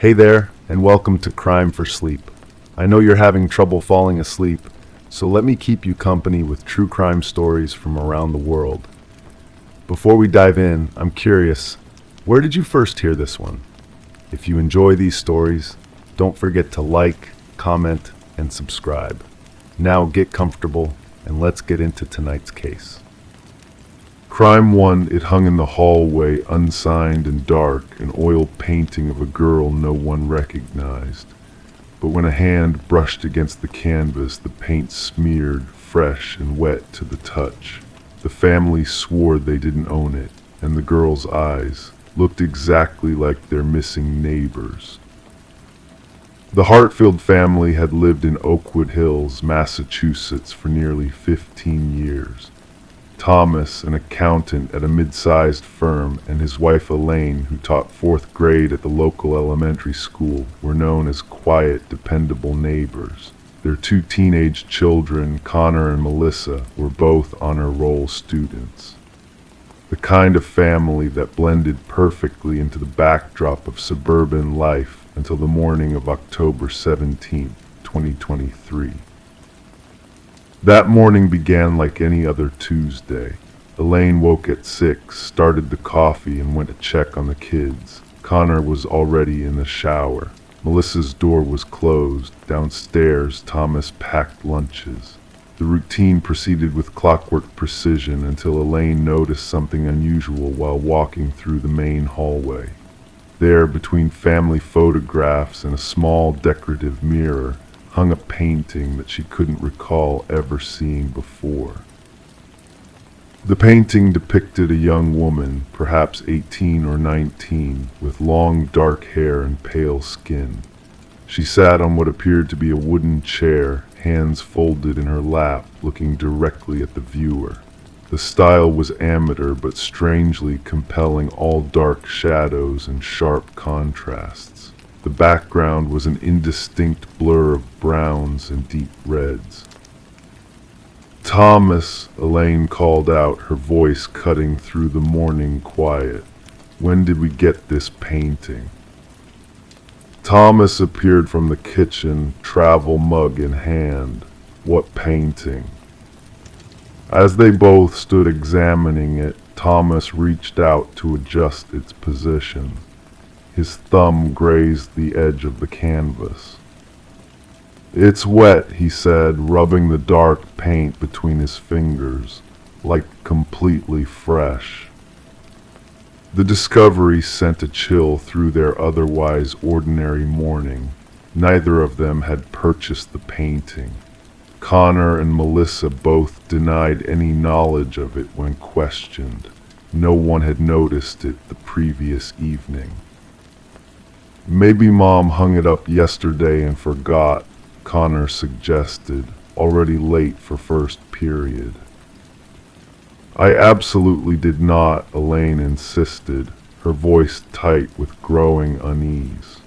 Hey there, and welcome to Crime for Sleep. I know you're having trouble falling asleep, so let me keep you company with true crime stories from around the world. Before we dive in, I'm curious, where did you first hear this one? If you enjoy these stories, don't forget to like, comment, and subscribe. Now get comfortable, and let's get into tonight's case. Crime 1, it hung in the hallway, unsigned and dark, an oil painting of a girl no one recognized. But when a hand brushed against the canvas, the paint smeared, fresh and wet to the touch. The family swore they didn't own it, and the girl's eyes looked exactly like their missing neighbors. The Hartfield family had lived in Oakwood Hills, Massachusetts for nearly 15 years. Thomas, an accountant at a mid-sized firm, and his wife Elaine, who taught 4th grade at the local elementary school, were known as quiet, dependable neighbors. Their 2 teenage children, Connor and Melissa, were both honor roll students. The kind of family that blended perfectly into the backdrop of suburban life until the morning of October 17, 2023. That morning began like any other Tuesday. Elaine woke at 6, started the coffee, and went to check on the kids. Connor was already in the shower. Melissa's door was closed. Downstairs, Thomas packed lunches. The routine proceeded with clockwork precision until Elaine noticed something unusual while walking through the main hallway. There, between family photographs and a small decorative mirror, hung a painting that she couldn't recall ever seeing before. The painting depicted a young woman, perhaps 18 or 19, with long dark hair and pale skin. She sat on what appeared to be a wooden chair, hands folded in her lap, looking directly at the viewer. The style was amateur but strangely compelling, all dark shadows and sharp contrasts. The background was an indistinct blur of browns and deep reds. "Thomas," Elaine called out, her voice cutting through the morning quiet. "When did we get this painting?" Thomas appeared from the kitchen, travel mug in hand. "What painting?" As they both stood examining it, Thomas reached out to adjust its position. His thumb grazed the edge of the canvas. "It's wet," he said, rubbing the dark paint between his fingers, like completely fresh. The discovery sent a chill through their otherwise ordinary morning. Neither of them had purchased the painting. Connor and Melissa both denied any knowledge of it when questioned. No one had noticed it the previous evening. "Maybe Mom hung it up yesterday and forgot," Connor suggested, already late for first period. "I absolutely did not," Elaine insisted, her voice tight with growing unease.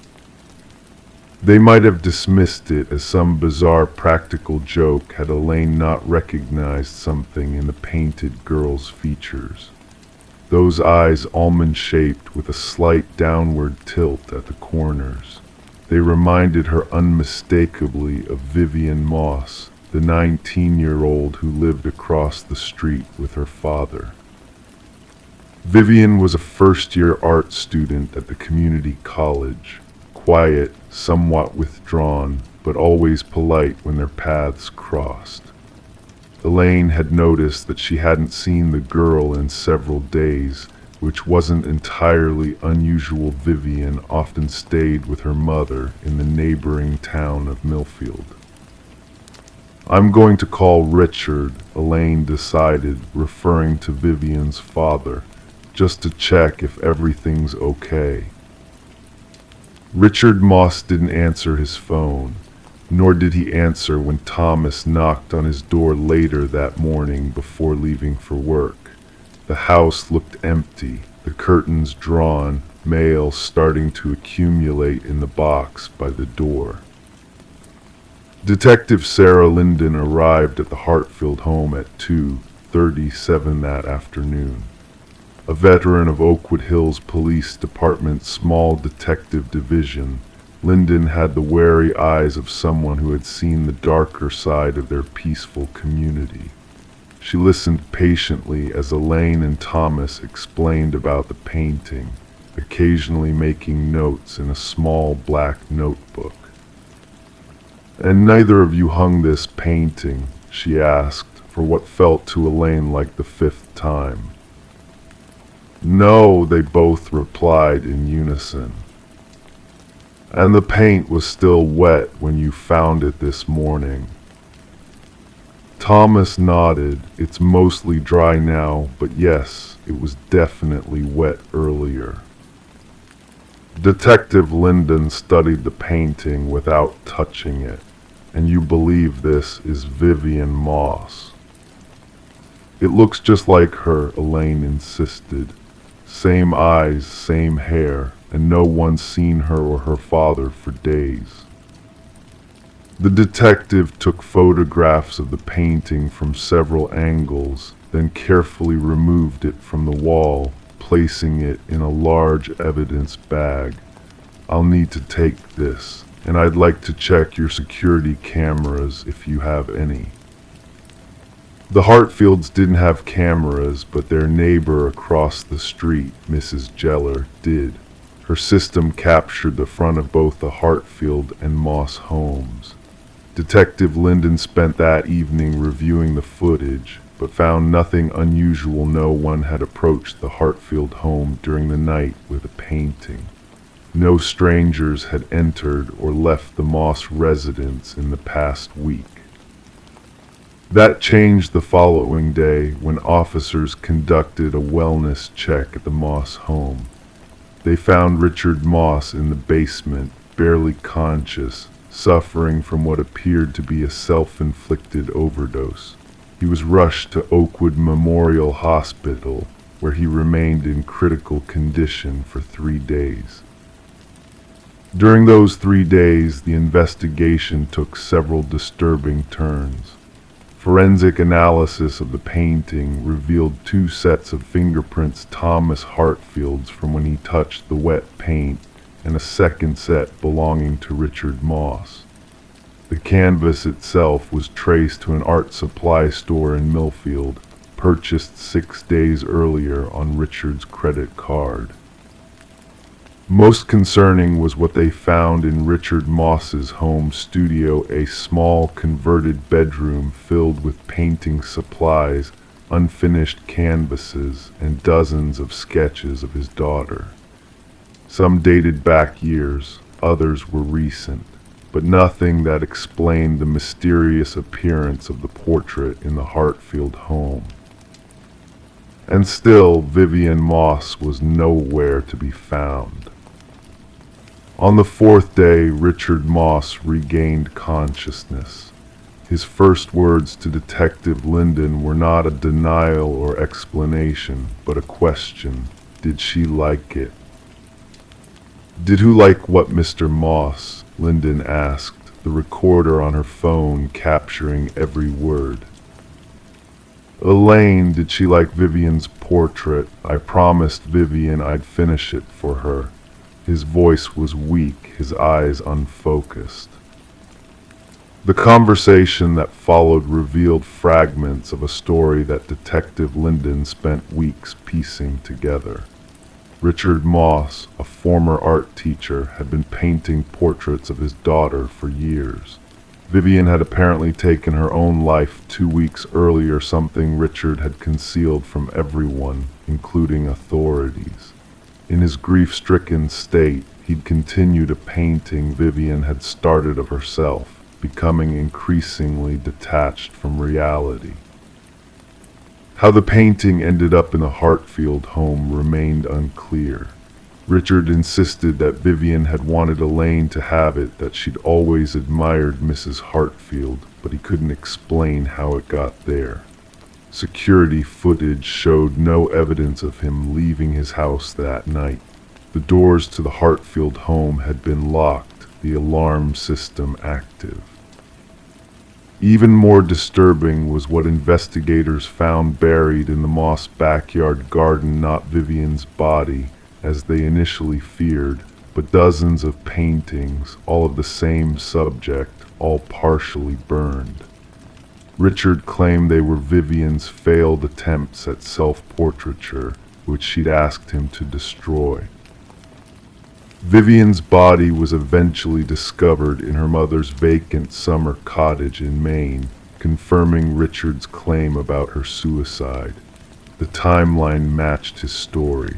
They might have dismissed it as some bizarre practical joke had Elaine not recognized something in the painted girl's features. Those eyes almond-shaped with a slight downward tilt at the corners. They reminded her unmistakably of Vivian Moss, the 19-year-old who lived across the street with her father. Vivian was a first-year art student at the community college, quiet, somewhat withdrawn, but always polite when their paths crossed. Elaine had noticed that she hadn't seen the girl in several days, which wasn't entirely unusual. Vivian often stayed with her mother in the neighboring town of Millfield. "I'm going to call Richard," Elaine decided, referring to Vivian's father, "just to check if everything's okay." Richard Moss didn't answer his phone. Nor did he answer when Thomas knocked on his door later that morning before leaving for work. The house looked empty, the curtains drawn, mail starting to accumulate in the box by the door. Detective Sarah Linden arrived at the Hartfield home at 2:37 that afternoon. A veteran of Oakwood Hills Police Department's small detective division, Lyndon had the wary eyes of someone who had seen the darker side of their peaceful community. She listened patiently as Elaine and Thomas explained about the painting, occasionally making notes in a small black notebook. "And neither of you hung this painting?" she asked, for what felt to Elaine like the fifth time. "No," they both replied in unison. "And the paint was still wet when you found it this morning?" Thomas nodded. "It's mostly dry now, but yes, it was definitely wet earlier." Detective Lyndon studied the painting without touching it. "And you believe this is Vivian Moss?" "It looks just like her," Elaine insisted. "Same eyes, same hair, and no one's seen her or her father for days." The detective took photographs of the painting from several angles, then carefully removed it from the wall, placing it in a large evidence bag. "I'll need to take this, and I'd like to check your security cameras if you have any." The Hartfields didn't have cameras, but their neighbor across the street, Mrs. Jeller, did. Her system captured the front of both the Hartfield and Moss homes. Detective Lyndon spent that evening reviewing the footage, but found nothing unusual. No one had approached the Hartfield home during the night with a painting. No strangers had entered or left the Moss residence in the past week. That changed the following day when officers conducted a wellness check at the Moss home. They found Richard Moss in the basement, barely conscious, suffering from what appeared to be a self-inflicted overdose. He was rushed to Oakwood Memorial Hospital, where he remained in critical condition for 3 days. During those 3 days, the investigation took several disturbing turns. Forensic analysis of the painting revealed 2 sets of fingerprints Thomas Hartfield's from when he touched the wet paint, and a second set belonging to Richard Moss. The canvas itself was traced to an art supply store in Millfield, purchased 6 days earlier on Richard's credit card. Most concerning was what they found in Richard Moss's home studio, a small converted bedroom filled with painting supplies, unfinished canvases, and dozens of sketches of his daughter. Some dated back years, others were recent, but nothing that explained the mysterious appearance of the portrait in the Hartfield home. And still, Vivian Moss was nowhere to be found. On the 4th day, Richard Moss regained consciousness. His first words to Detective Lyndon were not a denial or explanation, but a question. Did she like it? "Did who like what, Mr. Moss?" Lyndon asked, the recorder on her phone capturing every word. "Elaine, did she like Vivian's portrait? I promised Vivian I'd finish it for her." His voice was weak, his eyes unfocused. The conversation that followed revealed fragments of a story that Detective Lyndon spent weeks piecing together. Richard Moss, a former art teacher, had been painting portraits of his daughter for years. Vivian had apparently taken her own life 2 weeks earlier, something Richard had concealed from everyone, including authorities. In his grief-stricken state, he'd continued a painting Vivian had started of herself, becoming increasingly detached from reality. How the painting ended up in the Hartfield home remained unclear. Richard insisted that Vivian had wanted Elaine to have it, that she'd always admired Mrs. Hartfield, but he couldn't explain how it got there. Security footage showed no evidence of him leaving his house that night. The doors to the Hartfield home had been locked, the alarm system active. Even more disturbing was what investigators found buried in the Moss backyard garden, not Vivian's body, as they initially feared, but dozens of paintings, all of the same subject, all partially burned. Richard claimed they were Vivian's failed attempts at self-portraiture, which she'd asked him to destroy. Vivian's body was eventually discovered in her mother's vacant summer cottage in Maine, confirming Richard's claim about her suicide. The timeline matched his story.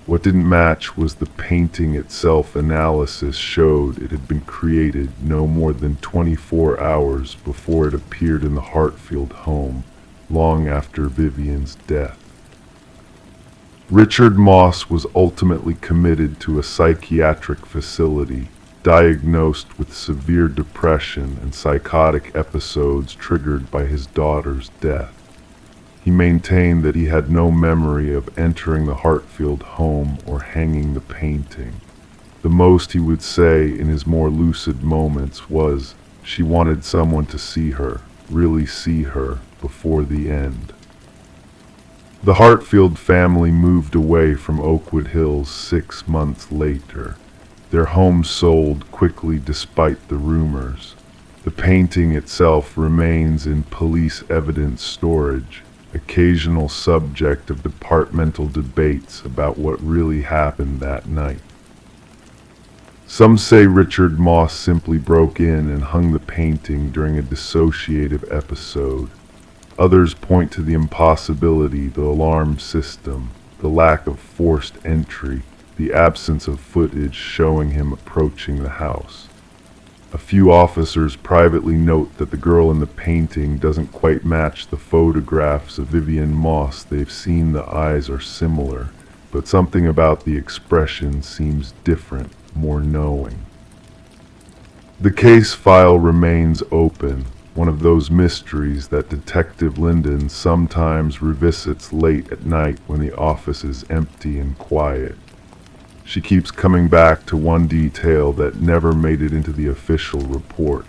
What didn't match was the painting itself. Analysis showed it had been created no more than 24 hours before it appeared in the Hartfield home, long after Vivian's death. Richard Moss was ultimately committed to a psychiatric facility, diagnosed with severe depression and psychotic episodes triggered by his daughter's death. He maintained that he had no memory of entering the Hartfield home or hanging the painting. The most he would say in his more lucid moments was, she wanted someone to see her, really see her, before the end. The Hartfield family moved away from Oakwood Hills 6 months later. Their home sold quickly despite the rumors. The painting itself remains in police evidence storage, occasional subject of departmental debates about what really happened that night. Some say Richard Moss simply broke in and hung the painting during a dissociative episode. Others point to the impossibility, the alarm system, the lack of forced entry, the absence of footage showing him approaching the house. A few officers privately note that the girl in the painting doesn't quite match the photographs of Vivian Moss they've seen. The eyes are similar, but something about the expression seems different, more knowing. The case file remains open, one of those mysteries that Detective Linden sometimes revisits late at night when the office is empty and quiet. She keeps coming back to one detail that never made it into the official report.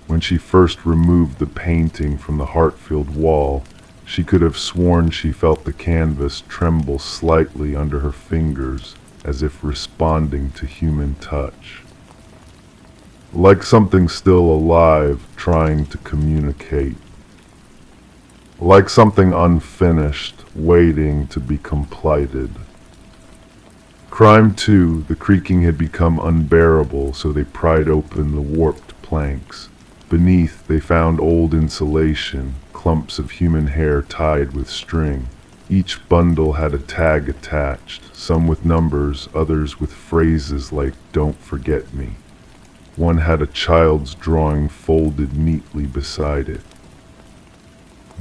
When she first removed the painting from the Hartfield wall, she could have sworn she felt the canvas tremble slightly under her fingers, as if responding to human touch. Like something still alive, trying to communicate. Like something unfinished, waiting to be completed. Crime 2, the creaking had become unbearable, so they pried open the warped planks. Beneath, they found old insulation, clumps of human hair tied with string. Each bundle had a tag attached, some with numbers, others with phrases like, "Don't forget me." One had a child's drawing folded neatly beside it.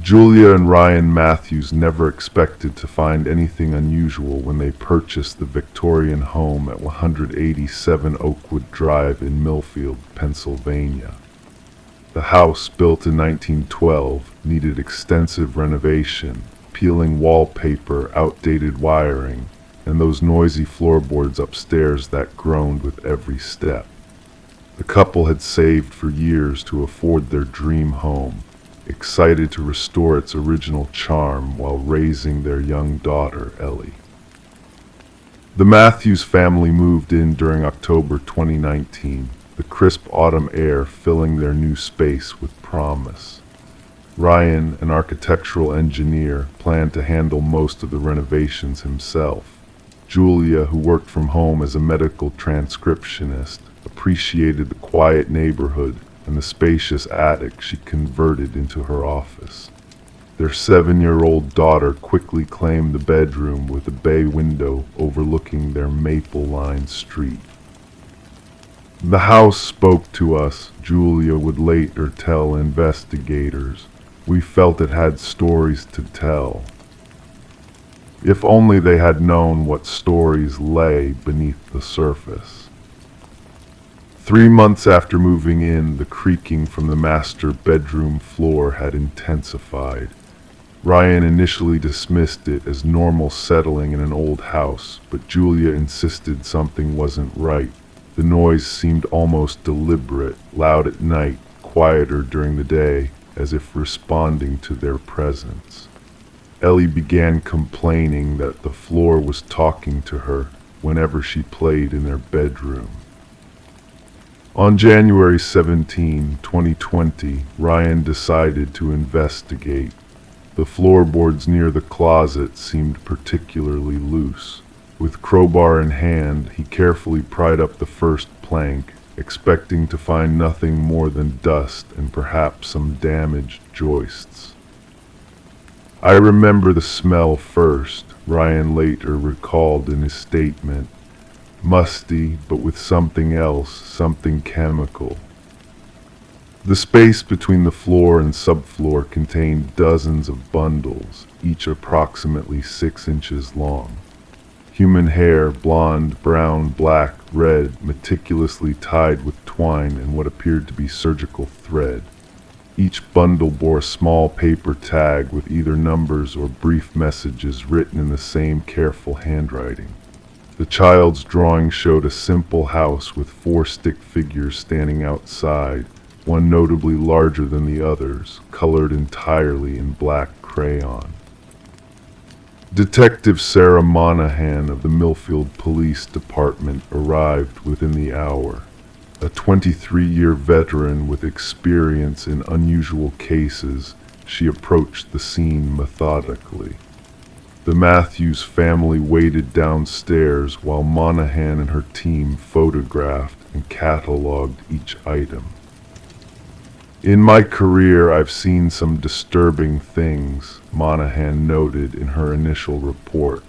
Julia and Ryan Matthews never expected to find anything unusual when they purchased the Victorian home at 187 Oakwood Drive in Millfield, Pennsylvania. The house, built in 1912, needed extensive renovation, peeling wallpaper, outdated wiring, and those noisy floorboards upstairs that groaned with every step. The couple had saved for years to afford their dream home, excited to restore its original charm while raising their young daughter, Ellie. The Matthews family moved in during October 2019, the crisp autumn air filling their new space with promise. Ryan, an architectural engineer, planned to handle most of the renovations himself. Julia, who worked from home as a medical transcriptionist, appreciated the quiet neighborhood and the spacious attic she converted into her office. Their 7-year-old daughter quickly claimed the bedroom with a bay window overlooking their maple-lined street. The house spoke to us, Julia would later tell investigators. We felt it had stories to tell. If only they had known what stories lay beneath the surface. 3 months after moving in, the creaking from the master bedroom floor had intensified. Ryan initially dismissed it as normal settling in an old house, but Julia insisted something wasn't right. The noise seemed almost deliberate, loud at night, quieter during the day, as if responding to their presence. Ellie began complaining that the floor was talking to her, whenever she played in their bedroom. On January 17, 2020, Ryan decided to investigate. The floorboards near the closet seemed particularly loose. With crowbar in hand, he carefully pried up the first plank, expecting to find nothing more than dust and perhaps some damaged joists. "I remember the smell first," Ryan later recalled in his statement. "Musty, but with something else, something chemical." The space between the floor and subfloor contained dozens of bundles, each approximately 6 inches long. Human hair, blonde, brown, black, red, meticulously tied with twine and what appeared to be surgical thread. Each bundle bore a small paper tag with either numbers or brief messages written in the same careful handwriting. The child's drawing showed a simple house with 4 stick figures standing outside, one notably larger than the others, colored entirely in black crayon. Detective Sarah Monahan of the Millfield Police Department arrived within the hour. A 23-year veteran with experience in unusual cases, she approached the scene methodically. The Matthews family waited downstairs while Monahan and her team photographed and cataloged each item. "In my career, I've seen some disturbing things," Monahan noted in her initial report,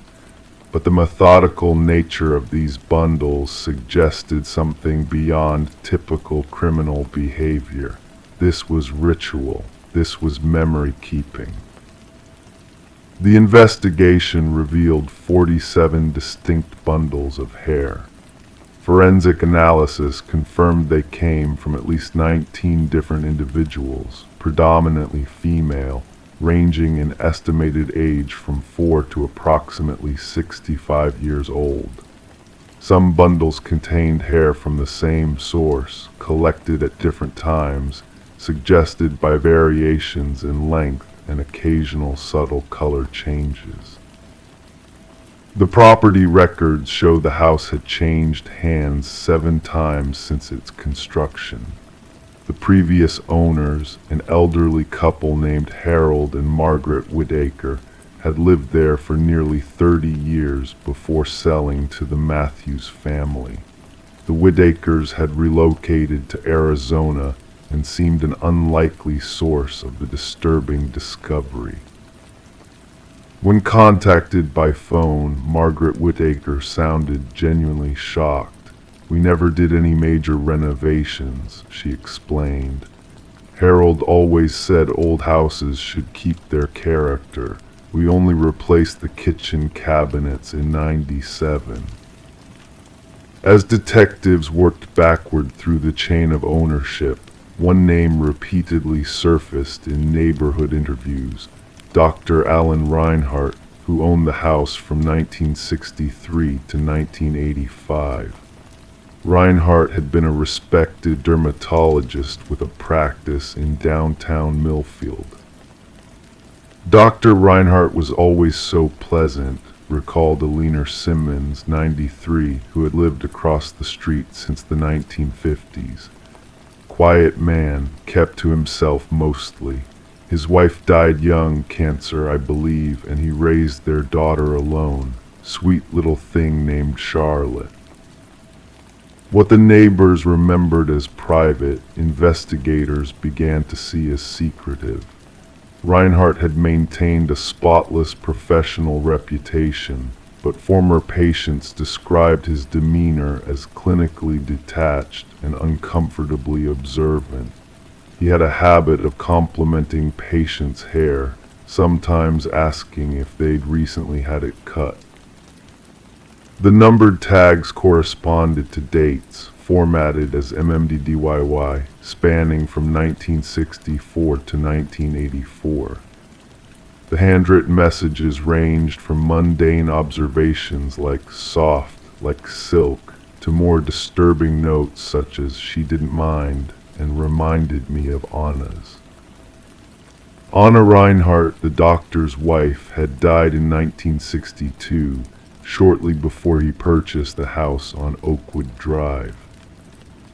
but the methodical nature of these bundles suggested something beyond typical criminal behavior. This was ritual. This was memory keeping. The investigation revealed 47 distinct bundles of hair. Forensic analysis confirmed they came from at least 19 different individuals, predominantly female, ranging in estimated age from 4 to approximately 65 years old. Some bundles contained hair from the same source, collected at different times, suggested by variations in length and occasional subtle color changes. The property records show the house had changed hands 7 times since its construction. The previous owners, an elderly couple named Harold and Margaret Whitaker, had lived there for nearly 30 years before selling to the Matthews family. The Whitakers had relocated to Arizona and seemed an unlikely source of the disturbing discovery. When contacted by phone, Margaret Whitaker sounded genuinely shocked. "We never did any major renovations," she explained. "Harold always said old houses should keep their character. We only replaced the kitchen cabinets in '97. As detectives worked backward through the chain of ownership, one name repeatedly surfaced in neighborhood interviews: Dr. Alan Reinhardt, who owned the house from 1963 to 1985. Reinhardt had been a respected dermatologist with a practice in downtown Millfield. "Dr. Reinhardt was always so pleasant," recalled Alina Simmons, 93, who had lived across the street since the 1950s. "Quiet man, kept to himself mostly. His wife died young, cancer, I believe, and he raised their daughter alone. Sweet little thing named Charlotte." What the neighbors remembered as private, investigators began to see as secretive. Reinhardt had maintained a spotless professional reputation, but former patients described his demeanor as clinically detached and uncomfortably observant. He had a habit of complimenting patients' hair, sometimes asking if they'd recently had it cut. The numbered tags corresponded to dates, formatted as MMDDYY, spanning from 1964 to 1984. The handwritten messages ranged from mundane observations like "soft, like silk," to more disturbing notes such as "she didn't mind" and "reminded me of Anna's." Anna Reinhardt, the doctor's wife, had died in 1962, shortly before he purchased the house on Oakwood Drive.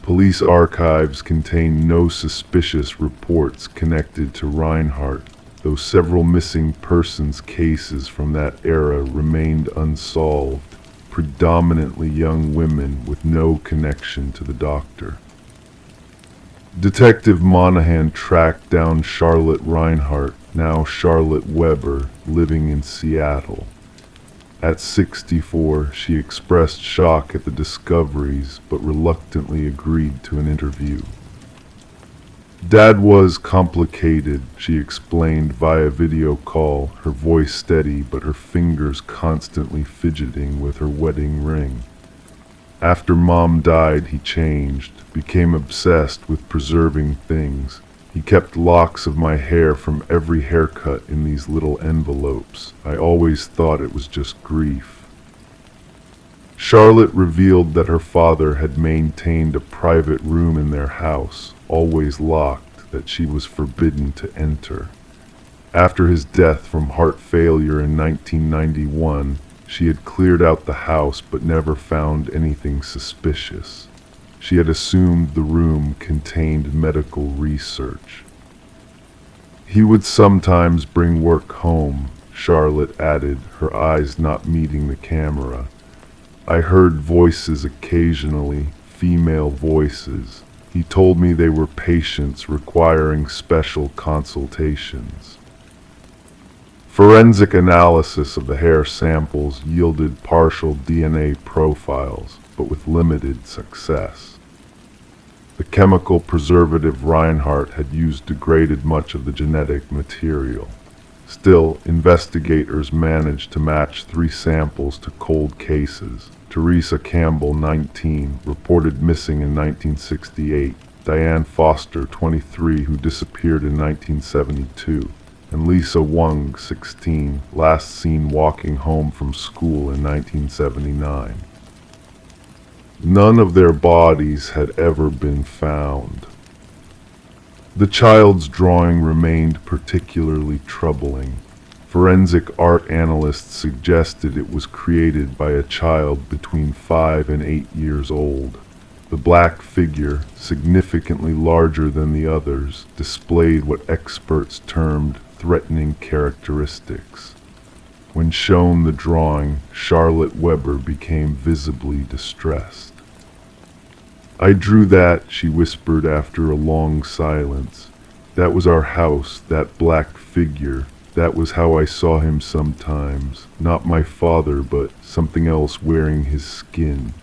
Police archives contain no suspicious reports connected to Reinhardt, though several missing persons cases from that era remained unsolved, predominantly young women with no connection to the doctor. Detective Monahan tracked down Charlotte Reinhardt, now Charlotte Weber, living in Seattle. At 64, she expressed shock at the discoveries, but reluctantly agreed to an interview. Dad was complicated, she explained via video call, her voice steady but her fingers constantly fidgeting with her wedding ring. After Mom died, he changed, became obsessed with preserving things. He kept locks of my hair from every haircut in these little envelopes. I always thought it was just grief. Charlotte revealed that her father had maintained a private room in their house, always locked, that she was forbidden to enter. After his death from heart failure in 1991, she had cleared out the house but never found anything suspicious. She had assumed the room contained medical research. He would sometimes bring work home, Charlotte added, her eyes not meeting the camera. I heard voices occasionally, female voices. He told me they were patients requiring special consultations. Forensic analysis of the hair samples yielded partial DNA profiles, but with limited success. The chemical preservative Reinhardt had used degraded much of the genetic material. Still, investigators managed to match 3 samples to cold cases. Teresa Campbell, 19, reported missing in 1968, Diane Foster, 23, who disappeared in 1972, and Lisa Wong, 16, last seen walking home from school in 1979. None of their bodies had ever been found. The child's drawing remained particularly troubling. Forensic art analysts suggested it was created by a child between 5 and 8 years old. The black figure, significantly larger than the others, displayed what experts termed threatening characteristics. When shown the drawing, Charlotte Weber became visibly distressed. I drew that, she whispered after a long silence. That was our house, that black figure. That was how I saw him sometimes. Not my father, but something else wearing his skin.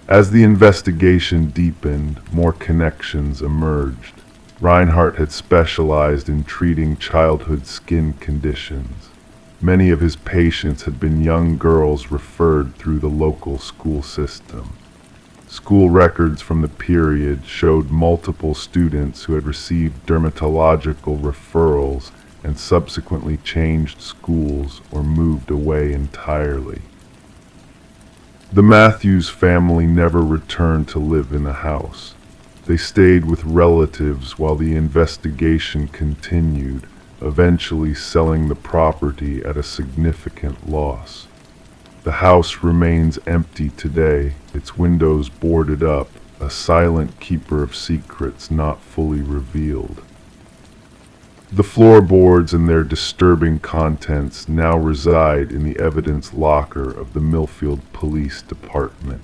As the investigation deepened, more connections emerged. Reinhardt had specialized in treating childhood skin conditions. Many of his patients had been young girls referred through the local school system. School records from the period showed multiple students who had received dermatological referrals and subsequently changed schools or moved away entirely. The Matthews family never returned to live in the house. They stayed with relatives while the investigation continued, eventually selling the property at a significant loss. The house remains empty today, its windows boarded up, a silent keeper of secrets not fully revealed. The floorboards and their disturbing contents now reside in the evidence locker of the Millfield Police Department.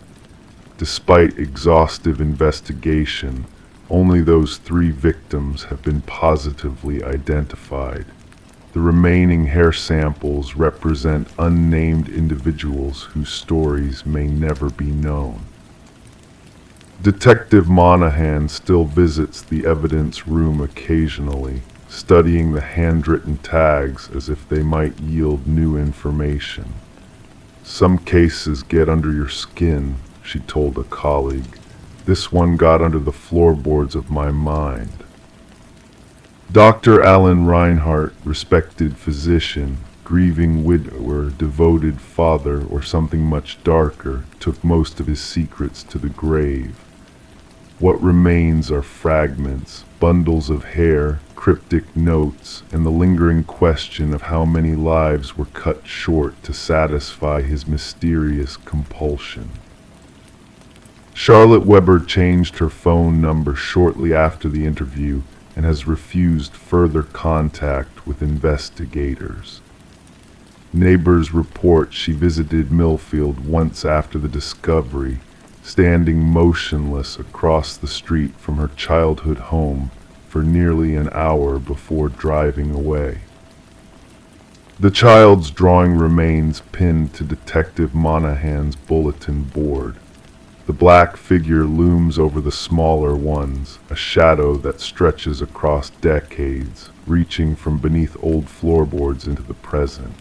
Despite exhaustive investigation, only those 3 victims have been positively identified. The remaining hair samples represent unnamed individuals whose stories may never be known. Detective Monahan still visits the evidence room occasionally, studying the handwritten tags as if they might yield new information. Some cases get under your skin, she told a colleague. This one got under the floorboards of my mind. Dr. Alan Reinhardt, respected physician, grieving widower, devoted father, or something much darker, took most of his secrets to the grave. What remains are fragments, bundles of hair, cryptic notes, and the lingering question of how many lives were cut short to satisfy his mysterious compulsion. Charlotte Weber changed her phone number shortly after the interview and has refused further contact with investigators. Neighbors report she visited Millfield once after the discovery, standing motionless across the street from her childhood home for nearly an hour before driving away. The child's drawing remains pinned to Detective Monahan's bulletin board. The black figure looms over the smaller ones, a shadow that stretches across decades, reaching from beneath old floorboards into the present.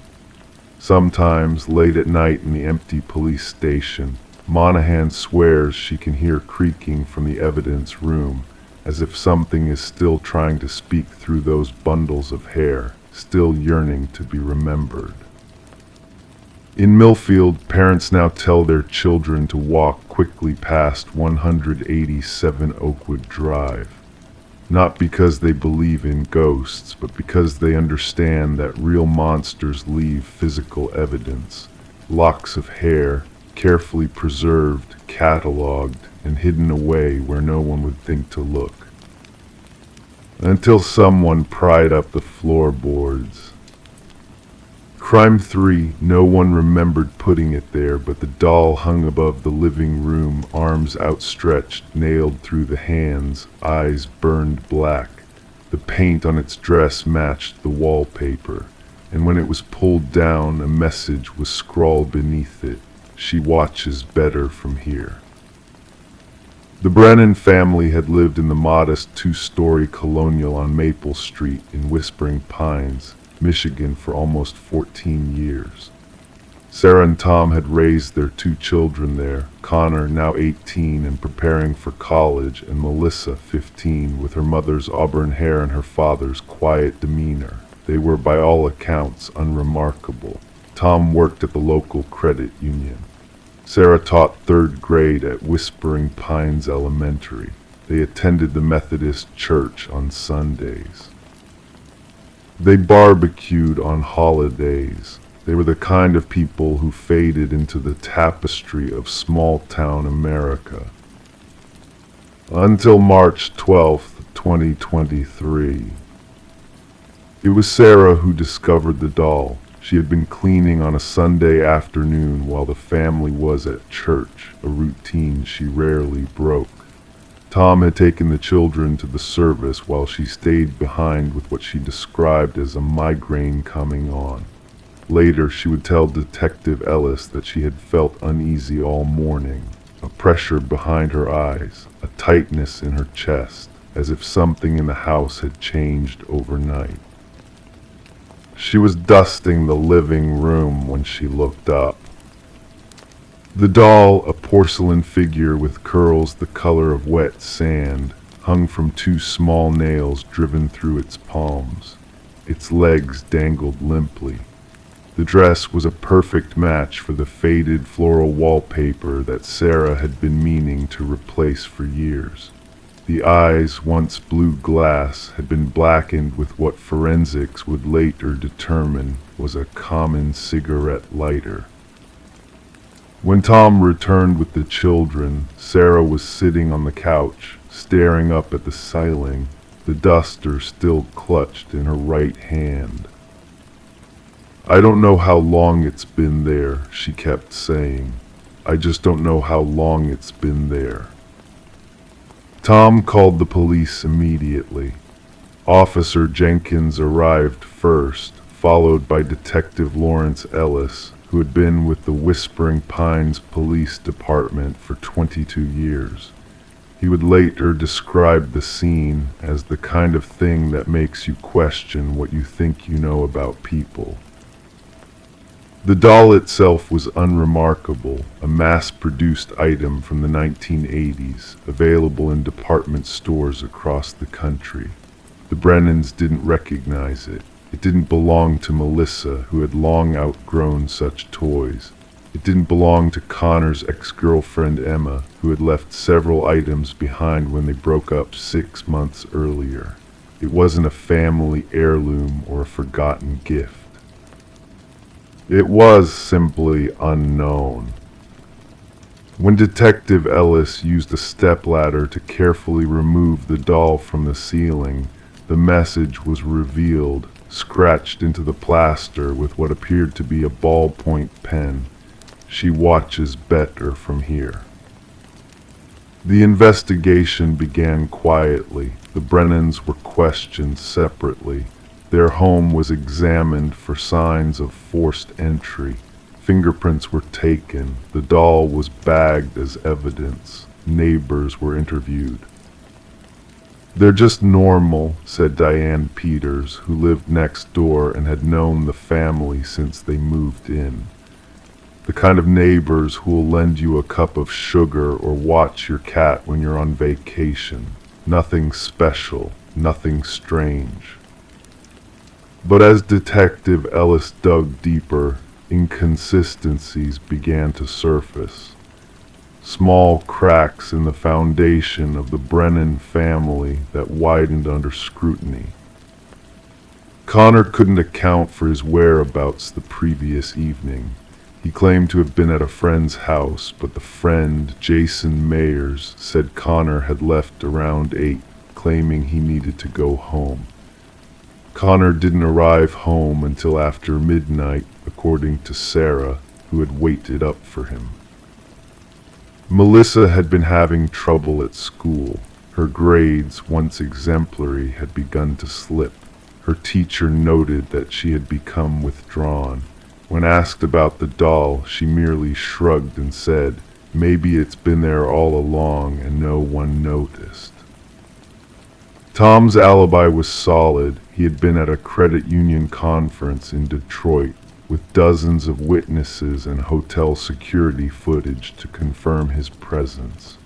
Sometimes, late at night in the empty police station, Monahan swears she can hear creaking from the evidence room, as if something is still trying to speak through those bundles of hair, still yearning to be remembered. In Millfield, parents now tell their children to walk quickly past 187 Oakwood Drive, not because they believe in ghosts, but because they understand that real monsters leave physical evidence, locks of hair, carefully preserved, catalogued, and hidden away where no one would think to look. Until someone pried up the floorboards. Crime 3, no one remembered putting it there, but the doll hung above the living room, arms outstretched, nailed through the hands, eyes burned black. The paint on its dress matched the wallpaper, and when it was pulled down, a message was scrawled beneath it. She watches better from here. The Brennan family had lived in the modest two-story colonial on Maple Street in Whispering Pines, Michigan for almost 14 years. Sarah and Tom had raised their 2 children there, Connor, now 18 and preparing for college, and Melissa, 15, with her mother's auburn hair and her father's quiet demeanor. They were by all accounts unremarkable. Tom worked at the local credit union. Sarah taught 3rd grade at Whispering Pines Elementary. They attended the Methodist church on Sundays. They barbecued on holidays. They were the kind of people who faded into the tapestry of small-town America. Until March 12th, 2023. It was Sarah who discovered the doll. She had been cleaning on a Sunday afternoon while the family was at church, a routine she rarely broke. Tom had taken the children to the service while she stayed behind with what she described as a migraine coming on. Later, she would tell Detective Ellis that she had felt uneasy all morning, a pressure behind her eyes, a tightness in her chest, as if something in the house had changed overnight. She was dusting the living room when she looked up. The doll, a porcelain figure with curls the color of wet sand, hung from 2 small nails driven through its palms. Its legs dangled limply. The dress was a perfect match for the faded floral wallpaper that Sarah had been meaning to replace for years. The eyes, once blue glass, had been blackened with what forensics would later determine was a common cigarette lighter. When Tom returned with the children, Sarah was sitting on the couch, staring up at the ceiling, the duster still clutched in her right hand. "I don't know how long it's been there," she kept saying. "I just don't know how long it's been there." Tom called the police immediately. Officer Jenkins arrived first, followed by Detective Lawrence Ellis, who had been with the Whispering Pines Police Department for 22 years. He would later describe the scene as the kind of thing that makes you question what you think you know about people. The doll itself was unremarkable, a mass-produced item from the 1980s, available in department stores across the country. The Brennans didn't recognize it. It didn't belong to Melissa, who had long outgrown such toys. It didn't belong to Connor's ex-girlfriend Emma, who had left several items behind when they broke up 6 months earlier. It wasn't a family heirloom or a forgotten gift. It was simply unknown. When Detective Ellis used a stepladder to carefully remove the doll from the ceiling, the message was revealed, scratched into the plaster with what appeared to be a ballpoint pen. She watches better from here. The investigation began quietly. The Brennans were questioned separately. Their home was examined for signs of forced entry. Fingerprints were taken. The doll was bagged as evidence. Neighbors were interviewed. "They're just normal," said Diane Peters, who lived next door and had known the family since they moved in. "The kind of neighbors who'll lend you a cup of sugar or watch your cat when you're on vacation. Nothing special, nothing strange." But as Detective Ellis dug deeper, inconsistencies began to surface. Small cracks in the foundation of the Brennan family that widened under scrutiny. Connor couldn't account for his whereabouts the previous evening. He claimed to have been at a friend's house, but the friend, Jason Mayers, said Connor had left around 8, claiming he needed to go home. Connor didn't arrive home until after midnight, according to Sarah, who had waited up for him. Melissa had been having trouble at school. Her grades, once exemplary, had begun to slip. Her teacher noted that she had become withdrawn. When asked about the doll, she merely shrugged and said, "Maybe it's been there all along and no one noticed." Tom's alibi was solid. He had been at a credit union conference in Detroit, with dozens of witnesses and hotel security footage to confirm his presence.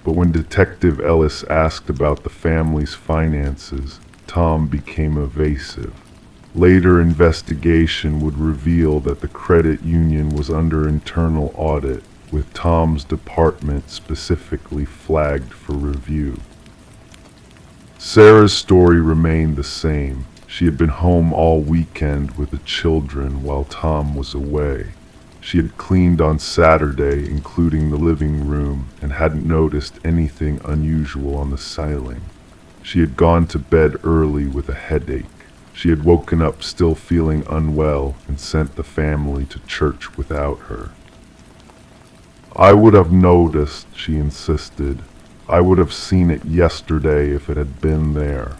But when Detective Ellis asked about the family's finances, Tom became evasive. Later investigation would reveal that the credit union was under internal audit, with Tom's department specifically flagged for review. Sarah's story remained the same. She had been home all weekend with the children while Tom was away. She had cleaned on Saturday, including the living room, and hadn't noticed anything unusual on the ceiling. She had gone to bed early with a headache. She had woken up still feeling unwell and sent the family to church without her. "I would have noticed," she insisted. "I would have seen it yesterday if it had been there."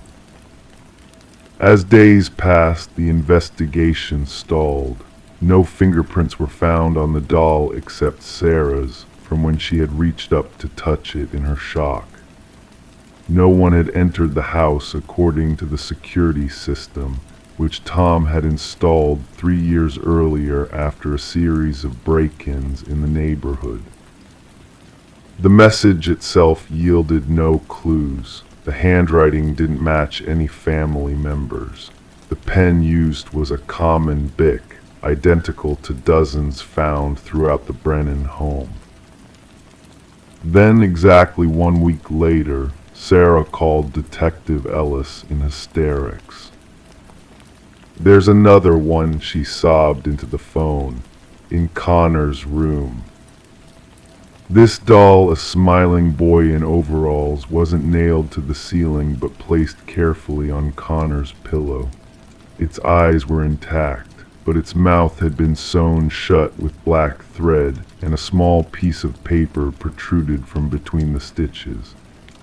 As days passed, the investigation stalled. No fingerprints were found on the doll except Sarah's, from when she had reached up to touch it in her shock. No one had entered the house according to the security system, which Tom had installed 3 years earlier after a series of break-ins in the neighborhood. The message itself yielded no clues. The handwriting didn't match any family members. The pen used was a common Bic, identical to dozens found throughout the Brennan home. Then, exactly 1 week later, Sarah called Detective Ellis in hysterics. "There's another one," she sobbed into the phone, "in Connor's room. This doll, a smiling boy in overalls, wasn't nailed to the ceiling but placed carefully on Connor's pillow. Its eyes were intact, but its mouth had been sewn shut with black thread, and a small piece of paper protruded from between the stitches.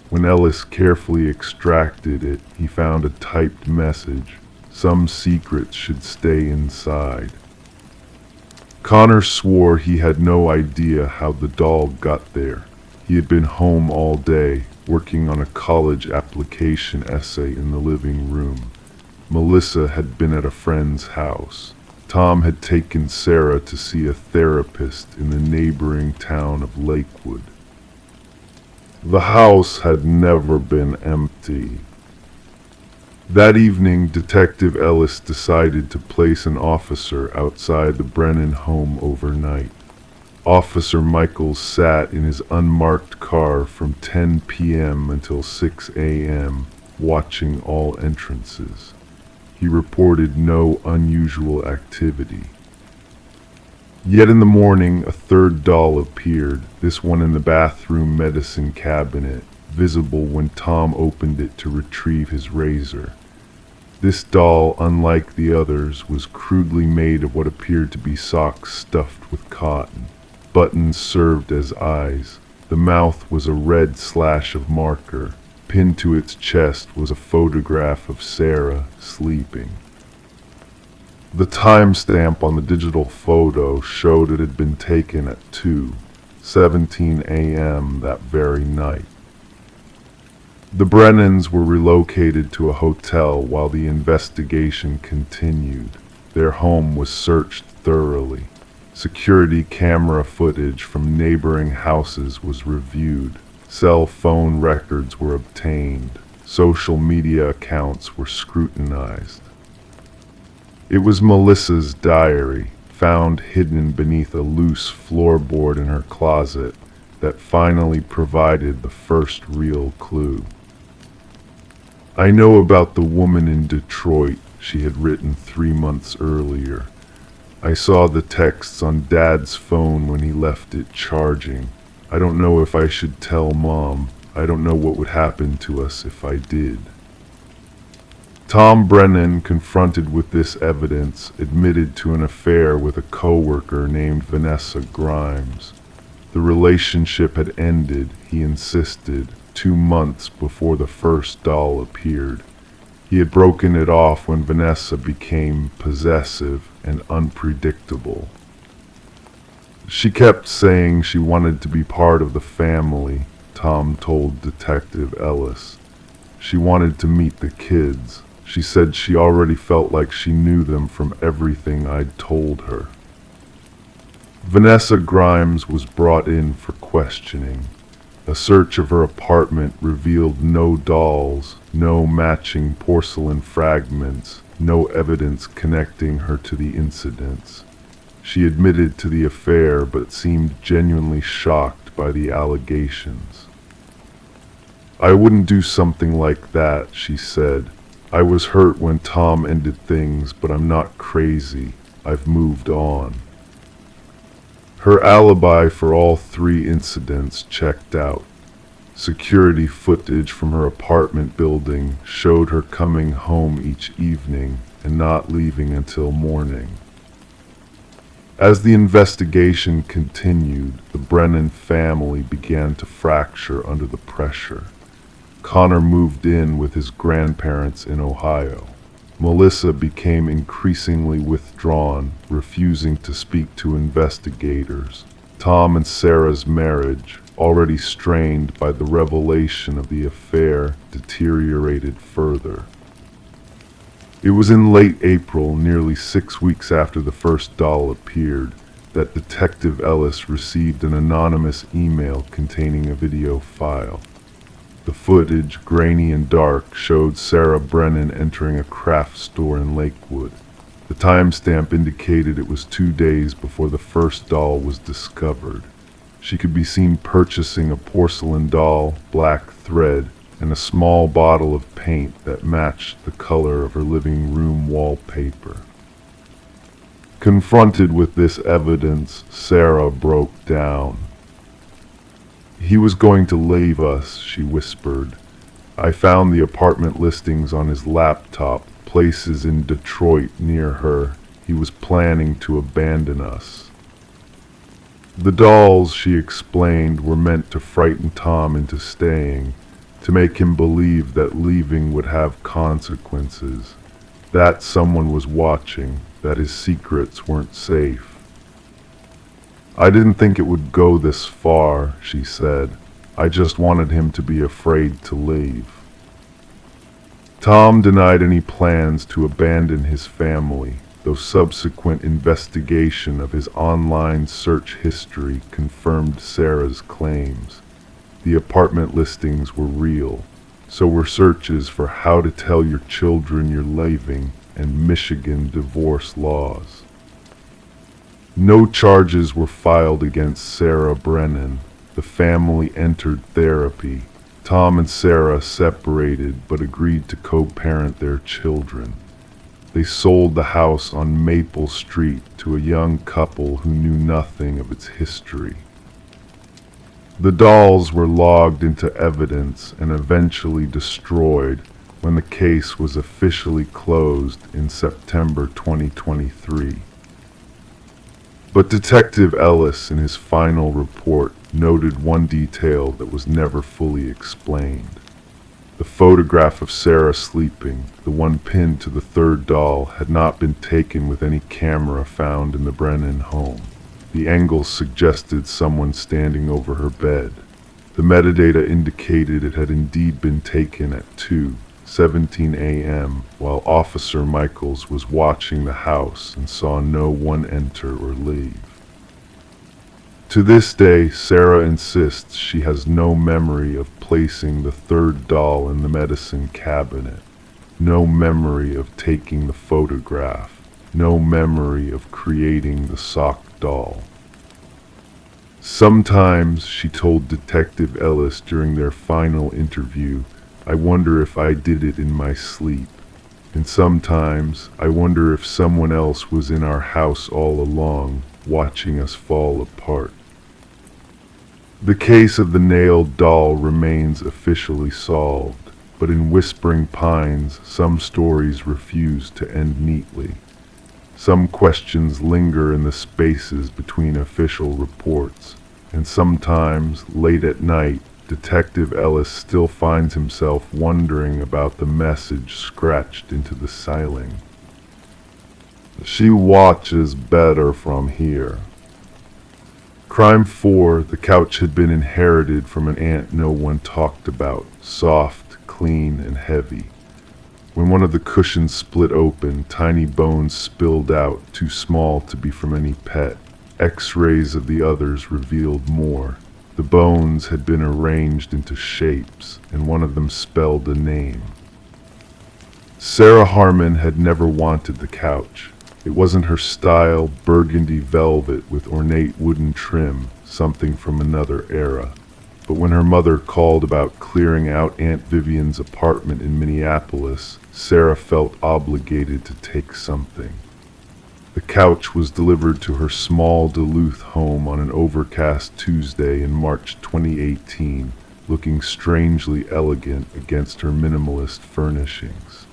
When Ellis carefully extracted it, he found a typed message. Some secrets should stay inside. Connor swore he had no idea how the doll got there. He had been home all day, working on a college application essay in the living room. Melissa had been at a friend's house. Tom had taken Sarah to see a therapist in the neighboring town of Lakewood. The house had never been empty. That evening, Detective Ellis decided to place an officer outside the Brennan home overnight. Officer Michaels sat in his unmarked car from 10 p.m. until 6 a.m., watching all entrances. He reported no unusual activity. Yet in the morning, a third doll appeared, this one in the bathroom medicine cabinet, visible when Tom opened it to retrieve his razor. This doll, unlike the others, was crudely made of what appeared to be socks stuffed with cotton. Buttons served as eyes. The mouth was a red slash of marker. Pinned to its chest was a photograph of Sarah sleeping. The timestamp on the digital photo showed it had been taken at 2:17 a.m. that very night. The Brennans were relocated to a hotel while the investigation continued. Their home was searched thoroughly. Security camera footage from neighboring houses was reviewed. Cell phone records were obtained. Social media accounts were scrutinized. It was Melissa's diary, found hidden beneath a loose floorboard in her closet, that finally provided the first real clue. "I know about the woman in Detroit," she had written 3 months earlier. "I saw the texts on Dad's phone when he left it charging. I don't know if I should tell Mom. I don't know what would happen to us if I did." Tom Brennan, confronted with this evidence, admitted to an affair with a coworker named Vanessa Grimes. The relationship had ended, he insisted, 2 months before the first doll appeared. He had broken it off when Vanessa became possessive and unpredictable. She kept saying she wanted to be part of the family, Tom told Detective Ellis. She wanted to meet the kids. She said she already felt like she knew them from everything I'd told her. Vanessa Grimes was brought in for questioning. A search of her apartment revealed no dolls, no matching porcelain fragments, no evidence connecting her to the incidents. She admitted to the affair but seemed genuinely shocked by the allegations. "I wouldn't do something like that," she said. "I was hurt when Tom ended things, but I'm not crazy. I've moved on." Her alibi for all 3 incidents checked out. Security footage from her apartment building showed her coming home each evening and not leaving until morning. As the investigation continued, the Brennan family began to fracture under the pressure. Connor moved in with his grandparents in Ohio. Melissa became increasingly withdrawn, refusing to speak to investigators. Tom and Sarah's marriage, already strained by the revelation of the affair, deteriorated further. It was in late April, nearly 6 weeks after the first doll appeared, that Detective Ellis received an anonymous email containing a video file. The footage, grainy and dark, showed Sarah Brennan entering a craft store in Lakewood. The timestamp indicated it was 2 days before the first doll was discovered. She could be seen purchasing a porcelain doll, black thread, and a small bottle of paint that matched the color of her living room wallpaper. Confronted with this evidence, Sarah broke down. "He was going to leave us," she whispered. "I found the apartment listings on his laptop, places in Detroit near her. He was planning to abandon us." The dolls, she explained, were meant to frighten Tom into staying, to make him believe that leaving would have consequences, that someone was watching, that his secrets weren't safe. "I didn't think it would go this far," she said. "I just wanted him to be afraid to leave." Tom denied any plans to abandon his family, though subsequent investigation of his online search history confirmed Sarah's claims. The apartment listings were real. So were searches for how to tell your children you're leaving and Michigan divorce laws. No charges were filed against Sarah Brennan. The family entered therapy. Tom and Sarah separated but agreed to co-parent their children. They sold the house on Maple Street to a young couple who knew nothing of its history. The dolls were logged into evidence and eventually destroyed when the case was officially closed in September 2023. But Detective Ellis, in his final report, noted one detail that was never fully explained. The photograph of Sarah sleeping, the one pinned to the third doll, had not been taken with any camera found in the Brennan home. The angle suggested someone standing over her bed. The metadata indicated it had indeed been taken at 2:17 a.m. while Officer Michaels was watching the house and saw no one enter or leave. To this day, Sarah insists she has no memory of placing the third doll in the medicine cabinet, no memory of taking the photograph, no memory of creating the sock doll. Sometimes, she told Detective Ellis during their final interview, I wonder if I did it in my sleep. And sometimes, I wonder if someone else was in our house all along, watching us fall apart. The case of the nailed doll remains officially solved, but in Whispering Pines, some stories refuse to end neatly. Some questions linger in the spaces between official reports, and sometimes, late at night, Detective Ellis still finds himself wondering about the message scratched into the ceiling. She watches better from here. Crime 4, the couch had been inherited from an aunt no one talked about, soft, clean, and heavy. When one of the cushions split open, tiny bones spilled out, too small to be from any pet. X-rays of the others revealed more. The bones had been arranged into shapes, and one of them spelled a name. Sarah Harmon had never wanted the couch. It wasn't her style, burgundy velvet with ornate wooden trim, something from another era. But when her mother called about clearing out Aunt Vivian's apartment in Minneapolis, Sarah felt obligated to take something. The couch was delivered to her small Duluth home on an overcast Tuesday in March 2018, looking strangely elegant against her minimalist furnishings.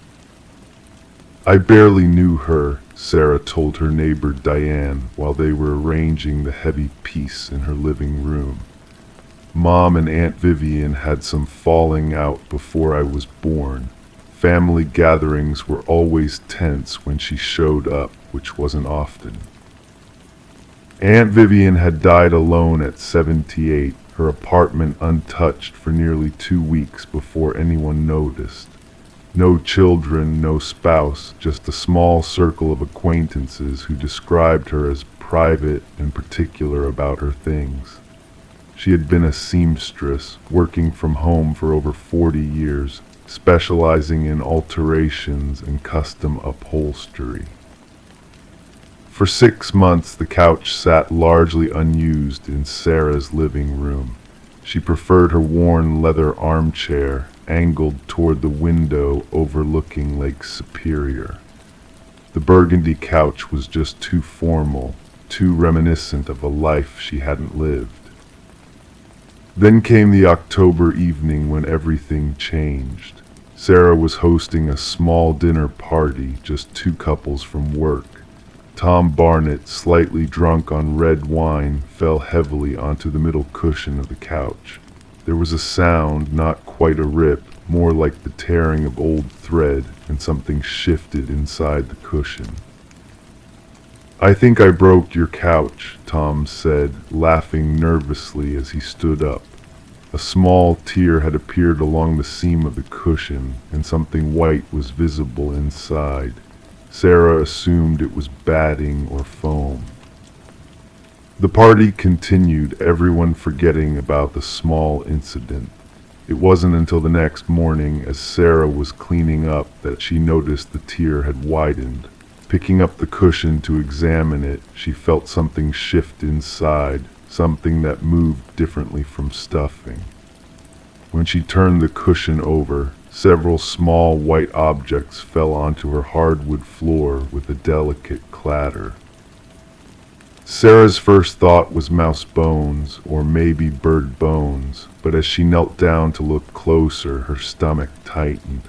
I barely knew her, Sarah told her neighbor Diane while they were arranging the heavy piece in her living room. Mom and Aunt Vivian had some falling out before I was born. Family gatherings were always tense when she showed up, which wasn't often. Aunt Vivian had died alone at 78, her apartment untouched for nearly 2 weeks before anyone noticed. No children, no spouse, just a small circle of acquaintances who described her as private and particular about her things. She had been a seamstress, working from home for over 40 years, specializing in alterations and custom upholstery. For 6 months, the couch sat largely unused in Sarah's living room. She preferred her worn leather armchair, angled toward the window overlooking Lake Superior. The burgundy couch was just too formal, too reminiscent of a life she hadn't lived. Then came the October evening when everything changed. Sarah was hosting a small dinner party, just 2 couples from work. Tom Barnett, slightly drunk on red wine, fell heavily onto the middle cushion of the couch. There was a sound, not quite a rip, more like the tearing of old thread, and something shifted inside the cushion. "I think I broke your couch," Tom said, laughing nervously as he stood up. A small tear had appeared along the seam of the cushion, and something white was visible inside. Sarah assumed it was batting or foam. The party continued, everyone forgetting about the small incident. It wasn't until the next morning, as Sarah was cleaning up, that she noticed the tear had widened, Picking up the cushion to examine it, she felt something shift inside, something that moved differently from stuffing. When she turned the cushion over, several small white objects fell onto her hardwood floor with a delicate clatter. Sarah's first thought was mouse bones, or maybe bird bones, but as she knelt down to look closer, her stomach tightened.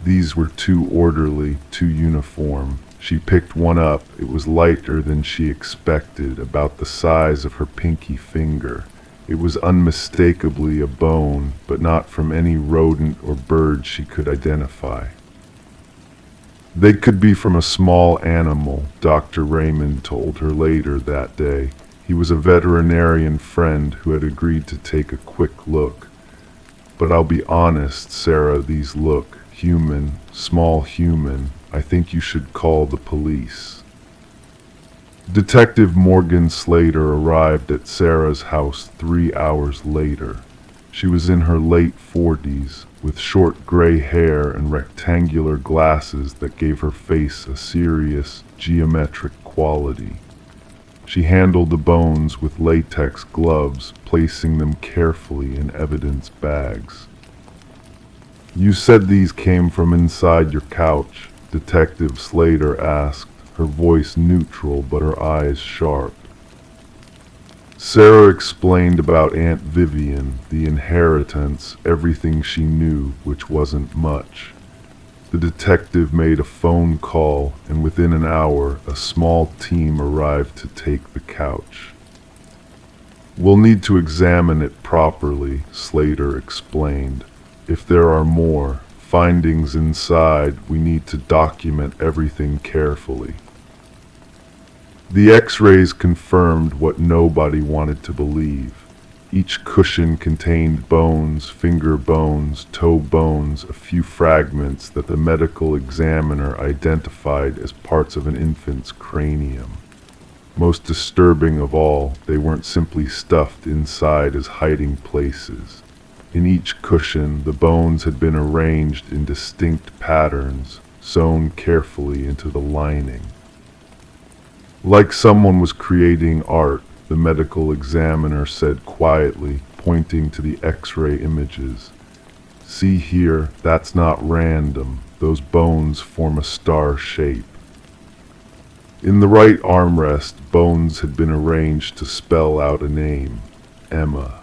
These were too orderly, too uniform. She picked one up. It was lighter than she expected, about the size of her pinky finger. It was unmistakably a bone, but not from any rodent or bird she could identify. They could be from a small animal, Dr. Raymond told her later that day. He was a veterinarian friend who had agreed to take a quick look. But I'll be honest, Sarah, these look human, small human. I think you should call the police. Detective Morgan Slater arrived at Sarah's house 3 hours later. She was in her late 40s, with short gray hair and rectangular glasses that gave her face a serious, geometric quality. She handled the bones with latex gloves, placing them carefully in evidence bags. "You said these came from inside your couch?" Detective Slater asked, her voice neutral but her eyes sharp. Sarah explained about Aunt Vivian, the inheritance, everything she knew, which wasn't much. The detective made a phone call, and within an hour, a small team arrived to take the couch. "We'll need to examine it properly," Slater explained. "If there are more findings inside, we need to document everything carefully." The X-rays confirmed what nobody wanted to believe. Each cushion contained bones, finger bones, toe bones, a few fragments that the medical examiner identified as parts of an infant's cranium. Most disturbing of all, they weren't simply stuffed inside as hiding places. In each cushion, the bones had been arranged in distinct patterns, sewn carefully into the lining. Like someone was creating art, the medical examiner said quietly, pointing to the X-ray images. "See here, that's not random. Those bones form a star shape." In the right armrest, bones had been arranged to spell out a name, Emma.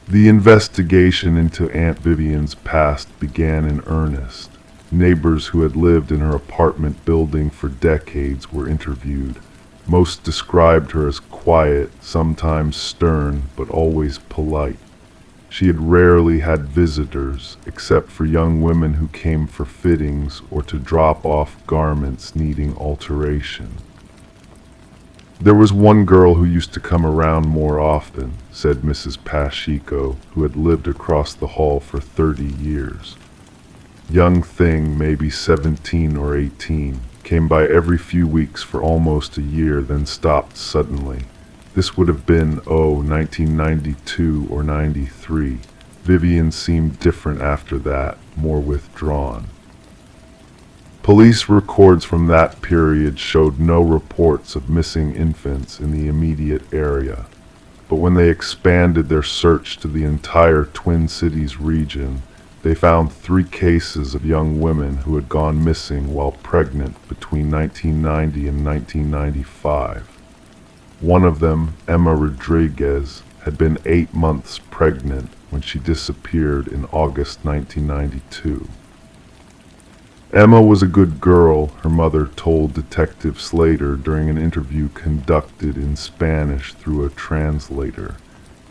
The investigation into Aunt Vivian's past began in earnest. Neighbors who had lived in her apartment building for decades were interviewed. Most described her as quiet, sometimes stern, but always polite. She had rarely had visitors, except for young women who came for fittings or to drop off garments needing alteration. "There was one girl who used to come around more often," said Mrs. Pacheco, who had lived across the hall for 30 years. "Young thing, maybe 17 or 18, came by every few weeks for almost a year, then stopped suddenly. This would have been, 1992 or 93. Vivian seemed different after that, more withdrawn." Police records from that period showed no reports of missing infants in the immediate area. But when they expanded their search to the entire Twin Cities region, they found 3 cases of young women who had gone missing while pregnant between 1990 and 1995. One of them, Emma Rodriguez, had been 8 months pregnant when she disappeared in August 1992. Emma was a good girl, her mother told Detective Slater during an interview conducted in Spanish through a translator.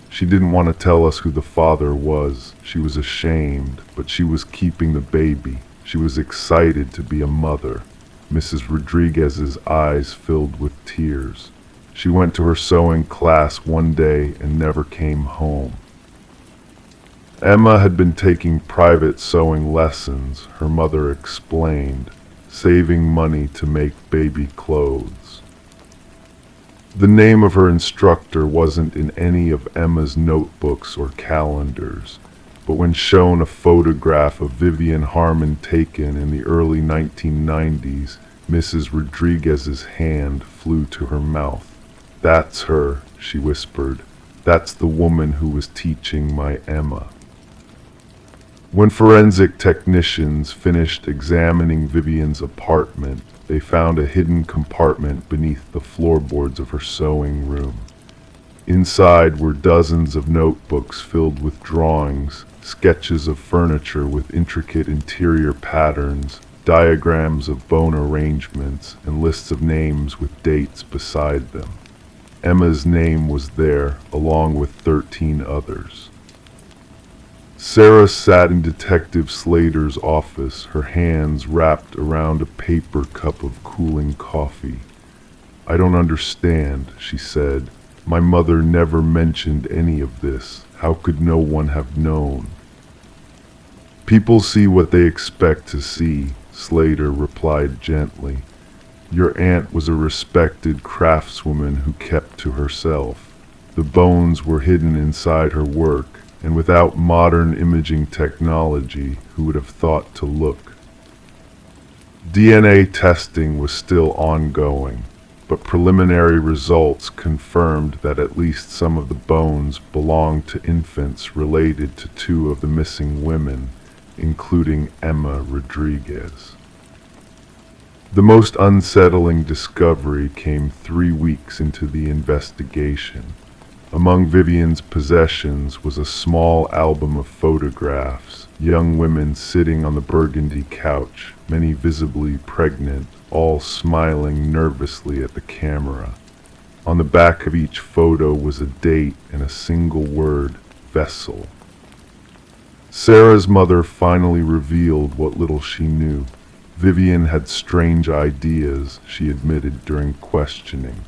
"She didn't want to tell us who the father was. She was ashamed, but she was keeping the baby. She was excited to be a mother." Mrs. Rodriguez's eyes filled with tears. "She went to her sewing class one day and never came home." Emma had been taking private sewing lessons, her mother explained, saving money to make baby clothes. The name of her instructor wasn't in any of Emma's notebooks or calendars, but when shown a photograph of Vivian Harmon taken in the early 1990s, Mrs. Rodriguez's hand flew to her mouth. "That's her," she whispered. "That's the woman who was teaching my Emma." When forensic technicians finished examining Vivian's apartment, they found a hidden compartment beneath the floorboards of her sewing room. Inside were dozens of notebooks filled with drawings, sketches of furniture with intricate interior patterns, diagrams of bone arrangements, and lists of names with dates beside them. Emma's name was there, along with 13 others. Sarah sat in Detective Slater's office, her hands wrapped around a paper cup of cooling coffee. "I don't understand," she said. "My mother never mentioned any of this. How could no one have known?" "People see what they expect to see," Slater replied gently. "Your aunt was a respected craftswoman who kept to herself. The bones were hidden inside her work, and without modern imaging technology, who would have thought to look?" DNA testing was still ongoing, but preliminary results confirmed that at least some of the bones belonged to infants related to two of the missing women, including Emma Rodriguez. The most unsettling discovery came 3 weeks into the investigation. Among Vivian's possessions was a small album of photographs, young women sitting on the burgundy couch, many visibly pregnant, all smiling nervously at the camera. On the back of each photo was a date and a single word, vessel. Sarah's mother finally revealed what little she knew. Vivian had strange ideas, she admitted during questioning.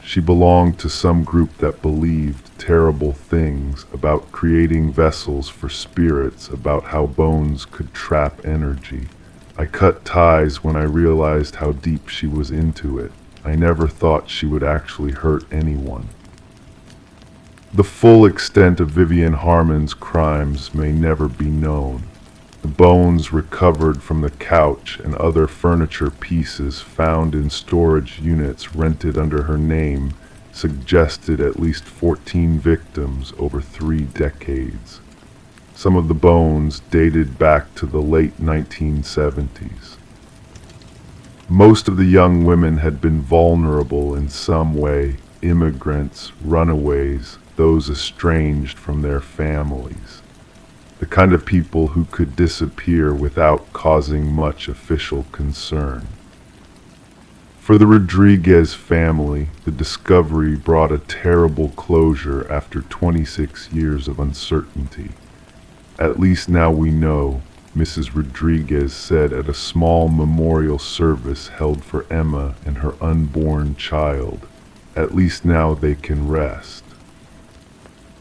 She belonged to some group that believed terrible things about creating vessels for spirits, about how bones could trap energy. I cut ties when I realized how deep she was into it. I never thought she would actually hurt anyone. The full extent of Vivian Harmon's crimes may never be known. The bones recovered from the couch and other furniture pieces found in storage units rented under her name suggested at least 14 victims over 3 decades. Some of the bones dated back to the late 1970s. Most of the young women had been vulnerable in some way: immigrants, runaways, those estranged from their families. The kind of people who could disappear without causing much official concern. For the Rodriguez family, the discovery brought a terrible closure after 26 years of uncertainty. "At least now we know," Mrs. Rodriguez said at a small memorial service held for Emma and her unborn child. "At least now they can rest."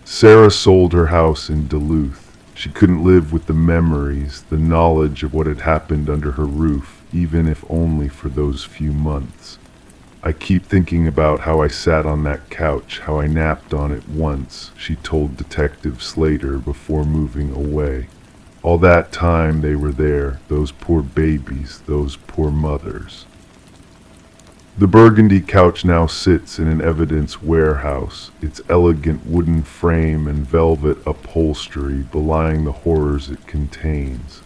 Sarah sold her house in Duluth. She couldn't live with the memories, the knowledge of what had happened under her roof, even if only for those few months. "I keep thinking about how I sat on that couch, how I napped on it once," she told Detective Slater before moving away. "All that time they were there, those poor babies, those poor mothers." The burgundy couch now sits in an evidence warehouse, its elegant wooden frame and velvet upholstery belying the horrors it contains.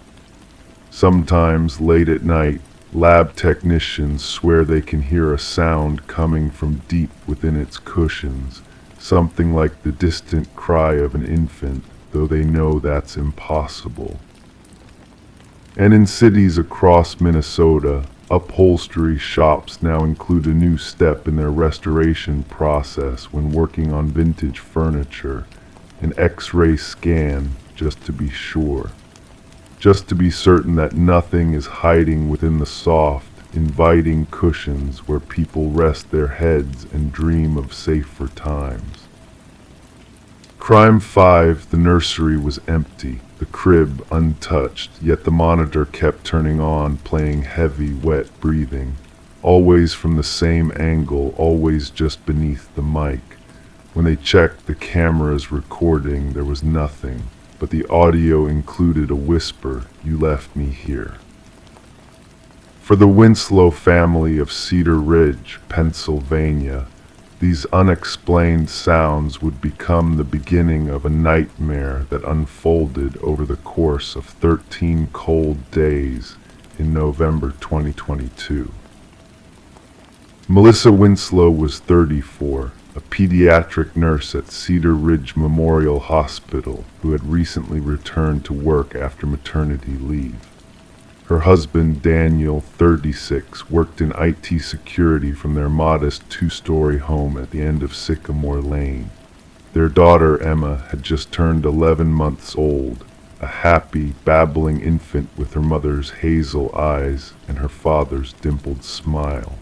Sometimes, late at night, lab technicians swear they can hear a sound coming from deep within its cushions, something like the distant cry of an infant, though they know that's impossible. And in cities across Minnesota, upholstery shops now include a new step in their restoration process when working on vintage furniture: an X-ray scan, just to be sure. Just to be certain that nothing is hiding within the soft, inviting cushions where people rest their heads and dream of safer times. Crime 5, the nursery was empty, the crib untouched, yet the monitor kept turning on, playing heavy, wet breathing, always from the same angle, always just beneath the mic. When they checked the camera's recording, there was nothing, but the audio included a whisper: "You left me here." For the Winslow family of Cedar Ridge, Pennsylvania, these unexplained sounds would become the beginning of a nightmare that unfolded over the course of 13 cold days in November 2022. Melissa Winslow was 34, a pediatric nurse at Cedar Ridge Memorial Hospital who had recently returned to work after maternity leave. Her husband, Daniel, 36, worked in IT security from their modest two-story home at the end of Sycamore Lane. Their daughter, Emma, had just turned 11 months old, a happy, babbling infant with her mother's hazel eyes and her father's dimpled smile.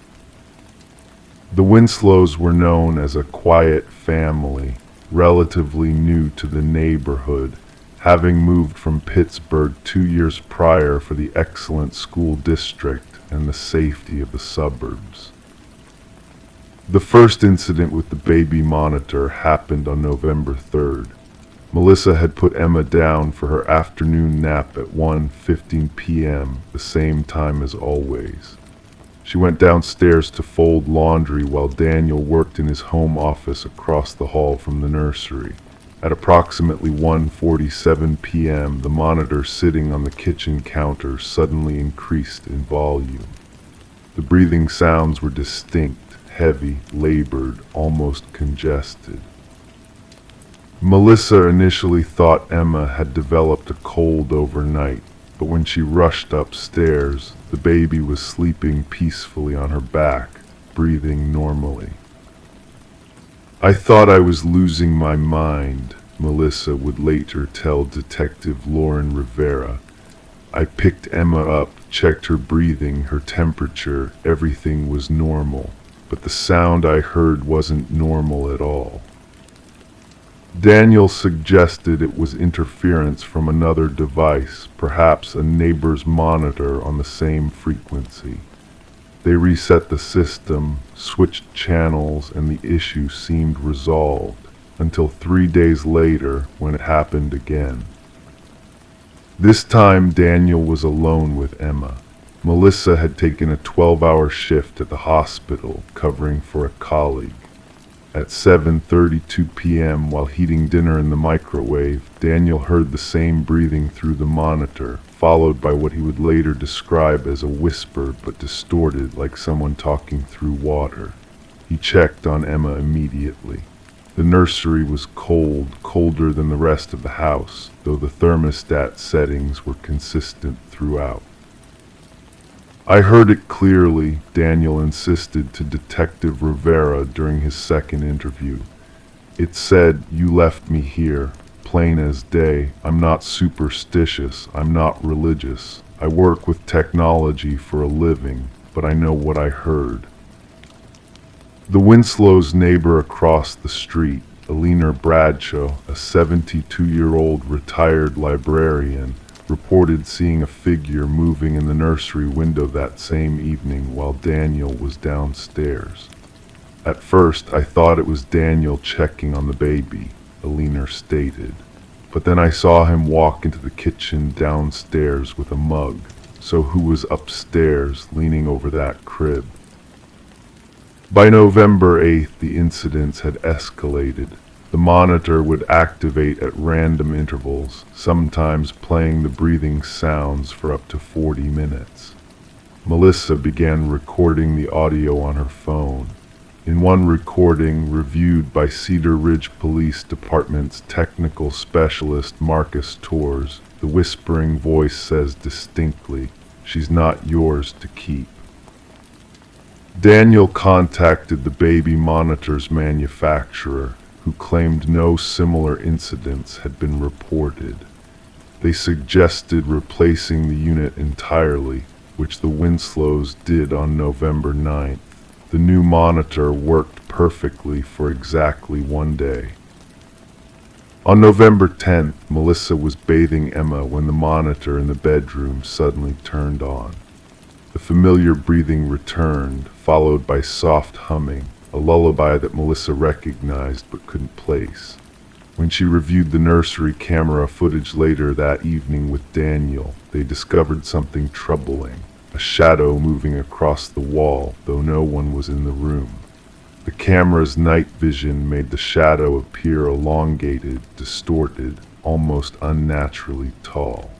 The Winslows were known as a quiet family, relatively new to the neighborhood, having moved from Pittsburgh 2 years prior for the excellent school district and the safety of the suburbs. The first incident with the baby monitor happened on November 3rd. Melissa had put Emma down for her afternoon nap at 1:15 p.m., the same time as always. She went downstairs to fold laundry while Daniel worked in his home office across the hall from the nursery. At approximately 1:47 p.m., the monitor sitting on the kitchen counter suddenly increased in volume. The breathing sounds were distinct, heavy, labored, almost congested. Melissa initially thought Emma had developed a cold overnight, but when she rushed upstairs, the baby was sleeping peacefully on her back, breathing normally. "I thought I was losing my mind," Melissa would later tell Detective Lauren Rivera. "I picked Emma up, checked her breathing, her temperature, everything was normal, but the sound I heard wasn't normal at all." Daniel suggested it was interference from another device, perhaps a neighbor's monitor on the same frequency. They reset the system, switched channels, and the issue seemed resolved, until 3 days later when it happened again. This time Daniel was alone with Emma. Melissa had taken a 12-hour shift at the hospital, covering for a colleague. At 7:32 p.m., while heating dinner in the microwave, Daniel heard the same breathing through the monitor, followed by what he would later describe as a whisper but distorted like someone talking through water. He checked on Emma immediately. The nursery was cold, colder than the rest of the house, though the thermostat settings were consistent throughout. "I heard it clearly," Daniel insisted to Detective Rivera during his second interview. "It said, 'You left me here,' plain as day. I'm not superstitious, I'm not religious. I work with technology for a living, but I know what I heard." The Winslow's neighbor across the street, Alina Bradshaw, a 72-year-old retired librarian, reported seeing a figure moving in the nursery window that same evening while Daniel was downstairs. "At first, I thought it was Daniel checking on the baby," Alina stated. "But then I saw him walk into the kitchen downstairs with a mug, so who was upstairs leaning over that crib?" By November 8th, the incidents had escalated. The monitor would activate at random intervals, sometimes playing the breathing sounds for up to 40 minutes. Melissa began recording the audio on her phone. In one recording, reviewed by Cedar Ridge Police Department's technical specialist Marcus Torres, the whispering voice says distinctly, "She's not yours to keep." Daniel contacted the baby monitor's manufacturer, who claimed no similar incidents had been reported. They suggested replacing the unit entirely, which the Winslows did on November 9th. The new monitor worked perfectly for exactly 1 day. On November 10th, Melissa was bathing Emma when the monitor in the bedroom suddenly turned on. The familiar breathing returned, followed by soft humming, a lullaby that Melissa recognized but couldn't place. When she reviewed the nursery camera footage later that evening with Daniel, they discovered something troubling. a shadow moving across the wall, though no one was in the room. The camera's night vision made the shadow appear elongated, distorted, almost unnaturally tall.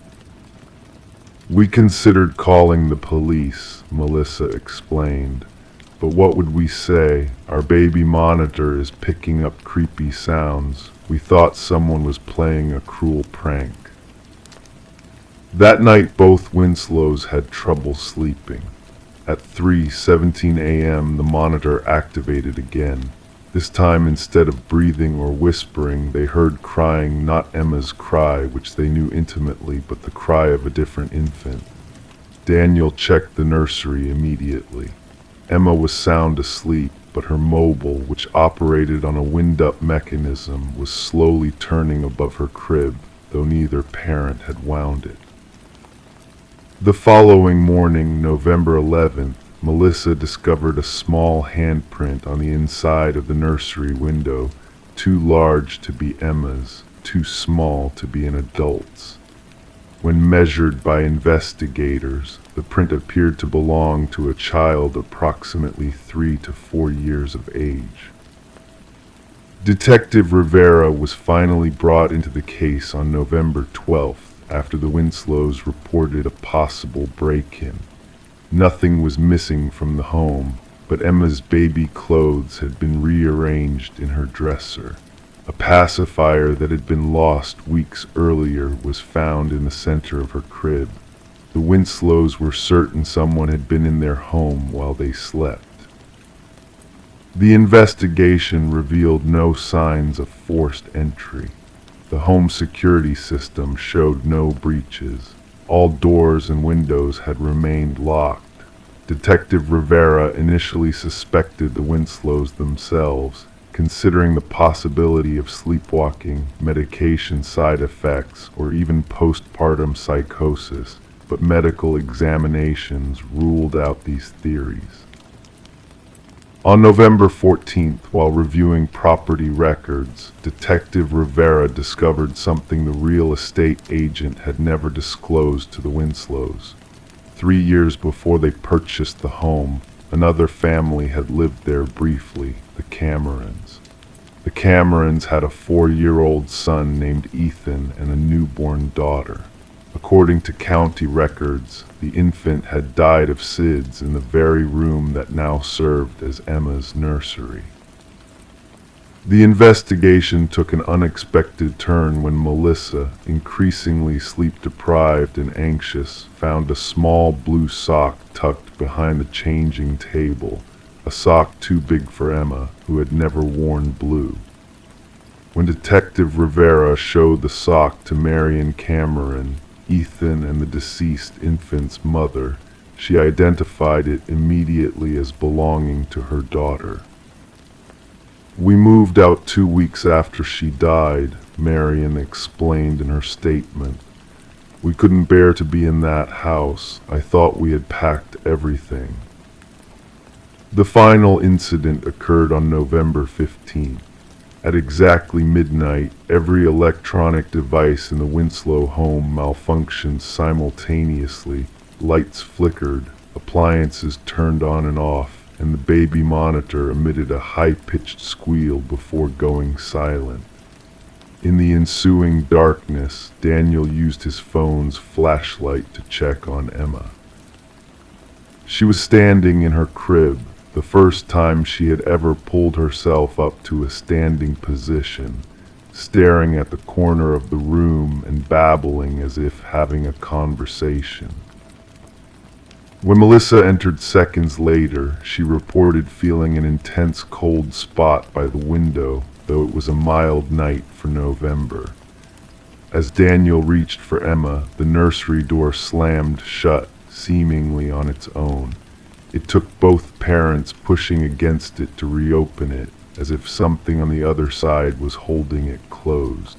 "We considered calling the police," Melissa explained. "But what would we say? Our baby monitor is picking up creepy sounds. We thought someone was playing a cruel prank." That night both Winslows had trouble sleeping. At 3:17 a.m. the monitor activated again. This time, instead of breathing or whispering, they heard crying, not Emma's cry, which they knew intimately, but the cry of a different infant. Daniel checked the nursery immediately. Emma was sound asleep, but her mobile, which operated on a wind-up mechanism, was slowly turning above her crib, though neither parent had wound it. The following morning, November 11th, Melissa discovered a small handprint on the inside of the nursery window, too large to be Emma's, too small to be an adult's. When measured by investigators, the print appeared to belong to a child approximately 3 to 4 years of age. Detective Rivera was finally brought into the case on November 12th, after the Winslows reported a possible break-in. Nothing was missing from the home, but Emma's baby clothes had been rearranged in her dresser. A pacifier that had been lost weeks earlier was found in the center of her crib. The Winslows were certain someone had been in their home while they slept. The investigation revealed no signs of forced entry. The home security system showed no breaches. All doors and windows had remained locked. Detective Rivera initially suspected the Winslows themselves, considering the possibility of sleepwalking, medication side effects, or even postpartum psychosis, but medical examinations ruled out these theories. On November 14th, while reviewing property records, Detective Rivera discovered something the real estate agent had never disclosed to the Winslows. 3 years before they purchased the home, another family had lived there briefly, the Camerons. The Camerons had a 4-year-old son named Ethan and a newborn daughter. According to county records, the infant had died of SIDS in the very room that now served as Emma's nursery. The investigation took an unexpected turn when Melissa, increasingly sleep-deprived and anxious, found a small blue sock tucked behind the changing table, a sock too big for Emma, who had never worn blue. When Detective Rivera showed the sock to Marion Cameron, Ethan and the deceased infant's mother, she identified it immediately as belonging to her daughter. "We moved out 2 weeks after she died," Marion explained in her statement. "We couldn't bear to be in that house. I thought we had packed everything." The final incident occurred on November 15th. At exactly midnight, every electronic device in the Winslow home malfunctioned simultaneously. Lights flickered, appliances turned on and off, and the baby monitor emitted a high-pitched squeal before going silent. In the ensuing darkness, Daniel used his phone's flashlight to check on Emma. She was standing in her crib, the first time she had ever pulled herself up to a standing position, staring at the corner of the room and babbling as if having a conversation. When Melissa entered seconds later, she reported feeling an intense cold spot by the window, though it was a mild night for November. As Daniel reached for Emma, the nursery door slammed shut, seemingly on its own. It took both parents pushing against it to reopen it, as if something on the other side was holding it closed.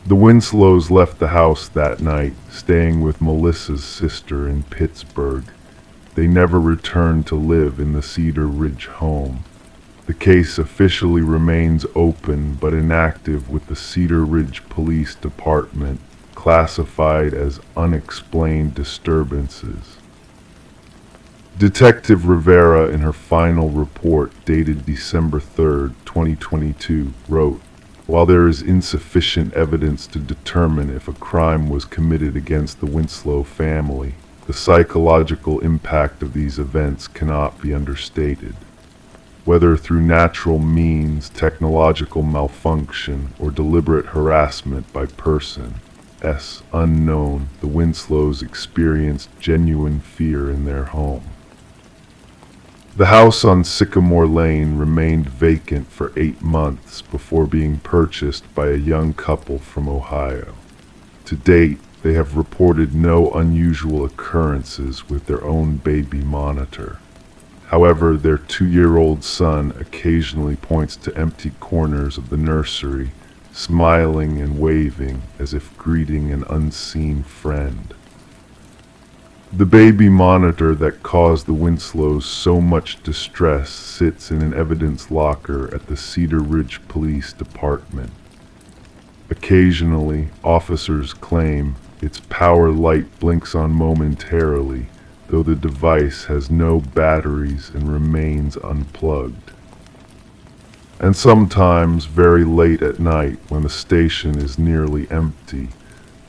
The Winslows left the house that night, staying with Melissa's sister in Pittsburgh. They never returned to live in the Cedar Ridge home. The case officially remains open but inactive, with the Cedar Ridge Police Department classified as unexplained disturbances. Detective Rivera, in her final report dated December 3, 2022, wrote, "While there is insufficient evidence to determine if a crime was committed against the Winslow family, the psychological impact of these events cannot be understated. Whether through natural means, technological malfunction, or deliberate harassment by persons unknown, the Winslows experienced genuine fear in their home." The house on Sycamore Lane remained vacant for 8 months before being purchased by a young couple from Ohio. To date, they have reported no unusual occurrences with their own baby monitor. However, their 2-year-old son occasionally points to empty corners of the nursery, smiling and waving as if greeting an unseen friend. The baby monitor that caused the Winslows so much distress sits in an evidence locker at the Cedar Ridge Police Department. Occasionally, officers claim its power light blinks on momentarily, though the device has no batteries and remains unplugged. And sometimes, very late at night, when the station is nearly empty,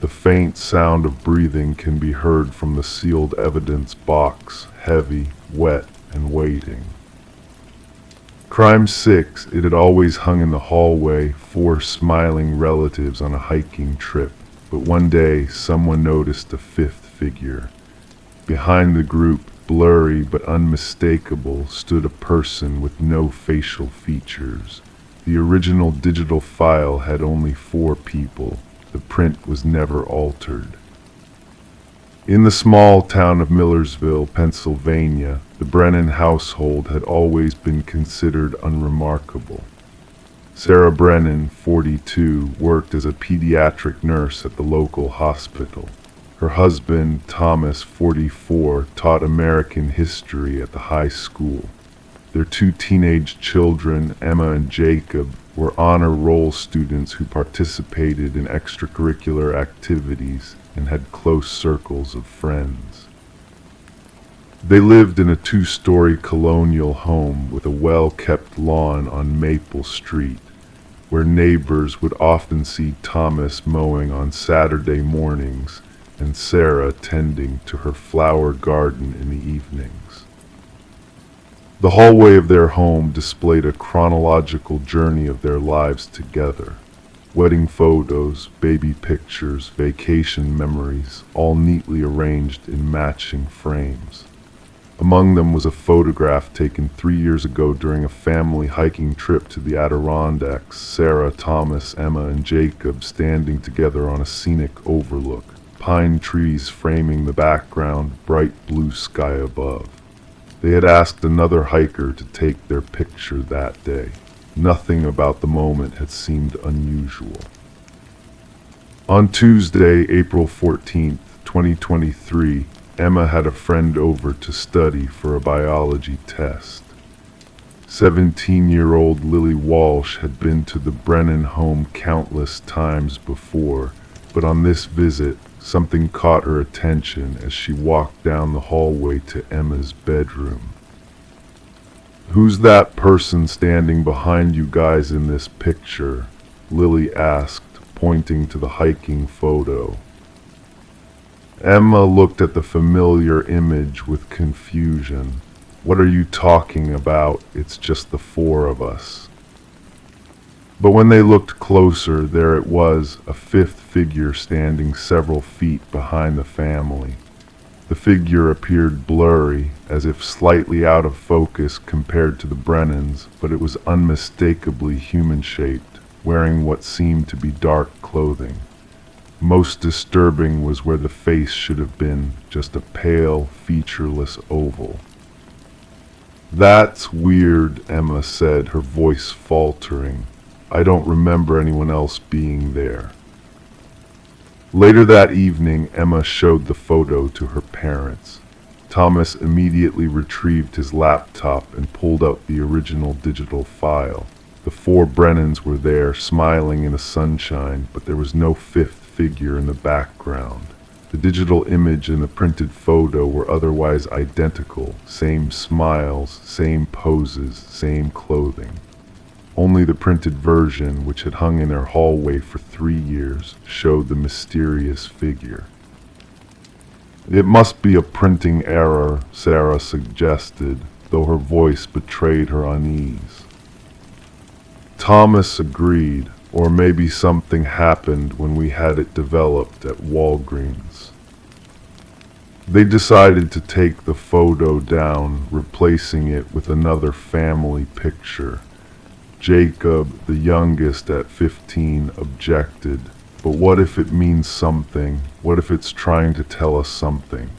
the faint sound of breathing can be heard from the sealed evidence box, heavy, wet, and waiting. Crime 6, it had always hung in the hallway, 4 smiling relatives on a hiking trip, but one day someone noticed a 5th figure. Behind the group, blurry but unmistakable, stood a person with no facial features. The original digital file had only 4 people. The print was never altered. In the small town of Millersville, Pennsylvania, the Brennan household had always been considered unremarkable. Sarah Brennan, 42, worked as a pediatric nurse at the local hospital. Her husband, Thomas, 44, taught American history at the high school. Their 2 teenage children, Emma and Jacob, were honor roll students who participated in extracurricular activities and had close circles of friends. They lived in a 2-story colonial home with a well-kept lawn on Maple Street, where neighbors would often see Thomas mowing on Saturday mornings and Sarah tending to her flower garden in the evenings. The hallway of their home displayed a chronological journey of their lives together. Wedding photos, baby pictures, vacation memories, all neatly arranged in matching frames. Among them was a photograph taken 3 years ago during a family hiking trip to the Adirondacks. Sarah, Thomas, Emma, and Jacob standing together on a scenic overlook. Pine trees framing the background, bright blue sky above. They had asked another hiker to take their picture that day. Nothing about the moment had seemed unusual. On Tuesday, April 14th, 2023, Emma had a friend over to study for a biology test. 17-year-old Lily Walsh had been to the Brennan home countless times before, but on this visit, something caught her attention as she walked down the hallway to Emma's bedroom. "Who's that person standing behind you guys in this picture?" Lily asked, pointing to the hiking photo. Emma looked at the familiar image with confusion. "What are you talking about? It's just the 4 of us." But when they looked closer, there it was, a 5th figure standing several feet behind the family. The figure appeared blurry, as if slightly out of focus compared to the Brennans, but it was unmistakably human-shaped, wearing what seemed to be dark clothing. Most disturbing was where the face should have been, just a pale, featureless oval. "That's weird," Emma said, her voice faltering. "I don't remember anyone else being there." Later that evening, Emma showed the photo to her parents. Thomas immediately retrieved his laptop and pulled out the original digital file. The 4 Brennans were there, smiling in the sunshine, but there was no 5th figure in the background. The digital image and the printed photo were otherwise identical, same smiles, same poses, same clothing. Only the printed version, which had hung in their hallway for 3 years, showed the mysterious figure. "It must be a printing error," Sarah suggested, though her voice betrayed her unease. Thomas agreed, or maybe something happened when we had it developed at Walgreens. They decided to take the photo down, replacing it with another family picture. Jacob, the youngest at 15, objected. "But what if it means something? What if it's trying to tell us something?"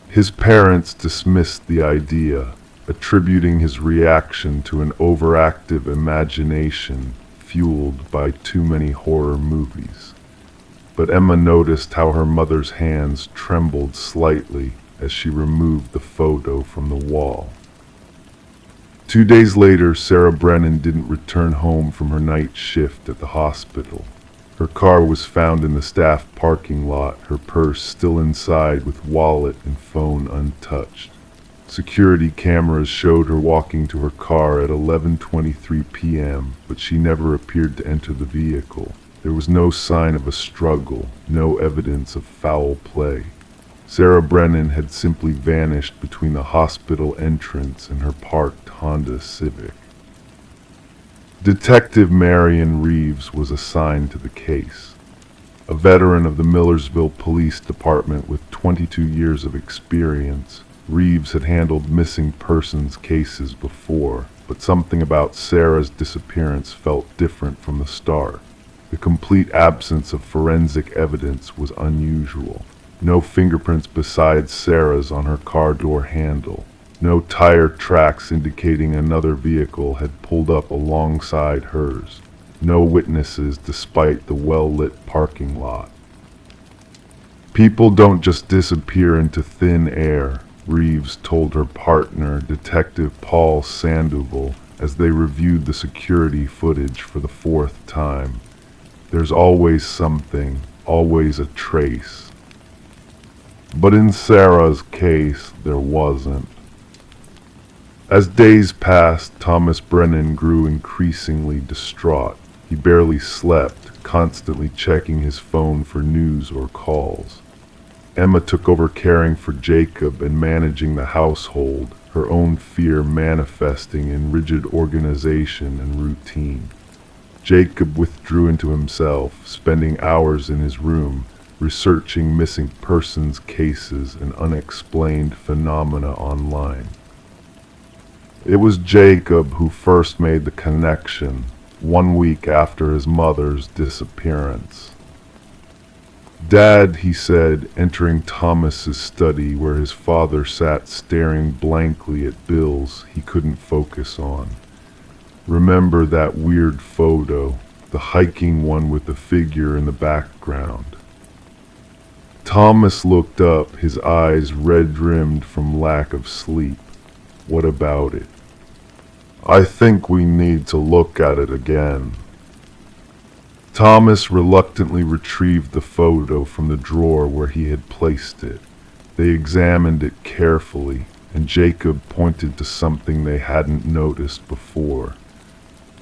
His parents dismissed the idea, attributing his reaction to an overactive imagination fueled by too many horror movies. But Emma noticed how her mother's hands trembled slightly as she removed the photo from the wall. 2 days later, Sarah Brennan didn't return home from her night shift at the hospital. Her car was found in the staff parking lot, her purse still inside with wallet and phone untouched. Security cameras showed her walking to her car at 11:23 p.m., but she never appeared to enter the vehicle. There was no sign of a struggle, no evidence of foul play. Sarah Brennan had simply vanished between the hospital entrance and her parked Honda Civic. Detective Marion Reeves was assigned to the case. A veteran of the Millersville Police Department with 22 years of experience, Reeves had handled missing persons cases before, but something about Sarah's disappearance felt different from the start. The complete absence of forensic evidence was unusual. No fingerprints besides Sarah's on her car door handle. No tire tracks indicating another vehicle had pulled up alongside hers. No witnesses despite the well-lit parking lot. "People don't just disappear into thin air," Reeves told her partner, Detective Paul Sandoval, as they reviewed the security footage for the 4th time. "There's always something, always a trace." But in Sarah's case, there wasn't. As days passed, Thomas Brennan grew increasingly distraught. He barely slept, constantly checking his phone for news or calls. Emma took over caring for Jacob and managing the household, her own fear manifesting in rigid organization and routine. Jacob withdrew into himself, spending hours in his room, researching missing persons cases and unexplained phenomena online. It was Jacob who first made the connection, 1 week after his mother's disappearance. "Dad," he said, entering Thomas's study where his father sat staring blankly at bills he couldn't focus on. "Remember that weird photo, the hiking one with the figure in the background?" Thomas looked up, his eyes red-rimmed from lack of sleep. "What about it?" "I think we need to look at it again." Thomas reluctantly retrieved the photo from the drawer where he had placed it. They examined it carefully, and Jacob pointed to something they hadn't noticed before.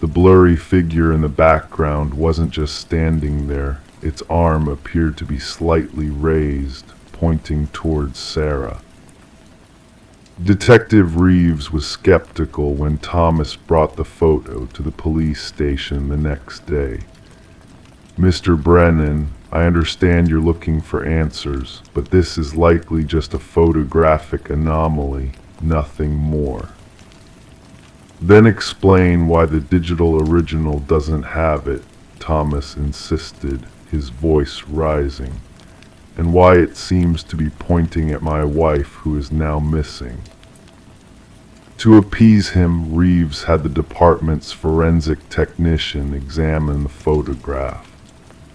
The blurry figure in the background wasn't just standing there. Its arm appeared to be slightly raised, pointing towards Sarah. Detective Reeves was skeptical when Thomas brought the photo to the police station the next day. "Mr. Brennan, I understand you're looking for answers, but this is likely just a photographic anomaly, nothing more." "Then explain why the digital original doesn't have it," Thomas insisted, his voice rising, "and why it seems to be pointing at my wife who is now missing." To appease him, Reeves had the department's forensic technician examine the photograph.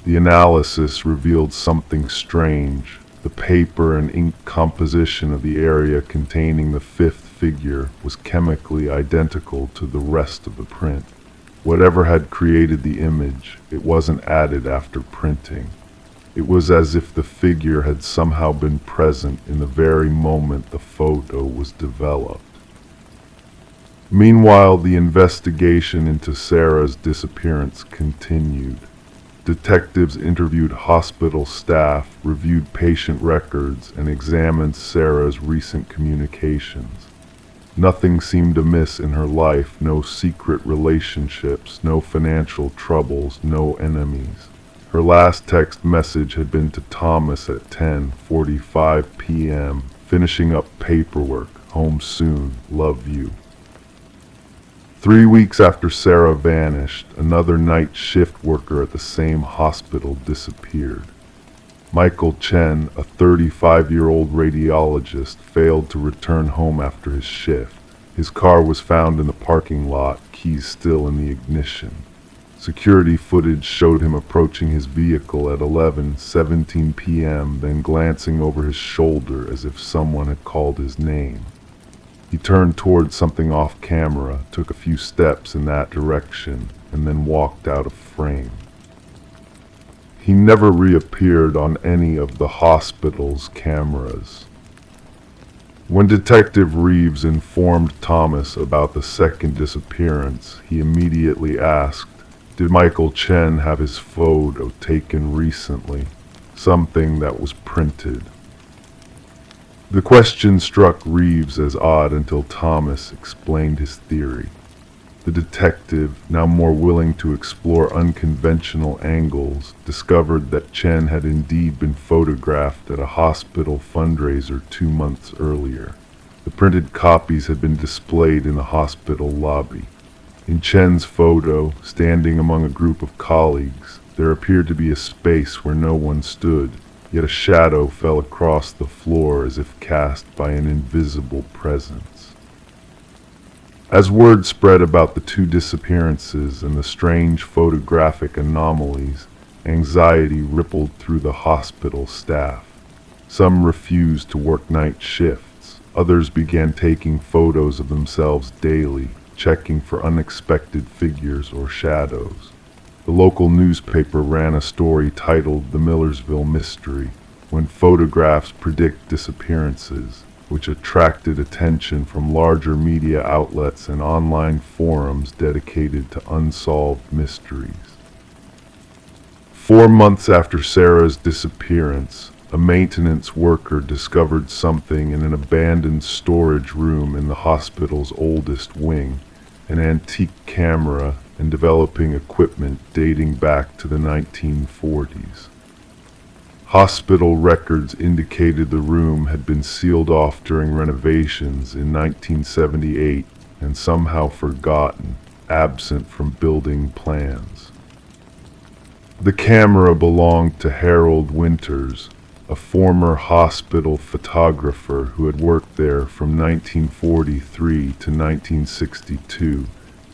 The analysis revealed something strange. The paper and ink composition of the area containing the 5th figure was chemically identical to the rest of the print. Whatever had created the image, it wasn't added after printing. It was as if the figure had somehow been present in the very moment the photo was developed. Meanwhile, the investigation into Sarah's disappearance continued. Detectives interviewed hospital staff, reviewed patient records, and examined Sarah's recent communications. Nothing seemed amiss in her life, no secret relationships, no financial troubles, no enemies. Her last text message had been to Thomas at 10:45 p.m., finishing up paperwork, home soon, love you. 3 weeks after Sarah vanished, another night shift worker at the same hospital disappeared. Michael Chen, a 35-year-old radiologist, failed to return home after his shift. His car was found in the parking lot, keys still in the ignition. Security footage showed him approaching his vehicle at 11:17 p.m., then glancing over his shoulder as if someone had called his name. He turned towards something off camera, took a few steps in that direction, and then walked out of frame. He never reappeared on any of the hospital's cameras. When Detective Reeves informed Thomas about the second disappearance, he immediately asked, "Did Michael Chen have his photo taken recently? Something that was printed?" The question struck Reeves as odd until Thomas explained his theory. The detective, now more willing to explore unconventional angles, discovered that Chen had indeed been photographed at a hospital fundraiser 2 months earlier. The printed copies had been displayed in the hospital lobby. In Chen's photo, standing among a group of colleagues, there appeared to be a space where no one stood, yet a shadow fell across the floor as if cast by an invisible presence. As word spread about the two disappearances and the strange photographic anomalies, anxiety rippled through the hospital staff. Some refused to work night shifts. Others began taking photos of themselves daily, checking for unexpected figures or shadows. The local newspaper ran a story titled "The Millersville Mystery," when photographs predict disappearances, which attracted attention from larger media outlets and online forums dedicated to unsolved mysteries. 4 months after Sarah's disappearance, a maintenance worker discovered something in an abandoned storage room in the hospital's oldest wing, an antique camera and developing equipment dating back to the 1940s. Hospital records indicated the room had been sealed off during renovations in 1978 and somehow forgotten, absent from building plans. The camera belonged to Harold Winters, a former hospital photographer who had worked there from 1943 to 1962,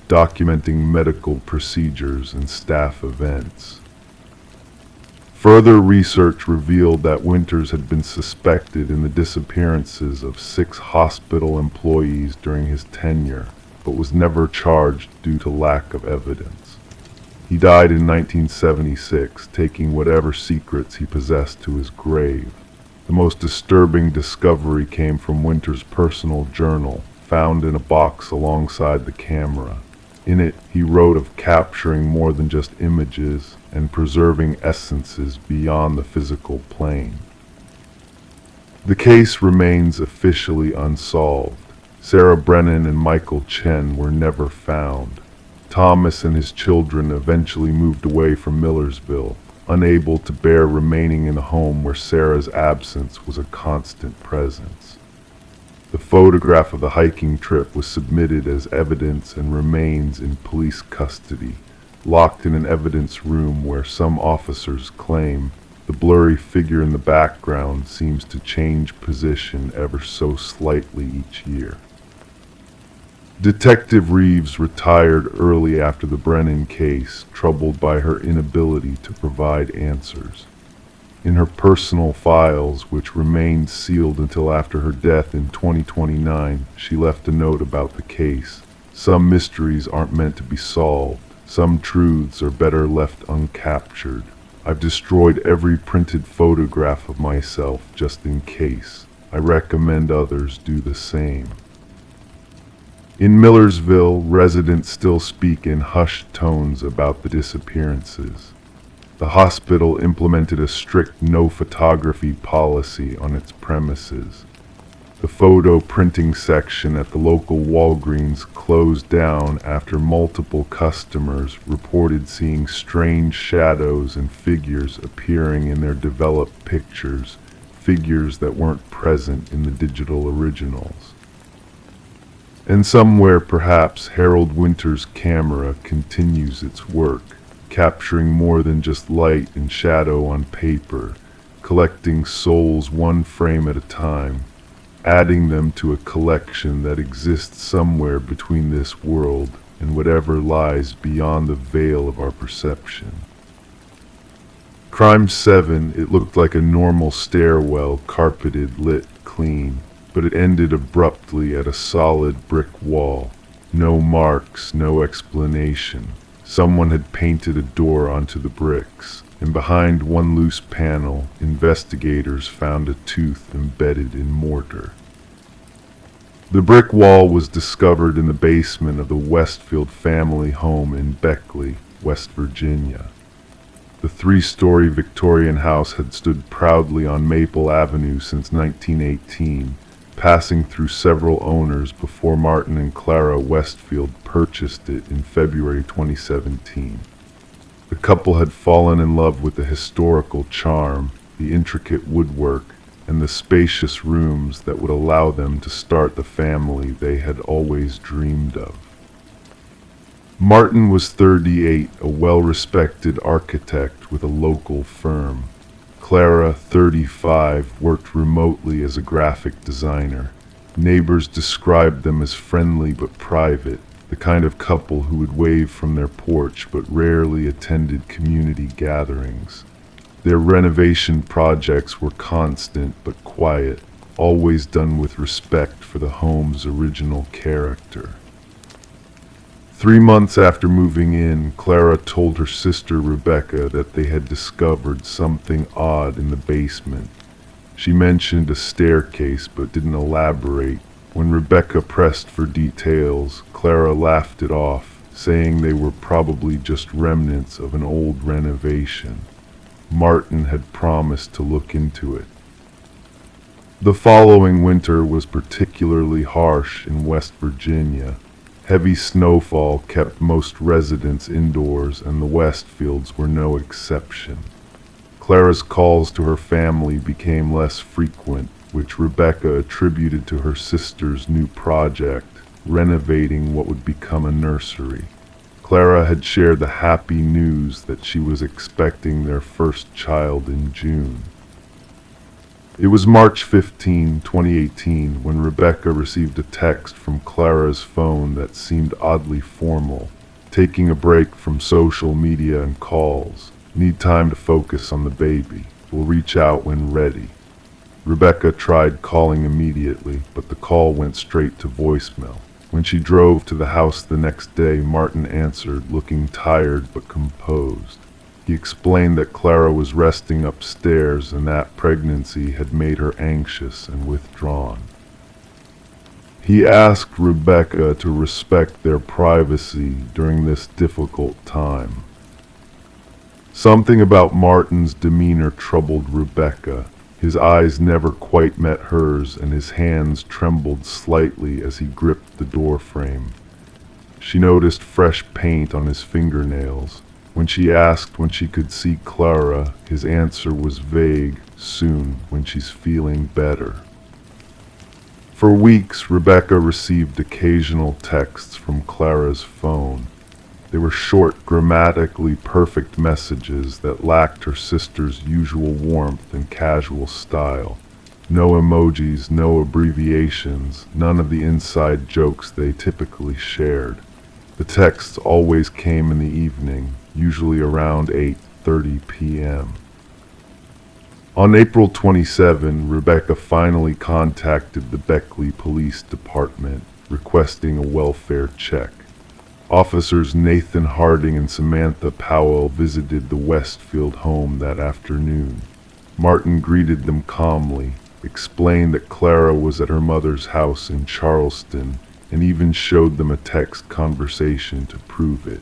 documenting medical procedures and staff events. Further research revealed that Winters had been suspected in the disappearances of 6 hospital employees during his tenure, but was never charged due to lack of evidence. He died in 1976, taking whatever secrets he possessed to his grave. The most disturbing discovery came from Winters' personal journal, found in a box alongside the camera. In it, he wrote of capturing more than just images and preserving essences beyond the physical plane. The case remains officially unsolved. Sarah Brennan and Michael Chen were never found. Thomas and his children eventually moved away from Millersville, unable to bear remaining in a home where Sarah's absence was a constant presence. The photograph of the hiking trip was submitted as evidence and remains in police custody, locked in an evidence room where some officers claim the blurry figure in the background seems to change position ever so slightly each year. Detective Reeves retired early after the Brennan case, troubled by her inability to provide answers. In her personal files, which remained sealed until after her death in 2029, she left a note about the case. Some mysteries aren't meant to be solved. Some truths are better left uncaptured. I've destroyed every printed photograph of myself just in case. I recommend others do the same. In Millersville, residents still speak in hushed tones about the disappearances. The hospital implemented a strict no photography policy on its premises. The photo printing section at the local Walgreens closed down after multiple customers reported seeing strange shadows and figures appearing in their developed pictures, figures that weren't present in the digital originals. And somewhere perhaps Harold Winter's camera continues its work, capturing more than just light and shadow on paper, collecting souls one frame at a time, adding them to a collection that exists somewhere between this world and whatever lies beyond the veil of our perception. Crime 7, it looked like a normal stairwell, carpeted, lit, clean, but it ended abruptly at a solid brick wall. No marks, no explanation. Someone had painted a door onto the bricks, and behind one loose panel, investigators found a tooth embedded in mortar. The brick wall was discovered in the basement of the Westfield family home in Beckley, West Virginia. The 3-story Victorian house had stood proudly on Maple Avenue since 1918, passing through several owners before Martin and Clara Westfield purchased it in February 2017. The couple had fallen in love with the historical charm, the intricate woodwork, and the spacious rooms that would allow them to start the family they had always dreamed of. Martin was 38, a well-respected architect with a local firm. Clara, 35, worked remotely as a graphic designer. Neighbors described them as friendly but private, the kind of couple who would wave from their porch but rarely attended community gatherings. Their renovation projects were constant but quiet, always done with respect for the home's original character. 3 months after moving in, Clara told her sister Rebecca that they had discovered something odd in the basement. She mentioned a staircase but didn't elaborate. When Rebecca pressed for details, Clara laughed it off, saying they were probably just remnants of an old renovation. Martin had promised to look into it. The following winter was particularly harsh in West Virginia. Heavy snowfall kept most residents indoors, and the Westfields were no exception. Clara's calls to her family became less frequent, which Rebecca attributed to her sister's new project, renovating what would become a nursery. Clara had shared the happy news that she was expecting their first child in June. It was March 15, 2018, when Rebecca received a text from Clara's phone that seemed oddly formal. Taking a break from social media and calls. Need time to focus on the baby. We'll reach out when ready. Rebecca tried calling immediately, but the call went straight to voicemail. When she drove to the house the next day, Martin answered, looking tired but composed. He explained that Clara was resting upstairs and that pregnancy had made her anxious and withdrawn. He asked Rebecca to respect their privacy during this difficult time. Something about Martin's demeanor troubled Rebecca. His eyes never quite met hers, and his hands trembled slightly as he gripped the door frame. She noticed fresh paint on his fingernails. When she asked when she could see Clara, his answer was vague, soon, when she's feeling better. For weeks, Rebecca received occasional texts from Clara's phone. They were short, grammatically perfect messages that lacked her sister's usual warmth and casual style. No emojis, no abbreviations, none of the inside jokes they typically shared. The texts always came in the evening, usually around 8:30 p.m. On April 27, Rebecca finally contacted the Beckley Police Department, requesting a welfare check. Officers Nathan Harding and Samantha Powell visited the Westfield home that afternoon. Martin greeted them calmly, explained that Clara was at her mother's house in Charleston, and even showed them a text conversation to prove it.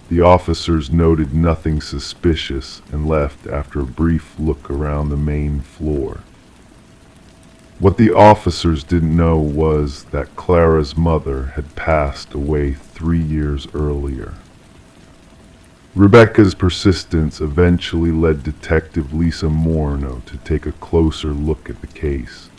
The officers noted nothing suspicious and left after a brief look around the main floor. What the officers didn't know was that Clara's mother had passed away 3 years earlier. Rebecca's persistence eventually led Detective Lisa Morno to take a closer look at the case.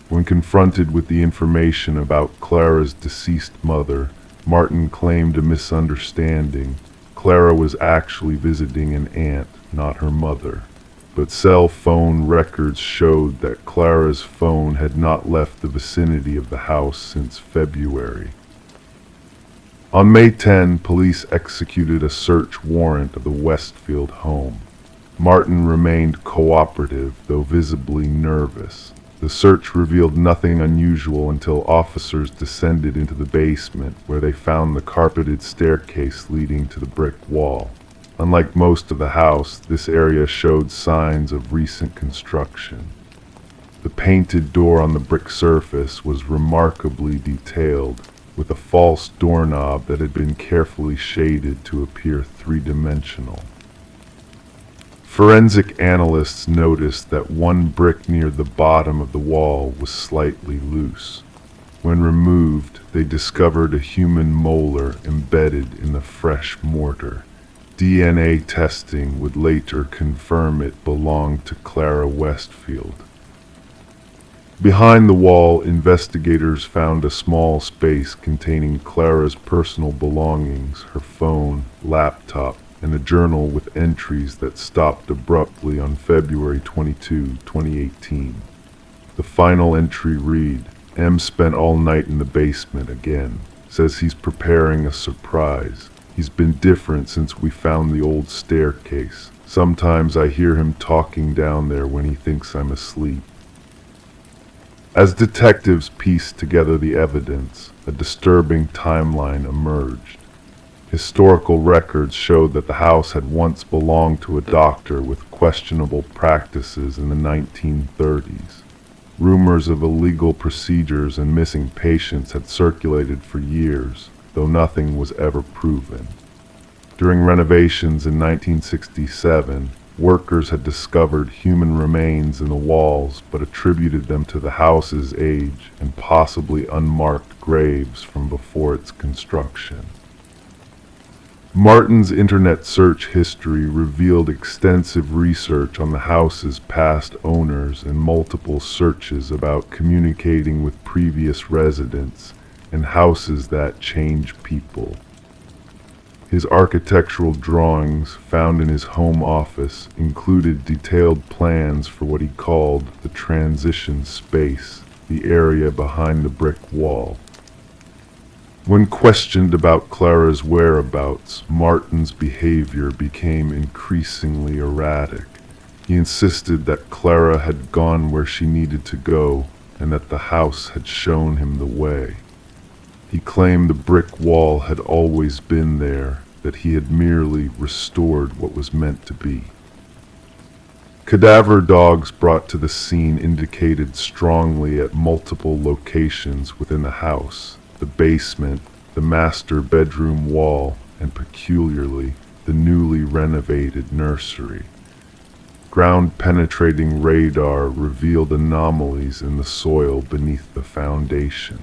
When confronted with the information about Clara's deceased mother, Martin claimed a misunderstanding. Clara was actually visiting an aunt, not her mother. But cell phone records showed that Clara's phone had not left the vicinity of the house since February. On May 10, police executed a search warrant of the Westfield home. Martin remained cooperative, though visibly nervous. The search revealed nothing unusual until officers descended into the basement, where they found the carpeted staircase leading to the brick wall. Unlike most of the house, this area showed signs of recent construction. The painted door on the brick surface was remarkably detailed, with a false doorknob that had been carefully shaded to appear three-dimensional. Forensic analysts noticed that one brick near the bottom of the wall was slightly loose. When removed, they discovered a human molar embedded in the fresh mortar. DNA testing would later confirm it belonged to Clara Westfield. Behind the wall, investigators found a small space containing Clara's personal belongings, her phone, laptop, and a journal with entries that stopped abruptly on February 22, 2018. The final entry read, "M spent all night in the basement again. Says he's preparing a surprise. He's been different since we found the old staircase. Sometimes I hear him talking down there when he thinks I'm asleep." As detectives pieced together the evidence, a disturbing timeline emerged. Historical records showed that the house had once belonged to a doctor with questionable practices in the 1930s. Rumors of illegal procedures and missing patients had circulated for years, though nothing was ever proven. During renovations in 1967, workers had discovered human remains in the walls but attributed them to the house's age and possibly unmarked graves from before its construction. Martin's internet search history revealed extensive research on the house's past owners and multiple searches about communicating with previous residents and houses that change people. His architectural drawings, found in his home office, included detailed plans for what he called the transition space, the area behind the brick wall. When questioned about Clara's whereabouts, Martin's behavior became increasingly erratic. He insisted that Clara had gone where she needed to go and that the house had shown him the way. He claimed the brick wall had always been there, that he had merely restored what was meant to be. Cadaver dogs brought to the scene indicated strongly at multiple locations within the house: the basement, the master bedroom wall, and peculiarly, the newly renovated nursery. Ground-penetrating radar revealed anomalies in the soil beneath the foundation.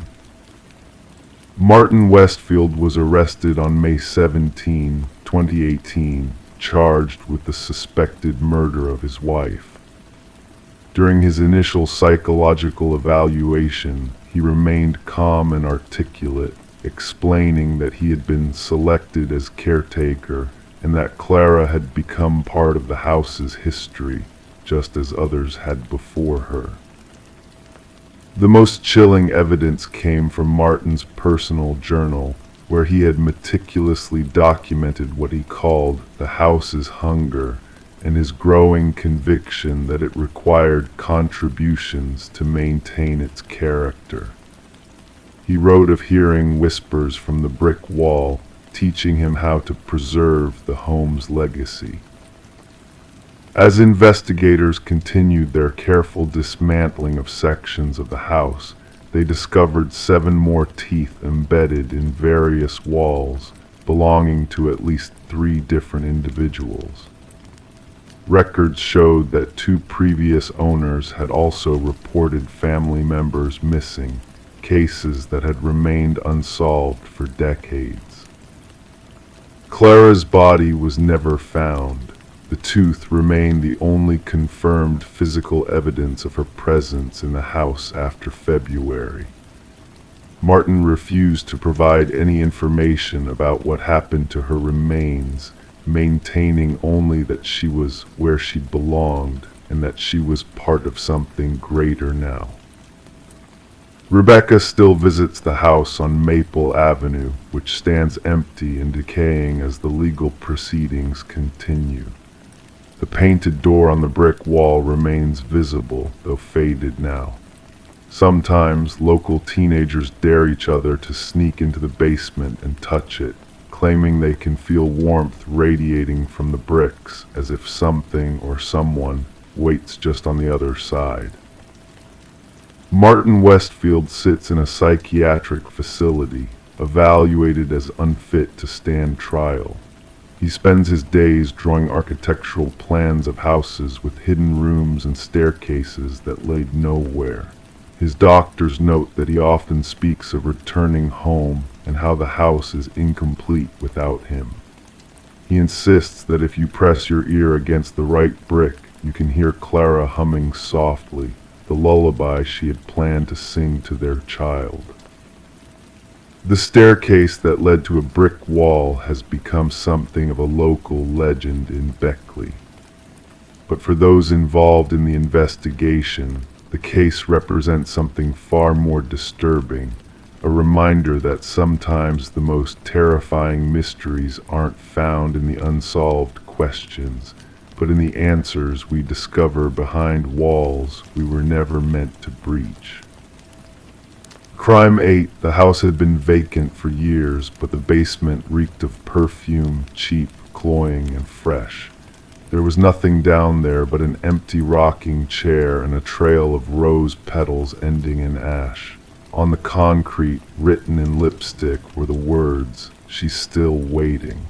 Martin Westfield was arrested on May 17, 2018, charged with the suspected murder of his wife. During his initial psychological evaluation, he remained calm and articulate, explaining that he had been selected as caretaker and that Clara had become part of the house's history, just as others had before her. The most chilling evidence came from Martin's personal journal, where he had meticulously documented what he called the house's hunger and his growing conviction that it required contributions to maintain its character. He wrote of hearing whispers from the brick wall, teaching him how to preserve the home's legacy. As investigators continued their careful dismantling of sections of the house, they discovered 7 more teeth embedded in various walls, belonging to at least 3 different individuals. Records showed that 2 previous owners had also reported family members missing, cases that had remained unsolved for decades. Clara's body was never found. The tooth remained the only confirmed physical evidence of her presence in the house after February. Martin refused to provide any information about what happened to her remains, maintaining only that she was where she belonged and that she was part of something greater now. Rebecca still visits the house on Maple Avenue, which stands empty and decaying as the legal proceedings continue. The painted door on the brick wall remains visible, though faded now. Sometimes local teenagers dare each other to sneak into the basement and touch it, claiming they can feel warmth radiating from the bricks, as if something or someone waits just on the other side. Martin Westfield sits in a psychiatric facility, evaluated as unfit to stand trial. He spends his days drawing architectural plans of houses with hidden rooms and staircases that lead nowhere. His doctors note that he often speaks of returning home and how the house is incomplete without him. He insists that if you press your ear against the right brick, you can hear Clara humming softly, the lullaby she had planned to sing to their child. The staircase that led to a brick wall has become something of a local legend in Beckley. But for those involved in the investigation, the case represents something far more disturbing, a reminder that sometimes the most terrifying mysteries aren't found in the unsolved questions, but in the answers we discover behind walls we were never meant to breach. Crime 8, the house had been vacant for years, but the basement reeked of perfume, cheap, cloying, and fresh. There was nothing down there but an empty rocking chair and a trail of rose petals ending in ash. On the concrete, written in lipstick, were the words, "She's still waiting."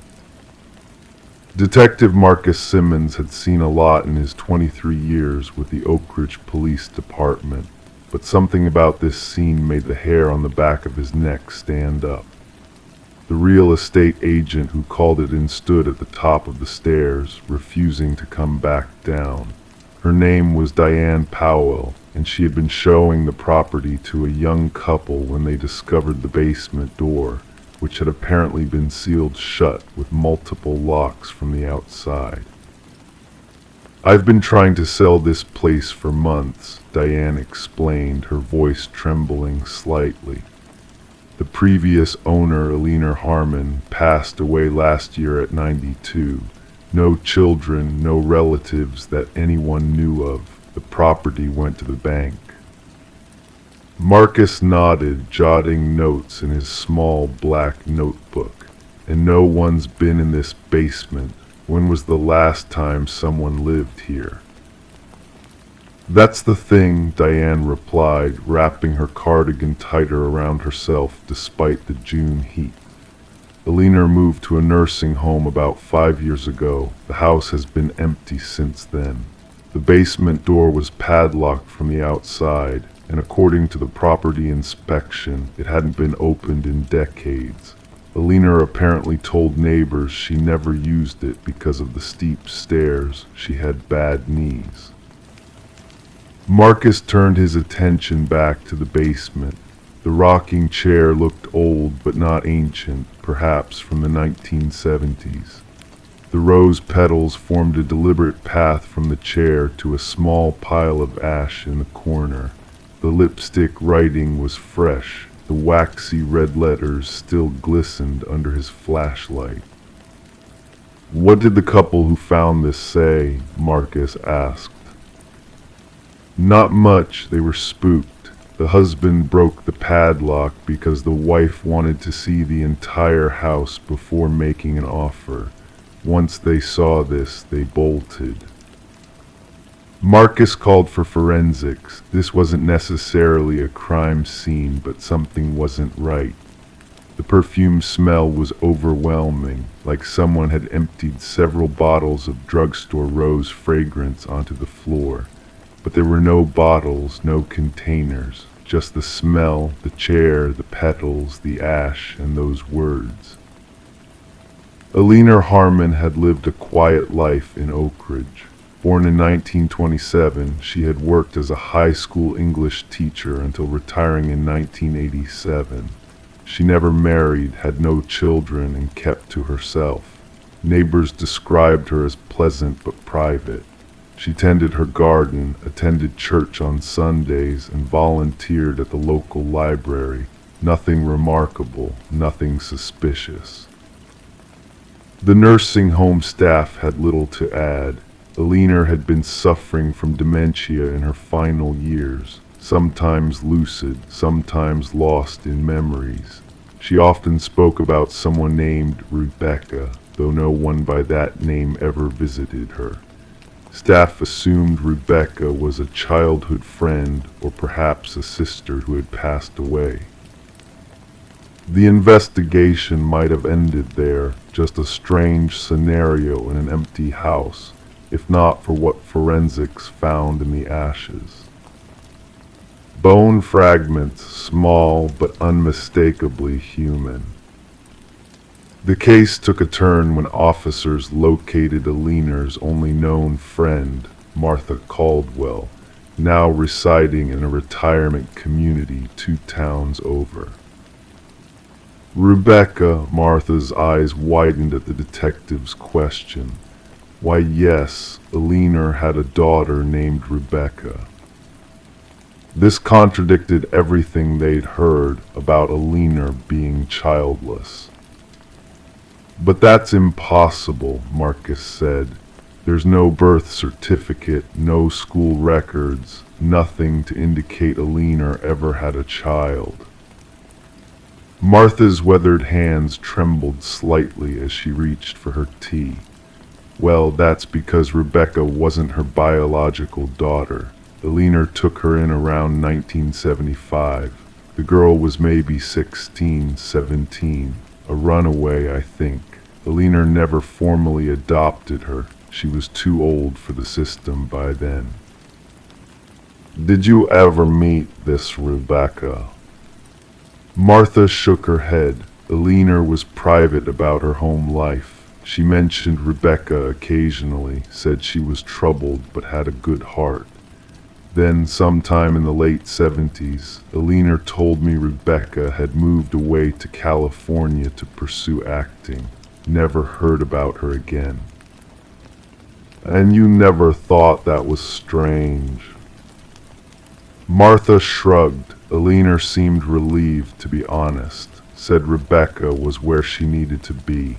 Detective Marcus Simmons had seen a lot in his 23 years with the Oak Ridge Police Department, but something about this scene made the hair on the back of his neck stand up. The real estate agent who called it in stood at the top of the stairs, refusing to come back down. Her name was Diane Powell, and she had been showing the property to a young couple when they discovered the basement door, which had apparently been sealed shut with multiple locks from the outside. "I've been trying to sell this place for months," Diane explained, her voice trembling slightly. The previous owner, Eleanor Harmon, passed away last year at 92. No children, no relatives that anyone knew of. The property went to the bank. Marcus nodded, jotting notes in his small black notebook. "And no one's been in this basement. When was the last time someone lived here?" "That's the thing," Diane replied, wrapping her cardigan tighter around herself despite the June heat. "Eleanor moved to a nursing home about 5 years ago. The house has been empty since then. The basement door was padlocked from the outside, and according to the property inspection, it hadn't been opened in decades. Eleanor apparently told neighbors she never used it because of the steep stairs. She had bad knees." Marcus turned his attention back to the basement. The rocking chair looked old but not ancient, perhaps from the 1970s. The rose petals formed a deliberate path from the chair to a small pile of ash in the corner. The lipstick writing was fresh. The waxy red letters still glistened under his flashlight. "What did the couple who found this say?" Marcus asked. "Not much. They were spooked. The husband broke the padlock because the wife wanted to see the entire house before making an offer. Once they saw this, they bolted. Marcus called for forensics. This wasn't necessarily a crime scene, but something wasn't right. The perfume smell was overwhelming, like someone had emptied several bottles of drugstore rose fragrance onto the floor. But there were no bottles, no containers, just the smell, the chair, the petals, the ash, and those words. Alina Harmon had lived a quiet life in Oak Ridge. Born in 1927, she had worked as a high school English teacher until retiring in 1987. She never married, had no children, and kept to herself. Neighbors described her as pleasant but private. She tended her garden, attended church on Sundays, and volunteered at the local library. Nothing remarkable, nothing suspicious. The nursing home staff had little to add. Alina had been suffering from dementia in her final years, sometimes lucid, sometimes lost in memories. She often spoke about someone named Rebecca, though no one by that name ever visited her. Staff assumed Rebecca was a childhood friend or perhaps a sister who had passed away. The investigation might have ended there, just a strange scenario in an empty house, if not for what forensics found in the ashes. Bone fragments, small but unmistakably human. The case took a turn when officers located Alina's only known friend, Martha Caldwell, now residing in a retirement community 2 towns over. Rebecca, Martha's eyes widened at the detective's question. Why, yes, Alina had a daughter named Rebecca. This contradicted everything they'd heard about Alina being childless. But that's impossible, Marcus said. There's no birth certificate, no school records, nothing to indicate Alina ever had a child. Martha's weathered hands trembled slightly as she reached for her tea. Well, that's because Rebecca wasn't her biological daughter. Alina took her in around 1975. The girl was maybe 16, 17. A runaway, I think. Alina never formally adopted her. She was too old for the system by then. Did you ever meet this Rebecca? Martha shook her head. Alina was private about her home life. She mentioned Rebecca occasionally, said she was troubled but had a good heart. Then, sometime in the late 70s, Alina told me Rebecca had moved away to California to pursue acting. Never heard about her again. And you never thought that was strange? Martha shrugged. Alina seemed relieved, to be honest. Said Rebecca was where she needed to be.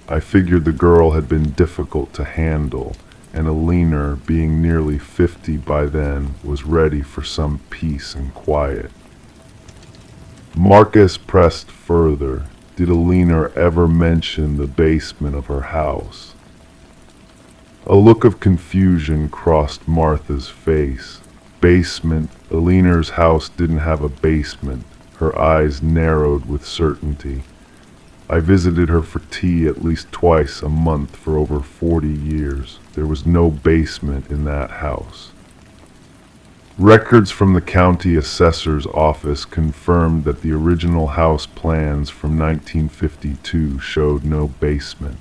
I figured the girl had been difficult to handle, and Alina, being nearly 50 by then, was ready for some peace and quiet. Marcus pressed further. Did Alina ever mention the basement of her house? A look of confusion crossed Martha's face. Basement? Alina's house didn't have a basement. Her eyes narrowed with certainty. I visited her for tea at least twice a month for over 40 years. There was no basement in that house. Records from the county assessor's office confirmed that the original house plans from 1952 showed no basement.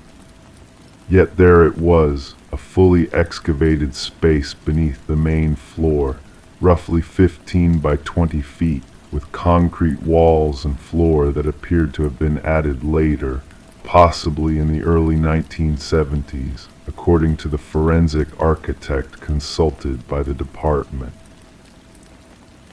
Yet there it was, a fully excavated space beneath the main floor, roughly 15 by 20 feet, with concrete walls and floor that appeared to have been added later, possibly in the early 1970s, according to the forensic architect consulted by the department.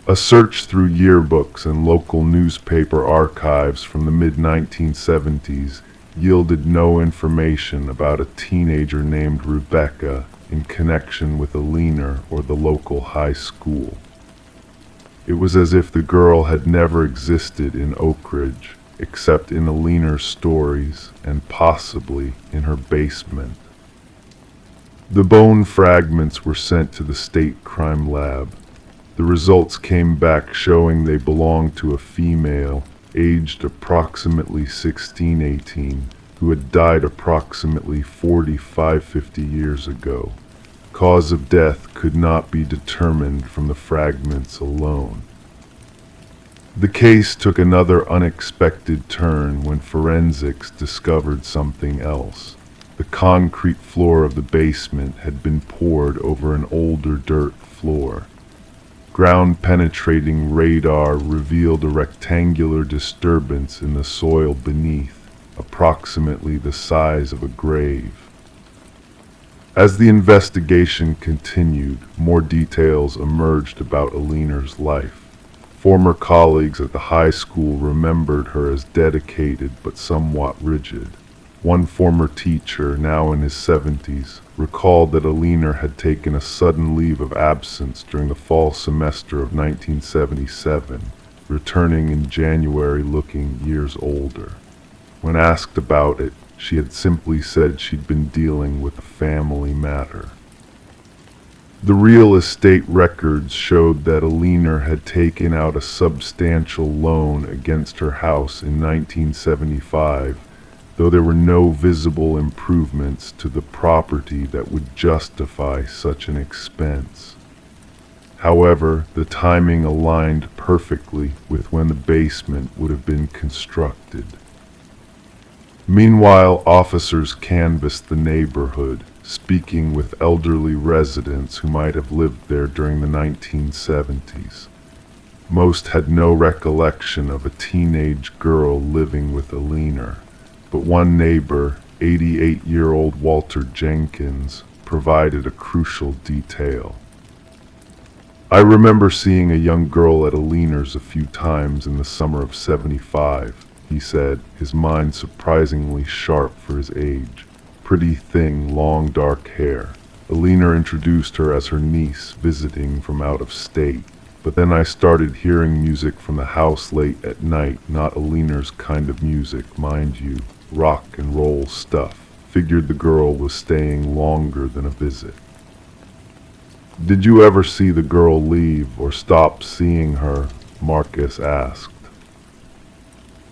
A search through yearbooks and local newspaper archives from the mid-1970s yielded no information about a teenager named Rebecca in connection with Alina or the local high school. It was as if the girl had never existed in Oak Ridge, except in Alina's stories and possibly in her basement. The bone fragments were sent to the state crime lab. The results came back showing they belonged to a female, aged approximately 16-18, who had died approximately 45-50 years ago. Cause of death could not be determined from the fragments alone. The case took another unexpected turn when forensics discovered something else. The concrete floor of the basement had been poured over an older dirt floor. Ground-penetrating radar revealed a rectangular disturbance in the soil beneath, approximately the size of a grave. As the investigation continued, more details emerged about Alina's life. Former colleagues at the high school remembered her as dedicated but somewhat rigid. One former teacher, now in his 70s, recalled that Alina had taken a sudden leave of absence during the fall semester of 1977, returning in January looking years older. When asked about it, she had simply said she'd been dealing with a family matter. The real estate records showed that Alina had taken out a substantial loan against her house in 1975, though there were no visible improvements to the property that would justify such an expense. However, the timing aligned perfectly with when the basement would have been constructed. Meanwhile, officers canvassed the neighborhood, speaking with elderly residents who might have lived there during the 1970s. Most had no recollection of a teenage girl living with Alina, but one neighbor, 88-year-old Walter Jenkins, provided a crucial detail. "I remember seeing a young girl at Alina's a few times in the summer of '75, he said, his mind surprisingly sharp for his age. Pretty thing, long dark hair. Alina introduced her as her niece visiting from out of state. But then I started hearing music from the house late at night, not Alina's kind of music, mind you, rock and roll stuff. Figured the girl was staying longer than a visit." "Did you ever see the girl leave or stop seeing her?" Marcus asked.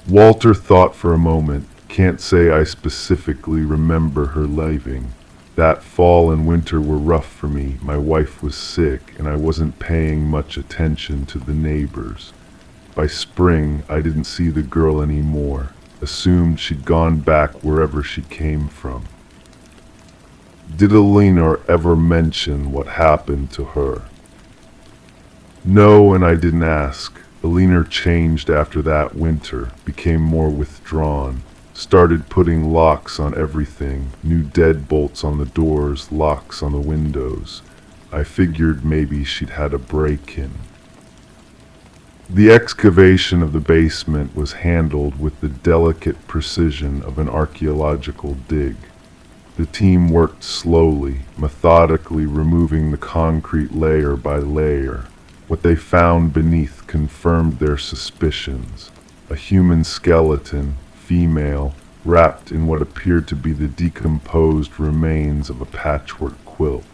Walter thought for a moment. "Can't say I specifically remember her leaving. That fall and winter were rough for me. My wife was sick and I wasn't paying much attention to the neighbors. By spring, I didn't see the girl anymore. Assumed she'd gone back wherever she came from." "Did Alina ever mention what happened to her?" "No, and I didn't ask. Alina changed after that winter, became more withdrawn. Started putting locks on everything, new deadbolts on the doors, locks on the windows. I figured maybe she'd had a break-in." The excavation of the basement was handled with the delicate precision of an archaeological dig. The team worked slowly, methodically removing the concrete layer by layer. What they found beneath confirmed their suspicions. A human skeleton, female, wrapped in what appeared to be the decomposed remains of a patchwork quilt.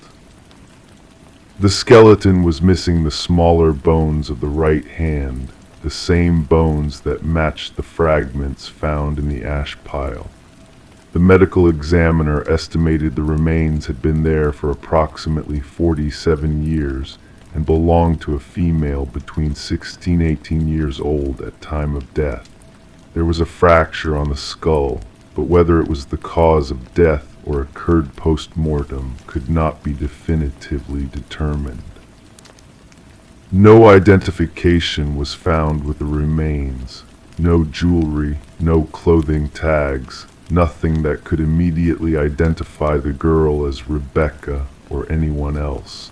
The skeleton was missing the smaller bones of the right hand, the same bones that matched the fragments found in the ash pile. The medical examiner estimated the remains had been there for approximately 47 years and belonged to a female between 16-18 years old at time of death. There was a fracture on the skull, but whether it was the cause of death or occurred post-mortem could not be definitively determined. No identification was found with the remains. No jewelry, no clothing tags, nothing that could immediately identify the girl as Rebecca or anyone else.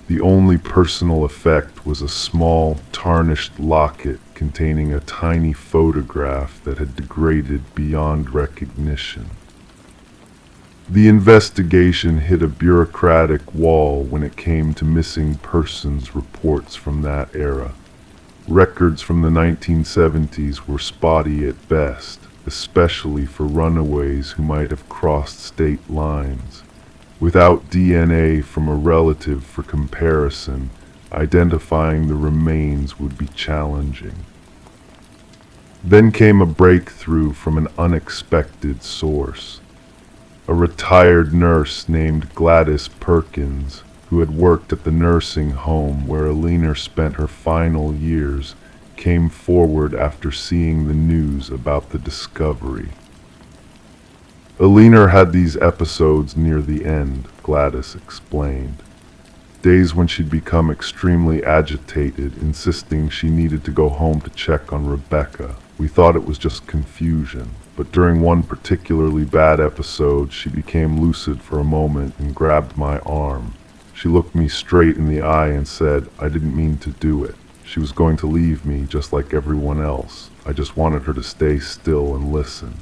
The only personal effect was a small, tarnished locket containing a tiny photograph that had degraded beyond recognition. The investigation hit a bureaucratic wall when it came to missing persons reports from that era. Records from the 1970s were spotty at best, especially for runaways who might have crossed state lines. Without DNA from a relative for comparison, identifying the remains would be challenging. Then came a breakthrough from an unexpected source. A retired nurse named Gladys Perkins, who had worked at the nursing home where Alina spent her final years, came forward after seeing the news about the discovery. Alina had these episodes near the end, Gladys explained. Days when she'd become extremely agitated, insisting she needed to go home to check on Rebecca. We thought it was just confusion, but during one particularly bad episode, she became lucid for a moment and grabbed my arm. She looked me straight in the eye and said, "I didn't mean to do it." She was going to leave me just like everyone else. I just wanted her to stay still and listen.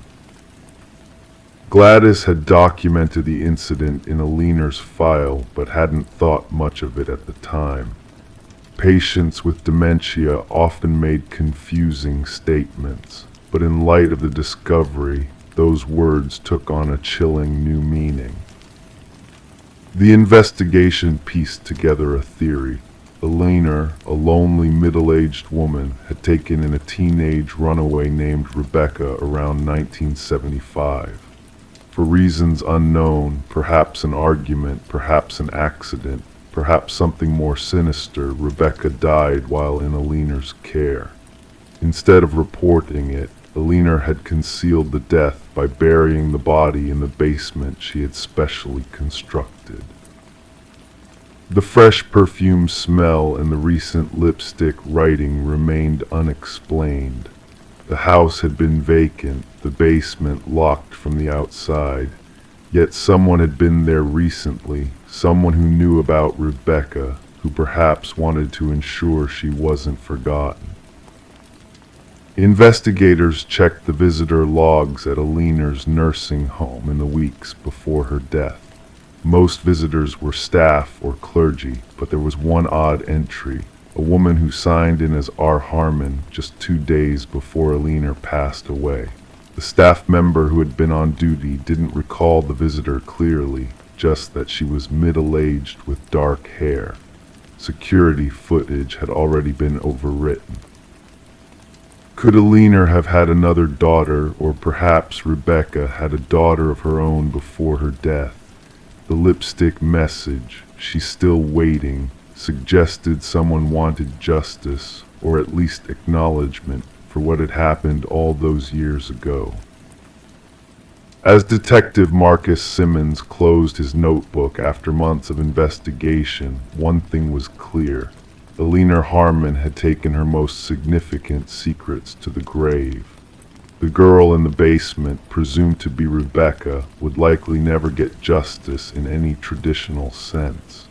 Gladys had documented the incident in Alina's file, but hadn't thought much of it at the time. Patients with dementia often made confusing statements, but in light of the discovery, those words took on a chilling new meaning. The investigation pieced together a theory. Alina, a lonely middle-aged woman, had taken in a teenage runaway named Rebecca around 1975. For reasons unknown, perhaps an argument, perhaps an accident, perhaps something more sinister, Rebecca died while in Alina's care. Instead of reporting it, Alina had concealed the death by burying the body in the basement she had specially constructed. The fresh perfume smell and the recent lipstick writing remained unexplained. The house had been vacant, the basement locked from the outside, yet someone had been there recently, someone who knew about Rebecca, who perhaps wanted to ensure she wasn't forgotten. Investigators checked the visitor logs at Alina's nursing home in the weeks before her death. Most visitors were staff or clergy, but there was one odd entry. A woman who signed in as R. Harmon just 2 days before Alina passed away. The staff member who had been on duty didn't recall the visitor clearly, just that she was middle-aged with dark hair. Security footage had already been overwritten. Could Alina have had another daughter, or perhaps Rebecca had a daughter of her own before her death? The lipstick message, "She's still waiting," suggested someone wanted justice, or at least acknowledgement, for what had happened all those years ago. As Detective Marcus Simmons closed his notebook after months of investigation, one thing was clear. Alina Harmon had taken her most significant secrets to the grave. The girl in the basement, presumed to be Rebecca, would likely never get justice in any traditional sense.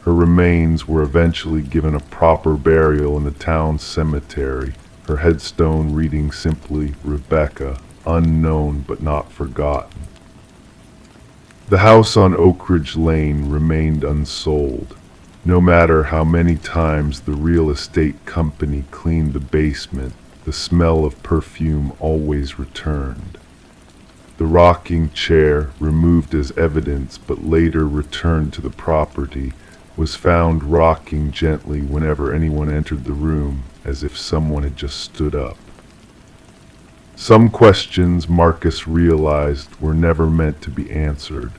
Her remains were eventually given a proper burial in the town cemetery, her headstone reading simply, "Rebecca, unknown but not forgotten." The house on Oak Ridge Lane remained unsold. No matter how many times the real estate company cleaned the basement, the smell of perfume always returned. The rocking chair, removed as evidence but later returned to the property, was found rocking gently whenever anyone entered the room, as if someone had just stood up. Some questions, Marcus realized, were never meant to be answered.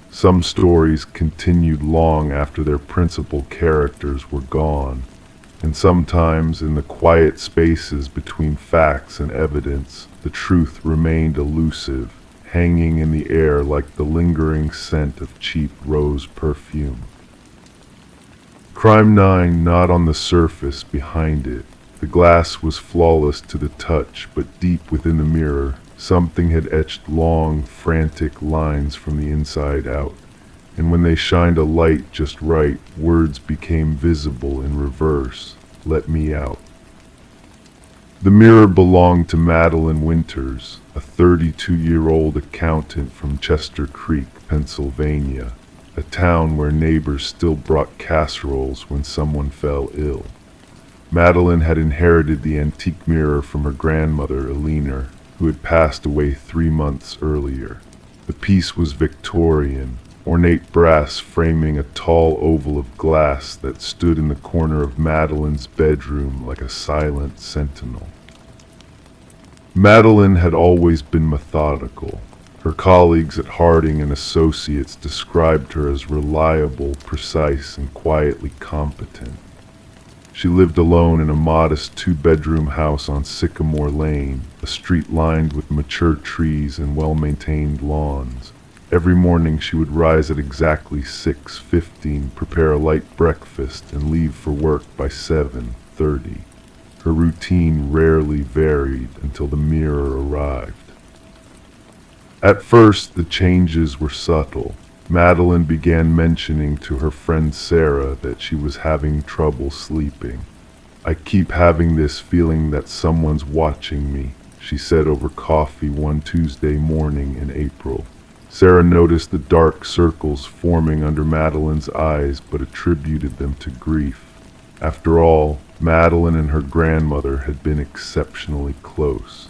Some stories continued long after their principal characters were gone, and sometimes in the quiet spaces between facts and evidence, the truth remained elusive, hanging in the air like the lingering scent of cheap rose perfume. Crime 9 not on the surface behind it. The glass was flawless to the touch, but deep within the mirror, something had etched long, frantic lines from the inside out. And when they shined a light just right, words became visible in reverse. "Let me out." The mirror belonged to Madeline Winters, a 32-year-old accountant from Chester Creek, Pennsylvania, a town where neighbors still brought casseroles when someone fell ill. Madeline had inherited the antique mirror from her grandmother, Eleanor, who had passed away 3 months earlier. The piece was Victorian, ornate brass framing a tall oval of glass that stood in the corner of Madeline's bedroom like a silent sentinel. Madeline had always been methodical. Her colleagues at Harding and Associates described her as reliable, precise, and quietly competent. She lived alone in a modest 2-bedroom house on Sycamore Lane, a street lined with mature trees and well-maintained lawns. Every morning she would rise at exactly 6:15, prepare a light breakfast, and leave for work by 7:30. Her routine rarely varied until the mirror arrived. At first, the changes were subtle. Madeline began mentioning to her friend Sarah that she was having trouble sleeping. "I keep having this feeling that someone's watching me," she said over coffee one Tuesday morning in April. Sarah noticed the dark circles forming under Madeline's eyes but attributed them to grief. After all, Madeline and her grandmother had been exceptionally close.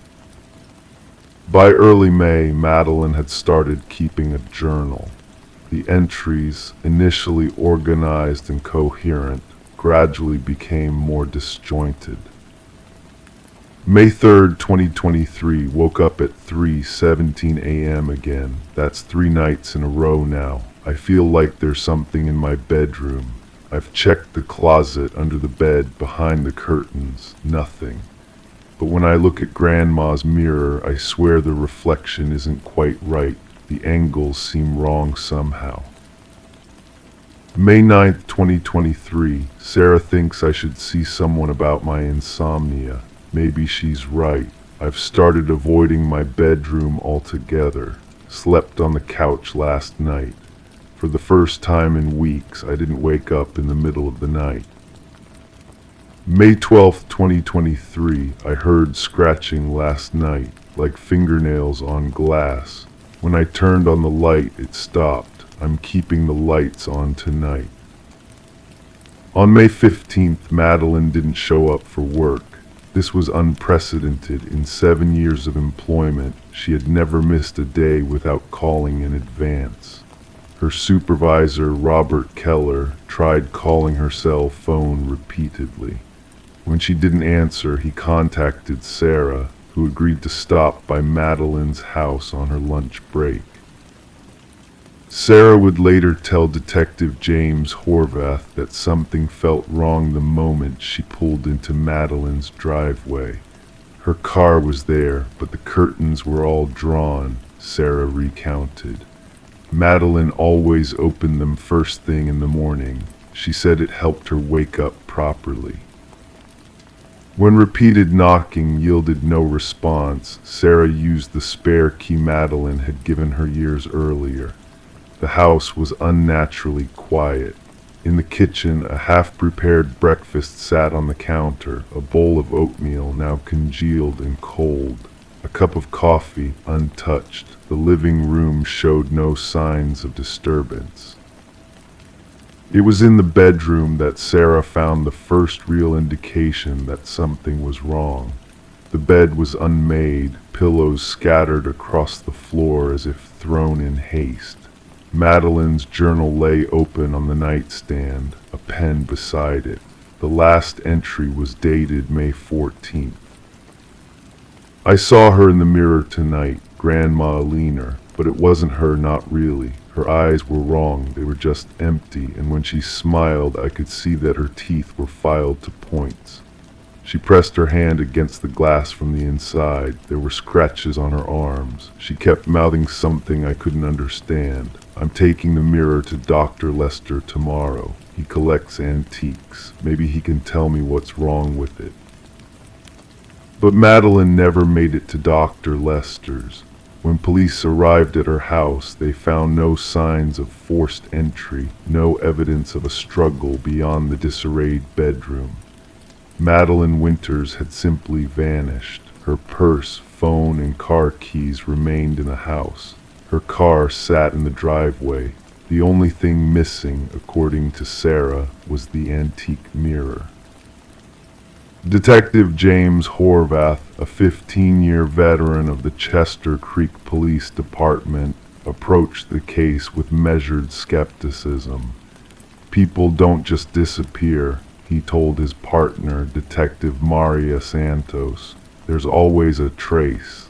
By early May, Madeline had started keeping a journal. The entries, initially organized and coherent, gradually became more disjointed. May 3rd, 2023, woke up at 3:17 a.m. again. That's 3 nights in a row now. I feel like there's something in my bedroom. I've checked the closet, under the bed, behind the curtains. Nothing. But when I look at Grandma's mirror, I swear the reflection isn't quite right. The angles seem wrong somehow. May 9th, 2023, Sarah thinks I should see someone about my insomnia. Maybe she's right. I've started avoiding my bedroom altogether. Slept on the couch last night. For the first time in weeks, I didn't wake up in the middle of the night. May 12th, 2023, I heard scratching last night, like fingernails on glass. When I turned on the light, it stopped. I'm keeping the lights on tonight. On May 15th, Madeline didn't show up for work. This was unprecedented. In 7 years of employment, she had never missed a day without calling in advance. Her supervisor, Robert Keller, tried calling her cell phone repeatedly. When she didn't answer, he contacted Sarah, who agreed to stop by Madeline's house on her lunch break. Sarah would later tell Detective James Horvath that something felt wrong the moment she pulled into Madeline's driveway. Her car was there, but the curtains were all drawn, Sarah recounted. Madeline always opened them first thing in the morning. She said it helped her wake up properly. When repeated knocking yielded no response, Sarah used the spare key Madeline had given her years earlier. The house was unnaturally quiet. In the kitchen, a half-prepared breakfast sat on the counter, a bowl of oatmeal now congealed and cold, a cup of coffee untouched. The living room showed no signs of disturbance. It was in the bedroom that Sarah found the first real indication that something was wrong. The bed was unmade, pillows scattered across the floor as if thrown in haste. Madeline's journal lay open on the nightstand, a pen beside it. The last entry was dated May 14th. "I saw her in the mirror tonight, Grandma Eleanor, but it wasn't her, not really. Her eyes were wrong, they were just empty, and when she smiled I could see that her teeth were filed to points. She pressed her hand against the glass from the inside. There were scratches on her arms. She kept mouthing something I couldn't understand. I'm taking the mirror to Dr. Lester tomorrow. He collects antiques. Maybe he can tell me what's wrong with it." But Madeline never made it to Dr. Lester's. When police arrived at her house, they found no signs of forced entry, no evidence of a struggle beyond the disarrayed bedroom. Madeline Winters had simply vanished. Her purse, phone, and car keys remained in the house. Her car sat in the driveway. The only thing missing, according to Sarah, was the antique mirror. Detective James Horvath, a 15-year veteran of the Chester Creek Police Department, approached the case with measured skepticism. People don't just disappear, he told his partner, Detective Maria Santos. There's always a trace.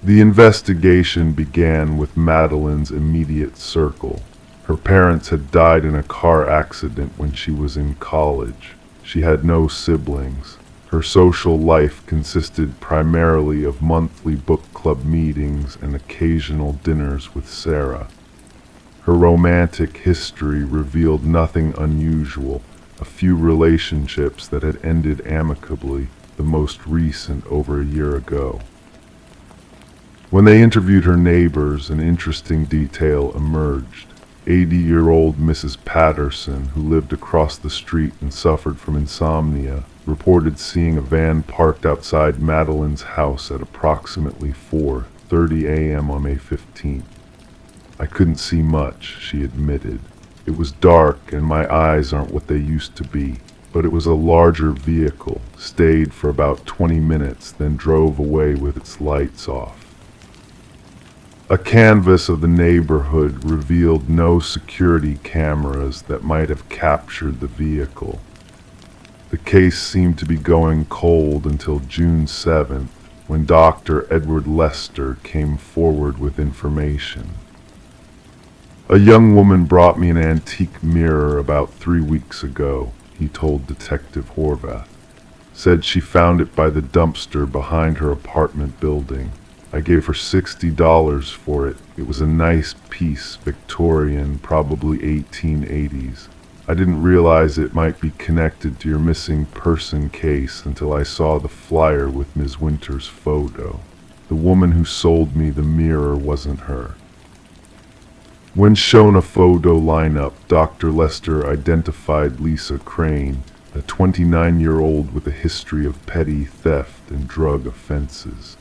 The investigation began with Madeline's immediate circle. Her parents had died in a car accident when she was in college. She had no siblings. Her social life consisted primarily of monthly book club meetings and occasional dinners with Sarah. Her romantic history revealed nothing unusual, a few relationships that had ended amicably, the most recent over a year ago. When they interviewed her neighbors, an interesting detail emerged. 80-year-old Mrs. Patterson, who lived across the street and suffered from insomnia, reported seeing a van parked outside Madeline's house at approximately 4:30 a.m. on May 15th. I couldn't see much, she admitted. It was dark and my eyes aren't what they used to be, but it was a larger vehicle, stayed for about 20 minutes, then drove away with its lights off. A canvass of the neighborhood revealed no security cameras that might have captured the vehicle. The case seemed to be going cold until June 7th, when Dr. Edward Lester came forward with information. A young woman brought me an antique mirror about 3 weeks ago, he told Detective Horvath. Said she found it by the dumpster behind her apartment building. I gave her $60 for it. It was a nice piece, Victorian, probably 1880s. I didn't realize it might be connected to your missing person case until I saw the flyer with Ms. Winters' photo. The woman who sold me the mirror wasn't her. When shown a photo lineup, Dr. Lester identified Lisa Crane, a 29-year-old with a history of petty theft and drug offenses.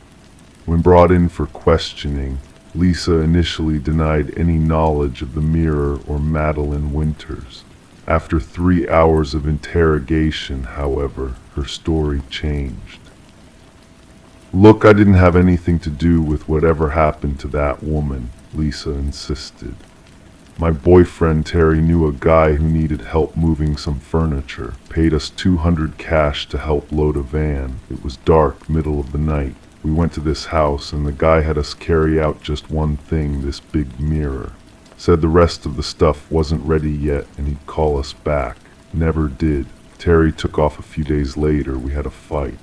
When brought in for questioning, Lisa initially denied any knowledge of the mirror or Madeline Winters. After 3 hours of interrogation, however, her story changed. Look, I didn't have anything to do with whatever happened to that woman, Lisa insisted. My boyfriend Terry knew a guy who needed help moving some furniture, paid us $200 cash to help load a van. It was dark, middle of the night. We went to this house and the guy had us carry out just one thing, this big mirror. Said the rest of the stuff wasn't ready yet and he'd call us back. Never did. Terry took off a few days later. We had a fight.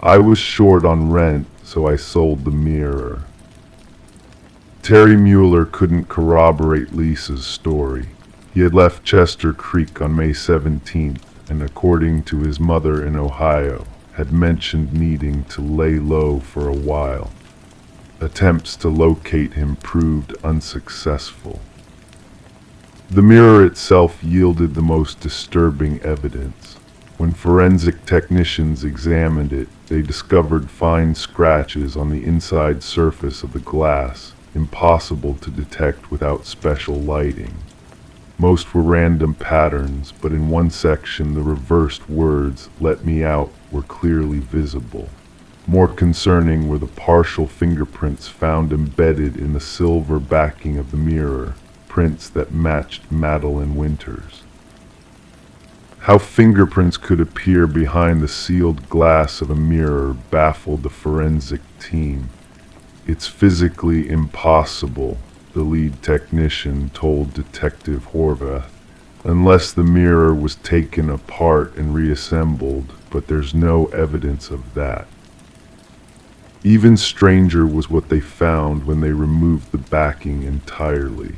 I was short on rent, so I sold the mirror. Terry Mueller couldn't corroborate Lisa's story. He had left Chester Creek on May 17th and, according to his mother in Ohio, had mentioned needing to lay low for a while. Attempts to locate him proved unsuccessful. The mirror itself yielded the most disturbing evidence. When forensic technicians examined it, they discovered fine scratches on the inside surface of the glass, impossible to detect without special lighting. Most were random patterns, but in one section the reversed words, "Let me out," were clearly visible. More concerning were the partial fingerprints found embedded in the silver backing of the mirror, prints that matched Madeline Winters. How fingerprints could appear behind the sealed glass of a mirror baffled the forensic team. It's physically impossible, the lead technician told Detective Horvath, unless the mirror was taken apart and reassembled, but there's no evidence of that. Even stranger was what they found when they removed the backing entirely.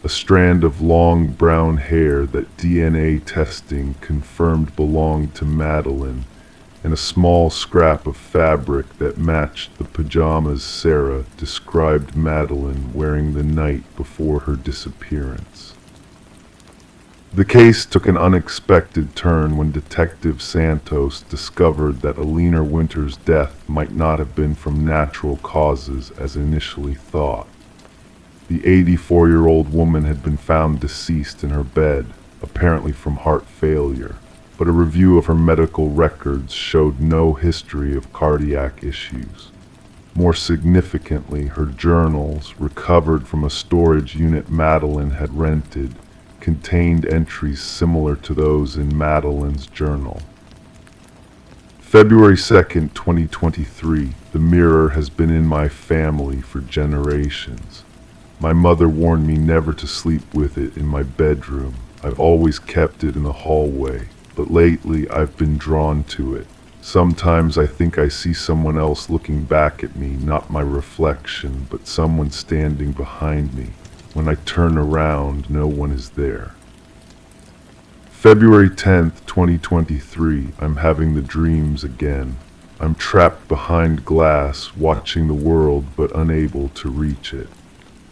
A strand of long brown hair that DNA testing confirmed belonged to Madeline, and a small scrap of fabric that matched the pajamas Sarah described Madeline wearing the night before her disappearance. The case took an unexpected turn when Detective Santos discovered that Alina Winter's death might not have been from natural causes as initially thought. The 84-year-old woman had been found deceased in her bed, apparently from heart failure, but a review of her medical records showed no history of cardiac issues. More significantly, her journals, recovered from a storage unit Madeline had rented, contained entries similar to those in Madeline's journal. February 2nd, 2023, the mirror has been in my family for generations. My mother warned me never to sleep with it in my bedroom. I've always kept it in the hallway, but lately I've been drawn to it. Sometimes I think I see someone else looking back at me, not my reflection, but someone standing behind me. When I turn around, no one is there. February 10th, 2023, I'm having the dreams again. I'm trapped behind glass, watching the world but unable to reach it.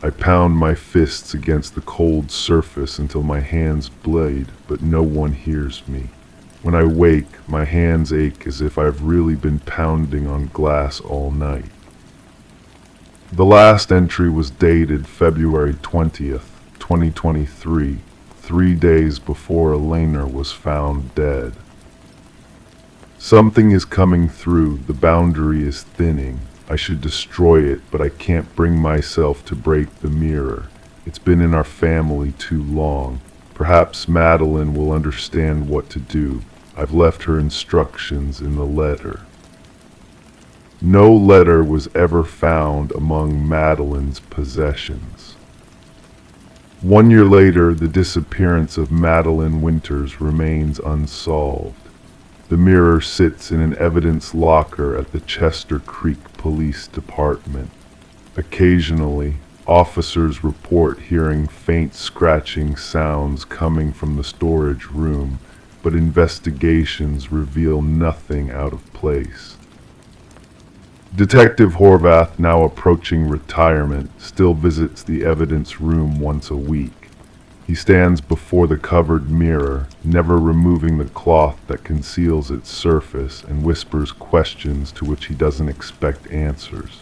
I pound my fists against the cold surface until my hands bleed, but no one hears me. When I wake, my hands ache as if I've really been pounding on glass all night. The last entry was dated February 20th, 2023, 3 days before Elena was found dead. Something is coming through, the boundary is thinning. I should destroy it, but I can't bring myself to break the mirror. It's been in our family too long. Perhaps Madeline will understand what to do. I've left her instructions in the letter. No letter was ever found among Madeline's possessions. 1 year later, the disappearance of Madeline Winters remains unsolved. The mirror sits in an evidence locker at the Chester Creek Police Department. Occasionally, officers report hearing faint scratching sounds coming from the storage room, but investigations reveal nothing out of place. Detective Horvath, now approaching retirement, still visits the evidence room once a week. He stands before the covered mirror, never removing the cloth that conceals its surface, and whispers questions to which he doesn't expect answers.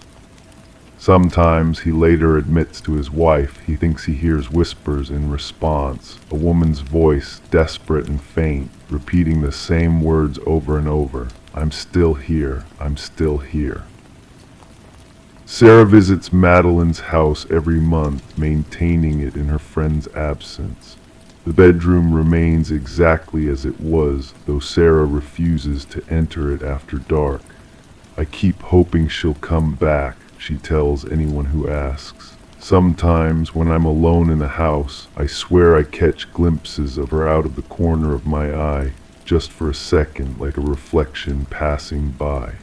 Sometimes, he later admits to his wife, he thinks he hears whispers in response, a woman's voice, desperate and faint, repeating the same words over and over. I'm still here. I'm still here. Sarah visits Madeline's house every month, maintaining it in her friend's absence. The bedroom remains exactly as it was, though Sarah refuses to enter it after dark. I keep hoping she'll come back, she tells anyone who asks. Sometimes, when I'm alone in the house, I swear I catch glimpses of her out of the corner of my eye, just for a second, like a reflection passing by.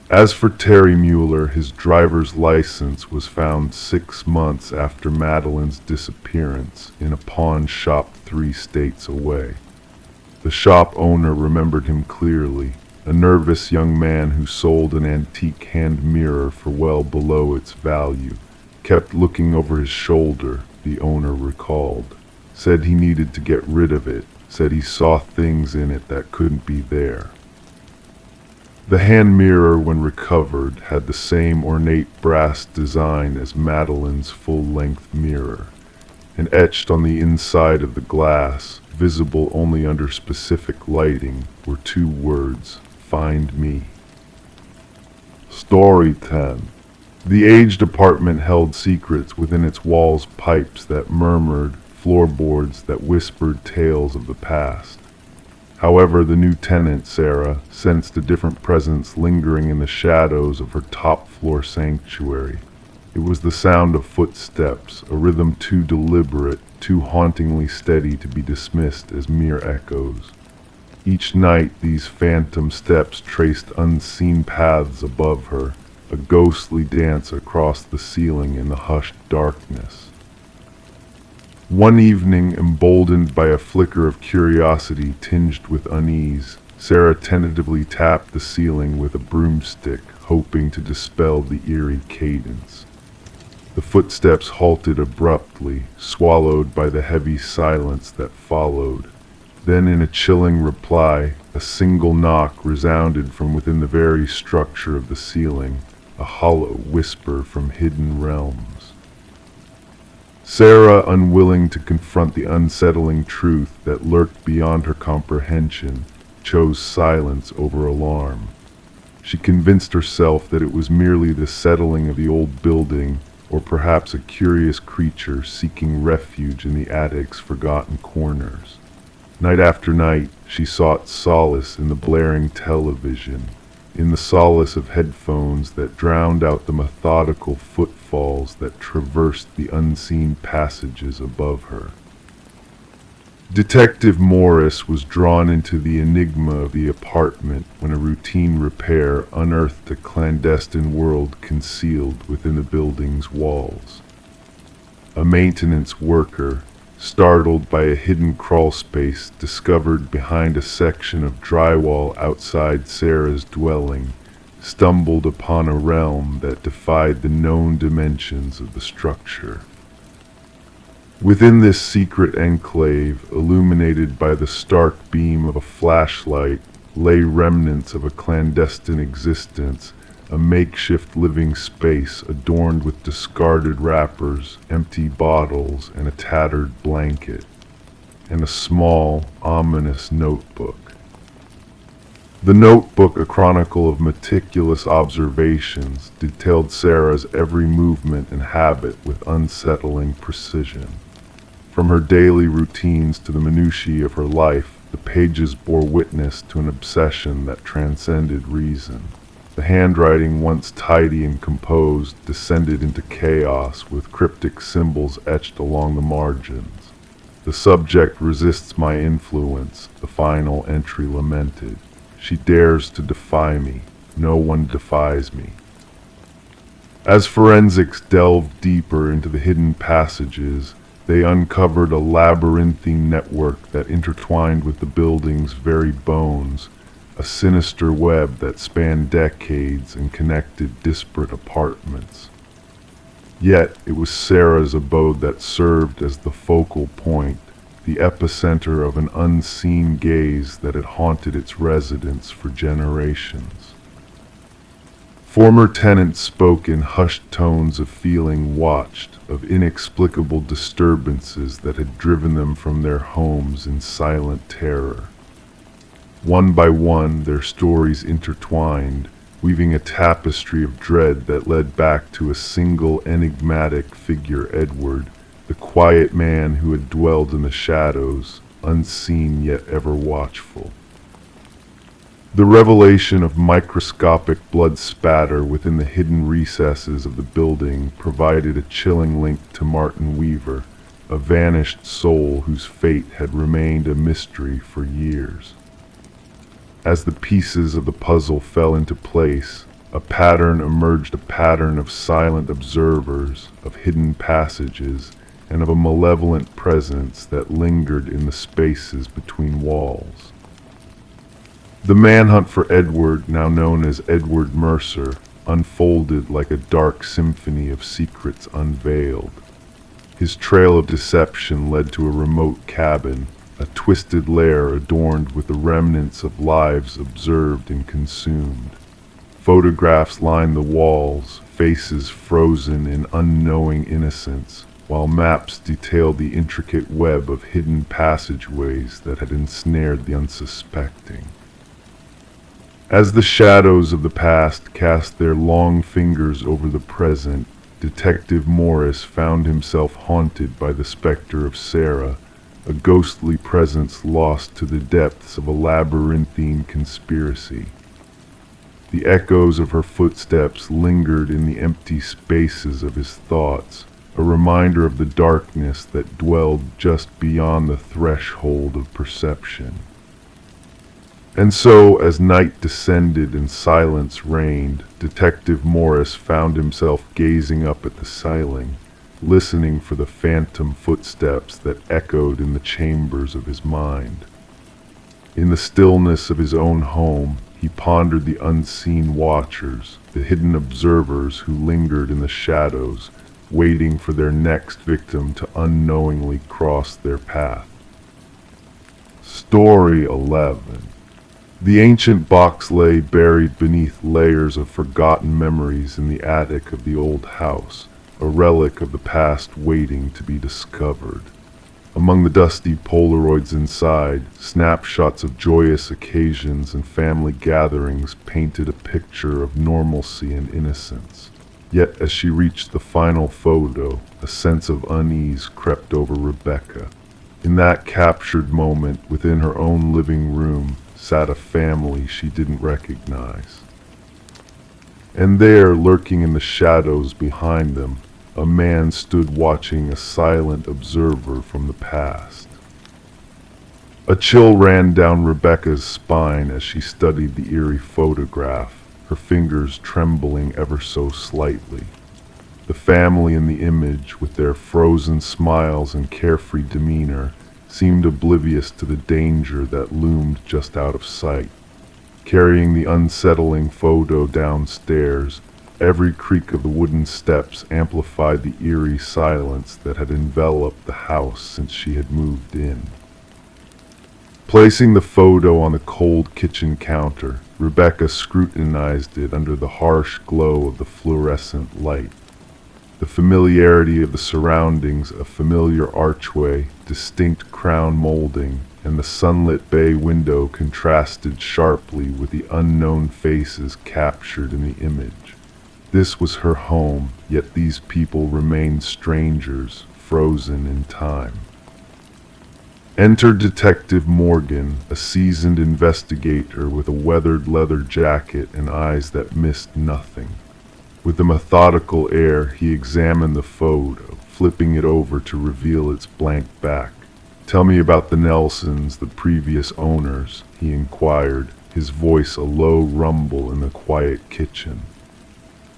As for Terry Mueller, his driver's license was found 6 months after Madeline's disappearance in a pawn shop 3 states away. The shop owner remembered him clearly, a nervous young man who sold an antique hand mirror for well below its value. Kept looking over his shoulder, the owner recalled. Said he needed to get rid of it, said he saw things in it that couldn't be there. The hand mirror, when recovered, had the same ornate brass design as Madeline's full-length mirror, and etched on the inside of the glass, visible only under specific lighting, were 2 words, "Find me." Story 10. The aged apartment held secrets within its walls, pipes that murmured, floorboards that whispered tales of the past. However, the new tenant, Sarah, sensed a different presence lingering in the shadows of her top-floor sanctuary. It was the sound of footsteps, a rhythm too deliberate, too hauntingly steady to be dismissed as mere echoes. Each night, these phantom steps traced unseen paths above her, a ghostly dance across the ceiling in the hushed darkness. One evening, emboldened by a flicker of curiosity tinged with unease, Sarah tentatively tapped the ceiling with a broomstick, hoping to dispel the eerie cadence. The footsteps halted abruptly, swallowed by the heavy silence that followed. Then, in a chilling reply, a single knock resounded from within the very structure of the ceiling, a hollow whisper from hidden realms. Sarah, unwilling to confront the unsettling truth that lurked beyond her comprehension, chose silence over alarm. She convinced herself that it was merely the settling of the old building, or perhaps a curious creature seeking refuge in the attic's forgotten corners. Night after night, she sought solace in the blaring television, in the solace of headphones that drowned out the methodical footfalls that traversed the unseen passages above her. Detective Morris was drawn into the enigma of the apartment when a routine repair unearthed a clandestine world concealed within the building's walls. A maintenance worker, startled by a hidden crawlspace discovered behind a section of drywall outside Sarah's dwelling, stumbled upon a realm that defied the known dimensions of the structure. Within this secret enclave, illuminated by the stark beam of a flashlight, lay remnants of a clandestine existence, a makeshift living space adorned with discarded wrappers, empty bottles, and a tattered blanket, and a small, ominous notebook. The notebook, a chronicle of meticulous observations, detailed Sarah's every movement and habit with unsettling precision. From her daily routines to the minutiae of her life, the pages bore witness to an obsession that transcended reason. The handwriting, once tidy and composed, descended into chaos with cryptic symbols etched along the margins. "The subject resists my influence," the final entry lamented. "She dares to defy me. No one defies me." As forensics delved deeper into the hidden passages, they uncovered a labyrinthine network that intertwined with the building's very bones, a sinister web that spanned decades and connected disparate apartments. Yet it was Sarah's abode that served as the focal point, the epicenter of an unseen gaze that had haunted its residents for generations. Former tenants spoke in hushed tones of feeling watched, of inexplicable disturbances that had driven them from their homes in silent terror. One by one, their stories intertwined, weaving a tapestry of dread that led back to a single enigmatic figure, Edward, the quiet man who had dwelled in the shadows, unseen yet ever watchful. The revelation of microscopic blood spatter within the hidden recesses of the building provided a chilling link to Martin Weaver, a vanished soul whose fate had remained a mystery for years. As the pieces of the puzzle fell into place, a pattern emerged, a pattern of silent observers, of hidden passages, and of a malevolent presence that lingered in the spaces between walls. The manhunt for Edward, now known as Edward Mercer, unfolded like a dark symphony of secrets unveiled. His trail of deception led to a remote cabin, a twisted lair adorned with the remnants of lives observed and consumed. Photographs lined the walls, faces frozen in unknowing innocence, while maps detailed the intricate web of hidden passageways that had ensnared the unsuspecting. As the shadows of the past cast their long fingers over the present, Detective Morris found himself haunted by the specter of Sarah, a ghostly presence lost to the depths of a labyrinthine conspiracy. The echoes of her footsteps lingered in the empty spaces of his thoughts, a reminder of the darkness that dwelled just beyond the threshold of perception. And so, as night descended and silence reigned, Detective Morris found himself gazing up at the ceiling, listening for the phantom footsteps that echoed in the chambers of his mind. In the stillness of his own home, he pondered the unseen watchers, the hidden observers who lingered in the shadows, waiting for their next victim to unknowingly cross their path. Story 11. The ancient box lay buried beneath layers of forgotten memories in the attic of the old house, a relic of the past waiting to be discovered. Among the dusty Polaroids inside, snapshots of joyous occasions and family gatherings painted a picture of normalcy and innocence. Yet as she reached the final photo, a sense of unease crept over Rebecca. In that captured moment, within her own living room, sat a family she didn't recognize. And there, lurking in the shadows behind them, a man stood watching, a silent observer from the past. A chill ran down Rebecca's spine as she studied the eerie photograph, her fingers trembling ever so slightly. The family in the image, with their frozen smiles and carefree demeanor, seemed oblivious to the danger that loomed just out of sight. Carrying the unsettling photo downstairs, every creak of the wooden steps amplified the eerie silence that had enveloped the house since she had moved in. Placing the photo on the cold kitchen counter, Rebecca scrutinized it under the harsh glow of the fluorescent light. The familiarity of the surroundings, a familiar archway, distinct crown molding, and the sunlit bay window contrasted sharply with the unknown faces captured in the image. This was her home, yet these people remained strangers, frozen in time. Enter Detective Morgan, a seasoned investigator with a weathered leather jacket and eyes that missed nothing. With a methodical air, he examined the photo, flipping it over to reveal its blank back. "Tell me about the Nelsons, the previous owners," he inquired, his voice a low rumble in the quiet kitchen.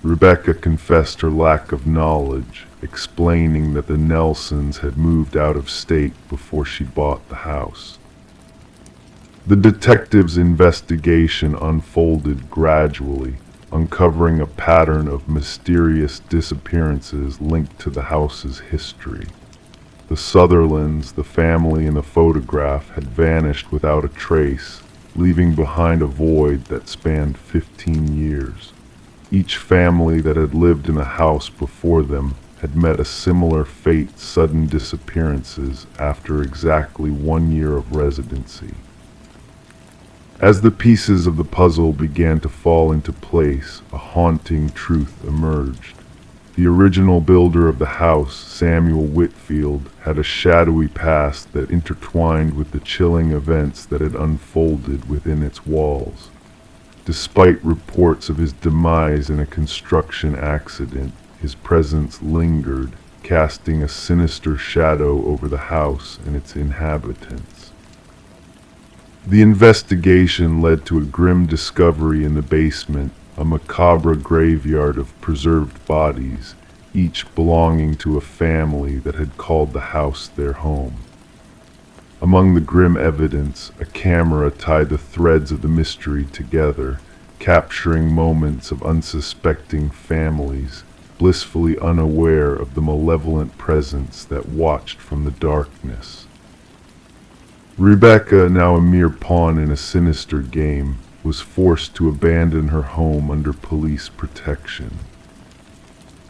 Rebecca confessed her lack of knowledge, explaining that the Nelsons had moved out of state before she bought the house. The detective's investigation unfolded gradually, uncovering a pattern of mysterious disappearances linked to the house's history. The Sutherlands, the family in the photograph, had vanished without a trace, leaving behind a void that spanned 15 years. Each family that had lived in the house before them had met a similar fate, sudden disappearances after exactly 1 year of residency. As the pieces of the puzzle began to fall into place, a haunting truth emerged. The original builder of the house, Samuel Whitfield, had a shadowy past that intertwined with the chilling events that had unfolded within its walls. Despite reports of his demise in a construction accident, his presence lingered, casting a sinister shadow over the house and its inhabitants. The investigation led to a grim discovery in the basement, a macabre graveyard of preserved bodies, each belonging to a family that had called the house their home. Among the grim evidence, a camera tied the threads of the mystery together, capturing moments of unsuspecting families, blissfully unaware of the malevolent presence that watched from the darkness. Rebecca, now a mere pawn in a sinister game, was forced to abandon her home under police protection.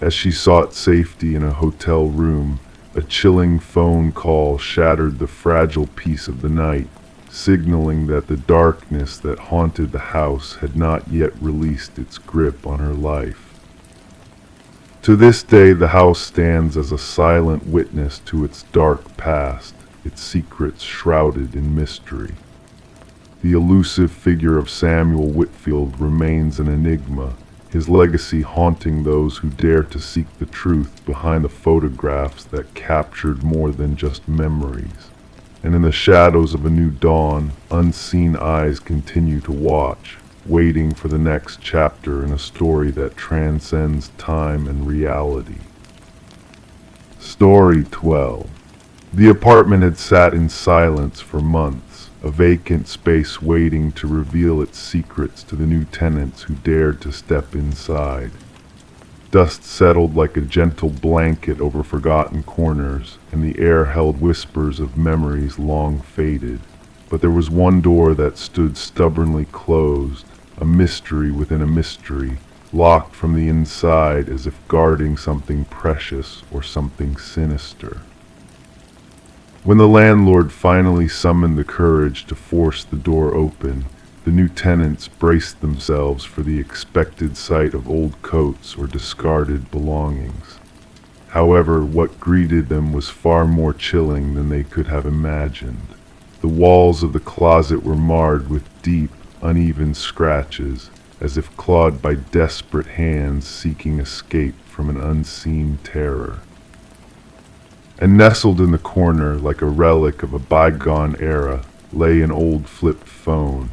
As she sought safety in a hotel room, a chilling phone call shattered the fragile peace of the night, signaling that the darkness that haunted the house had not yet released its grip on her life. To this day, the house stands as a silent witness to its dark past, its secrets shrouded in mystery. The elusive figure of Samuel Whitfield remains an enigma, his legacy haunting those who dare to seek the truth behind the photographs that captured more than just memories. And in the shadows of a new dawn, unseen eyes continue to watch, waiting for the next chapter in a story that transcends time and reality. Story 12. The apartment had sat in silence for months, a vacant space waiting to reveal its secrets to the new tenants who dared to step inside. Dust settled like a gentle blanket over forgotten corners, and the air held whispers of memories long faded. But there was one door that stood stubbornly closed, a mystery within a mystery, locked from the inside as if guarding something precious or something sinister. When the landlord finally summoned the courage to force the door open, the new tenants braced themselves for the expected sight of old coats or discarded belongings. However, what greeted them was far more chilling than they could have imagined. The walls of the closet were marred with deep, uneven scratches, as if clawed by desperate hands seeking escape from an unseen terror. And nestled in the corner, like a relic of a bygone era, lay an old flip phone,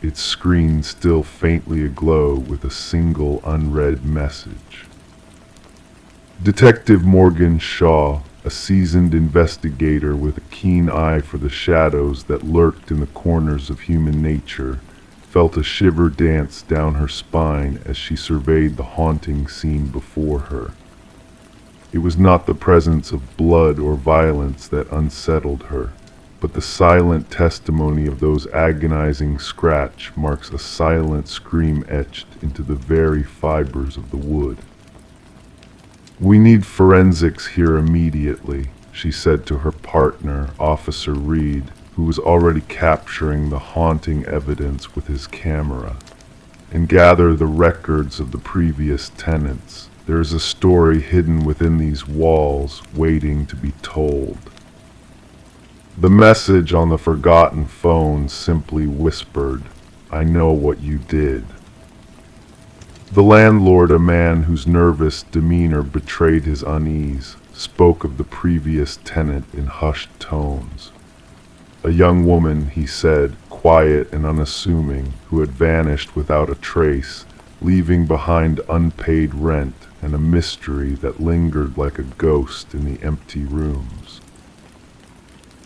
its screen still faintly aglow with a single unread message. Detective Morgan Shaw, a seasoned investigator with a keen eye for the shadows that lurked in the corners of human nature, felt a shiver dance down her spine as she surveyed the haunting scene before her. It was not the presence of blood or violence that unsettled her, but the silent testimony of those agonizing scratch marks a silent scream etched into the very fibers of the wood. "We need forensics here immediately," she said to her partner, Officer Reed, who was already capturing the haunting evidence with his camera. "And gather the records of the previous tenants. There is a story hidden within these walls, waiting to be told." The message on the forgotten phone simply whispered, "I know what you did." The landlord, a man whose nervous demeanor betrayed his unease, spoke of the previous tenant in hushed tones. A young woman, he said, quiet and unassuming, who had vanished without a trace, leaving behind unpaid rent and a mystery that lingered like a ghost in the empty rooms.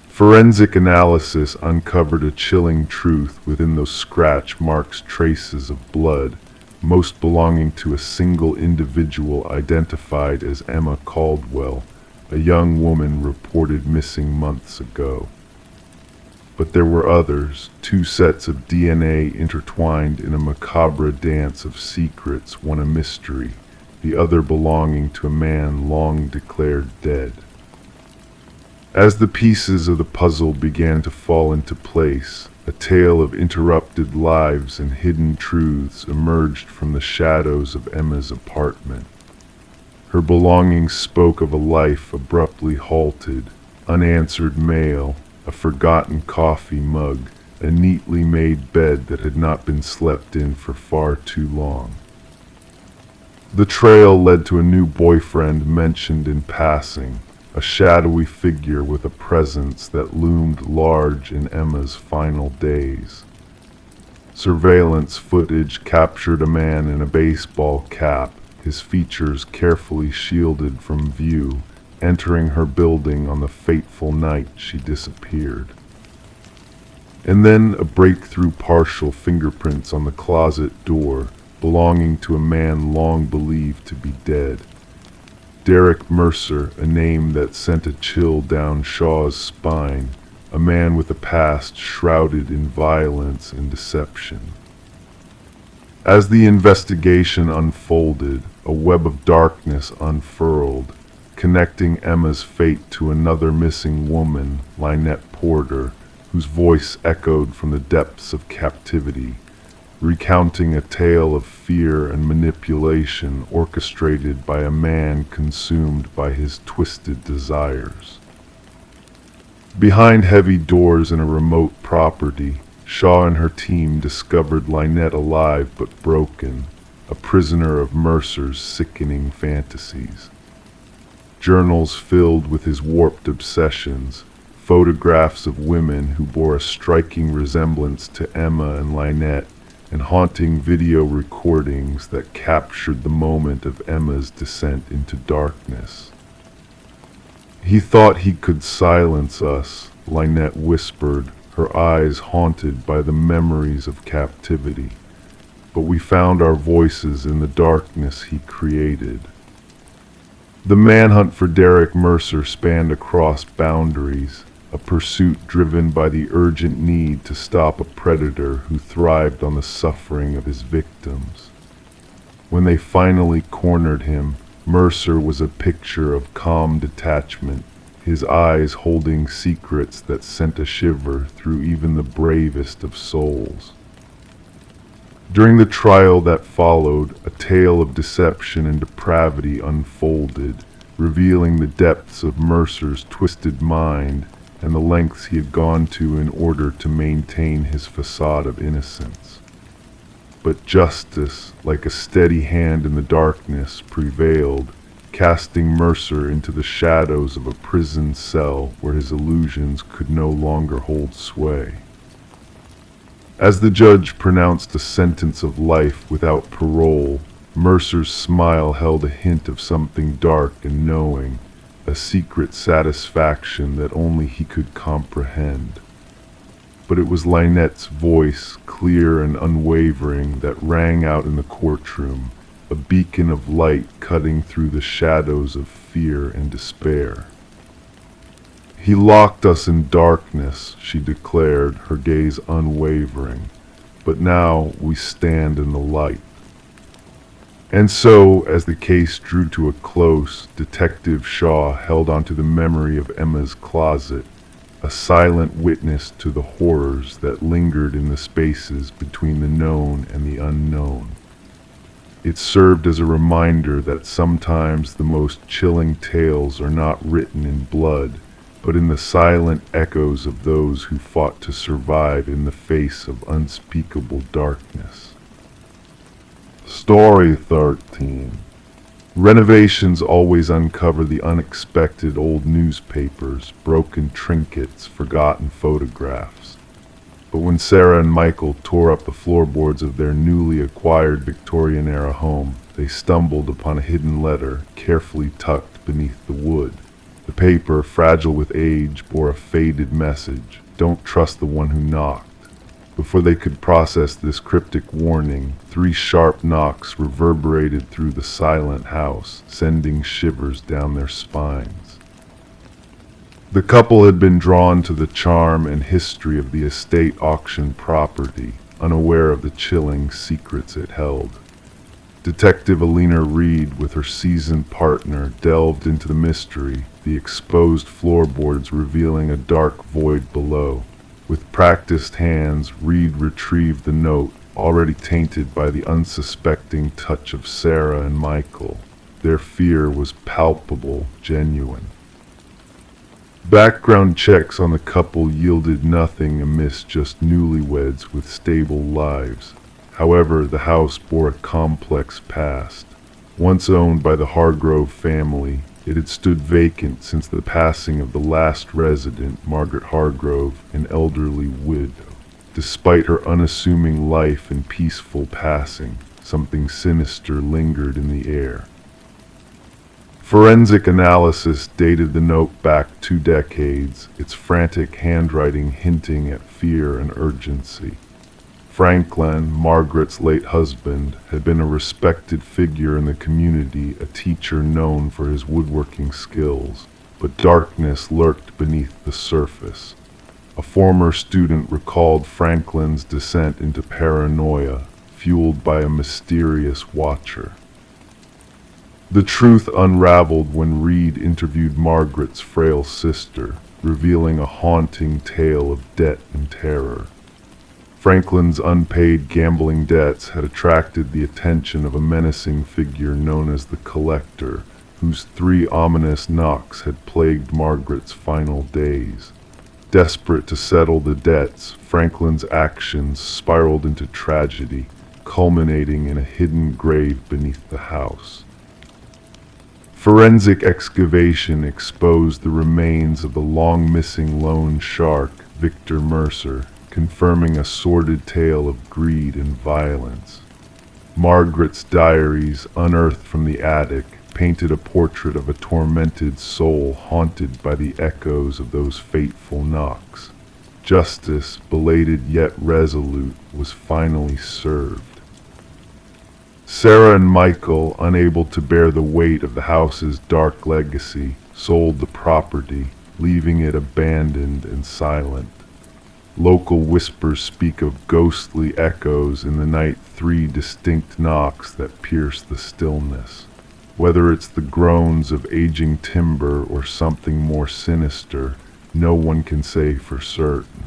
Forensic analysis uncovered a chilling truth within those scratch marks, traces of blood, most belonging to a single individual identified as Emma Caldwell, a young woman reported missing months ago. But there were others, two sets of DNA intertwined in a macabre dance of secrets, one a mystery, the other belonging to a man long declared dead. As the pieces of the puzzle began to fall into place, a tale of interrupted lives and hidden truths emerged from the shadows of Emma's apartment. Her belongings spoke of a life abruptly halted, unanswered mail, a forgotten coffee mug, a neatly made bed that had not been slept in for far too long. The trail led to a new boyfriend mentioned in passing, a shadowy figure with a presence that loomed large in Emma's final days. Surveillance footage captured a man in a baseball cap, his features carefully shielded from view, entering her building on the fateful night she disappeared. And then a breakthrough partial fingerprints on the closet door, belonging to a man long believed to be dead. Derek Mercer, a name that sent a chill down Shaw's spine, a man with a past shrouded in violence and deception. As the investigation unfolded, a web of darkness unfurled, connecting Emma's fate to another missing woman, Lynette Porter, whose voice echoed from the depths of captivity, recounting a tale of fear and manipulation orchestrated by a man consumed by his twisted desires. Behind heavy doors in a remote property, Shaw and her team discovered Lynette alive but broken, a prisoner of Mercer's sickening fantasies. Journals filled with his warped obsessions, photographs of women who bore a striking resemblance to Emma and Lynette, and haunting video recordings that captured the moment of Emma's descent into darkness. "He thought he could silence us," Lynette whispered, her eyes haunted by the memories of captivity. "But we found our voices in the darkness he created." The manhunt for Derek Mercer spanned across boundaries, a pursuit driven by the urgent need to stop a predator who thrived on the suffering of his victims. When they finally cornered him, Mercer was a picture of calm detachment, his eyes holding secrets that sent a shiver through even the bravest of souls. During the trial that followed, a tale of deception and depravity unfolded, revealing the depths of Mercer's twisted mind and the lengths he had gone to in order to maintain his facade of innocence. But justice, like a steady hand in the darkness, prevailed, casting Mercer into the shadows of a prison cell where his illusions could no longer hold sway. As the judge pronounced a sentence of life without parole, Mercer's smile held a hint of something dark and knowing, a secret satisfaction that only he could comprehend. But it was Lynette's voice, clear and unwavering, that rang out in the courtroom, a beacon of light cutting through the shadows of fear and despair. "He locked us in darkness," she declared, her gaze unwavering, "but now we stand in the light." And so, as the case drew to a close, Detective Shaw held onto the memory of Emma's closet, a silent witness to the horrors that lingered in the spaces between the known and the unknown. It served as a reminder that sometimes the most chilling tales are not written in blood, but in the silent echoes of those who fought to survive in the face of unspeakable darkness. Story 13. Renovations always uncover the unexpected: old newspapers, broken trinkets, forgotten photographs. But when Sarah and Michael tore up the floorboards of their newly acquired Victorian-era home, they stumbled upon a hidden letter carefully tucked beneath the wood. The paper, fragile with age, bore a faded message: "Don't trust the one who knocked." Before they could process this cryptic warning, 3 sharp knocks reverberated through the silent house, sending shivers down their spines. The couple had been drawn to the charm and history of the estate auction property, unaware of the chilling secrets it held. Detective Alina Reed, with her seasoned partner, delved into the mystery, the exposed floorboards revealing a dark void below. With practiced hands, Reed retrieved the note, already tainted by the unsuspecting touch of Sarah and Michael. Their fear was palpable, genuine. Background checks on the couple yielded nothing amidst just newlyweds with stable lives. However, the house bore a complex past. Once owned by the Hargrove family, it had stood vacant since the passing of the last resident, Margaret Hargrove, an elderly widow. Despite her unassuming life and peaceful passing, something sinister lingered in the air. Forensic analysis dated the note back 2 decades, its frantic handwriting hinting at fear and urgency. Franklin, Margaret's late husband, had been a respected figure in the community, a teacher known for his woodworking skills, but darkness lurked beneath the surface. A former student recalled Franklin's descent into paranoia, fueled by a mysterious watcher. The truth unraveled when Reed interviewed Margaret's frail sister, revealing a haunting tale of debt and terror. Franklin's unpaid gambling debts had attracted the attention of a menacing figure known as the Collector, whose 3 ominous knocks had plagued Margaret's final days. Desperate to settle the debts, Franklin's actions spiraled into tragedy, culminating in a hidden grave beneath the house. Forensic excavation exposed the remains of the long-missing loan shark, Victor Mercer, confirming a sordid tale of greed and violence. Margaret's diaries, unearthed from the attic, painted a portrait of a tormented soul haunted by the echoes of those fateful knocks. Justice, belated yet resolute, was finally served. Sarah and Michael, unable to bear the weight of the house's dark legacy, sold the property, leaving it abandoned and silent. Local whispers speak of ghostly echoes in the night, three distinct knocks that pierce the stillness. Whether it's the groans of aging timber or something more sinister, no one can say for certain.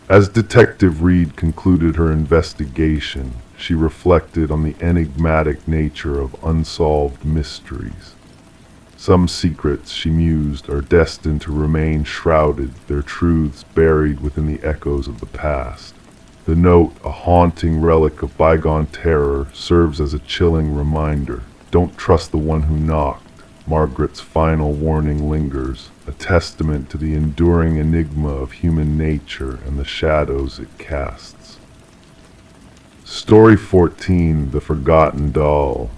As Detective Reed concluded her investigation, she reflected on the enigmatic nature of unsolved mysteries. Some secrets, she mused, are destined to remain shrouded, their truths buried within the echoes of the past. The note, a haunting relic of bygone terror, serves as a chilling reminder. Don't trust the one who knocked. Margaret's final warning lingers, a testament to the enduring enigma of human nature and the shadows it casts. Story 14, The Forgotten Doll.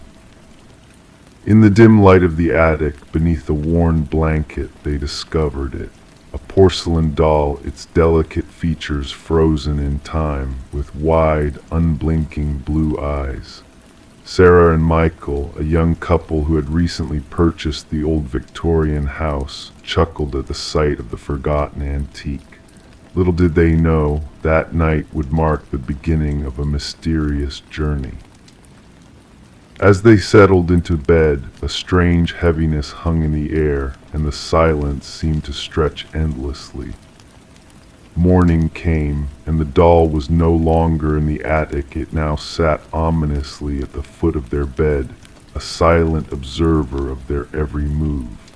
In the dim light of the attic, beneath a worn blanket, they discovered it. A porcelain doll, its delicate features frozen in time, with wide, unblinking blue eyes. Sarah and Michael, a young couple who had recently purchased the old Victorian house, chuckled at the sight of the forgotten antique. Little did they know, that night would mark the beginning of a mysterious journey. As they settled into bed, a strange heaviness hung in the air, and the silence seemed to stretch endlessly. Morning came, and the doll was no longer in the attic. It now sat ominously at the foot of their bed, a silent observer of their every move.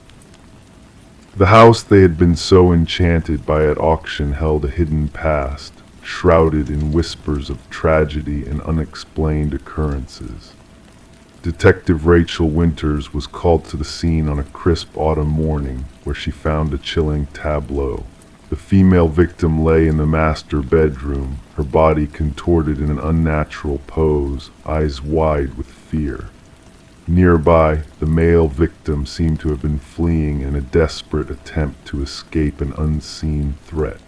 The house they had been so enchanted by at auction held a hidden past, shrouded in whispers of tragedy and unexplained occurrences. Detective Rachel Winters was called to the scene on a crisp autumn morning, where she found a chilling tableau. The female victim lay in the master bedroom, her body contorted in an unnatural pose, eyes wide with fear. Nearby, the male victim seemed to have been fleeing in a desperate attempt to escape an unseen threat.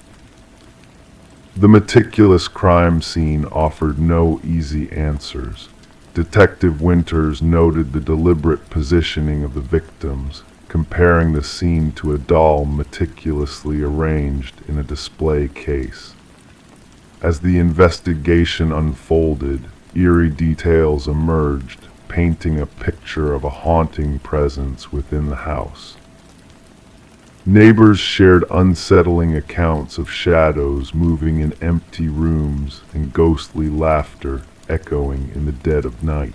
The meticulous crime scene offered no easy answers. Detective Winters noted the deliberate positioning of the victims, comparing the scene to a doll meticulously arranged in a display case. As the investigation unfolded, eerie details emerged, painting a picture of a haunting presence within the house. Neighbors shared unsettling accounts of shadows moving in empty rooms and ghostly laughter echoing in the dead of night.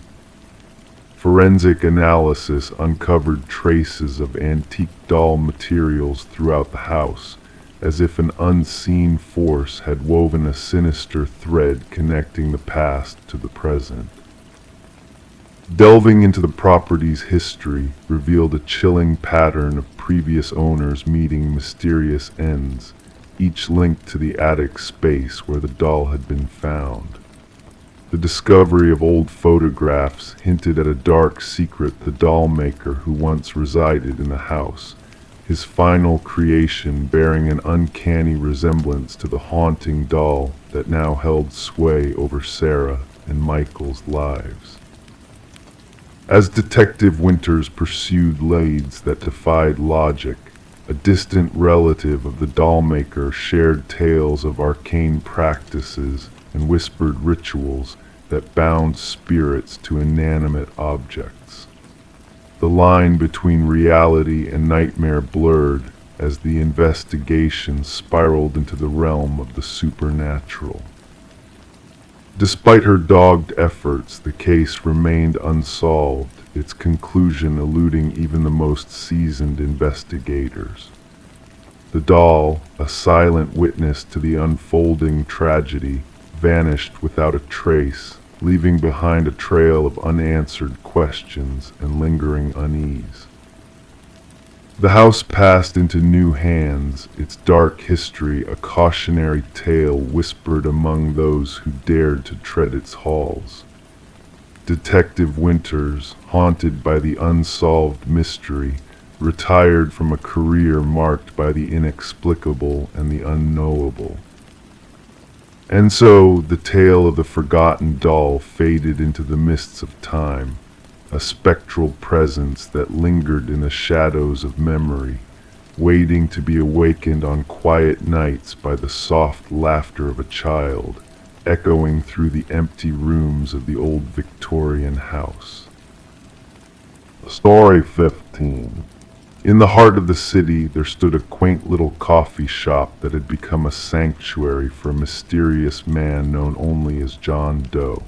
Forensic analysis uncovered traces of antique doll materials throughout the house, as if an unseen force had woven a sinister thread connecting the past to the present. Delving into the property's history revealed a chilling pattern of previous owners meeting mysterious ends, each linked to the attic space where the doll had been found. The discovery of old photographs hinted at a dark secret the doll maker who once resided in the house, his final creation bearing an uncanny resemblance to the haunting doll that now held sway over Sarah and Michael's lives. As Detective Winters pursued leads that defied logic, a distant relative of the doll maker shared tales of arcane practices and whispered rituals that bound spirits to inanimate objects. The line between reality and nightmare blurred as the investigation spiraled into the realm of the supernatural. Despite her dogged efforts, the case remained unsolved, its conclusion eluding even the most seasoned investigators. The doll, a silent witness to the unfolding tragedy, vanished without a trace, leaving behind a trail of unanswered questions and lingering unease. The house passed into new hands, its dark history a cautionary tale whispered among those who dared to tread its halls. Detective Winters, haunted by the unsolved mystery, retired from a career marked by the inexplicable and the unknowable. And so the tale of the forgotten doll faded into the mists of time, a spectral presence that lingered in the shadows of memory, waiting to be awakened on quiet nights by the soft laughter of a child, echoing through the empty rooms of the old Victorian house. Story 15. In the heart of the city, there stood a quaint little coffee shop that had become a sanctuary for a mysterious man known only as John Doe.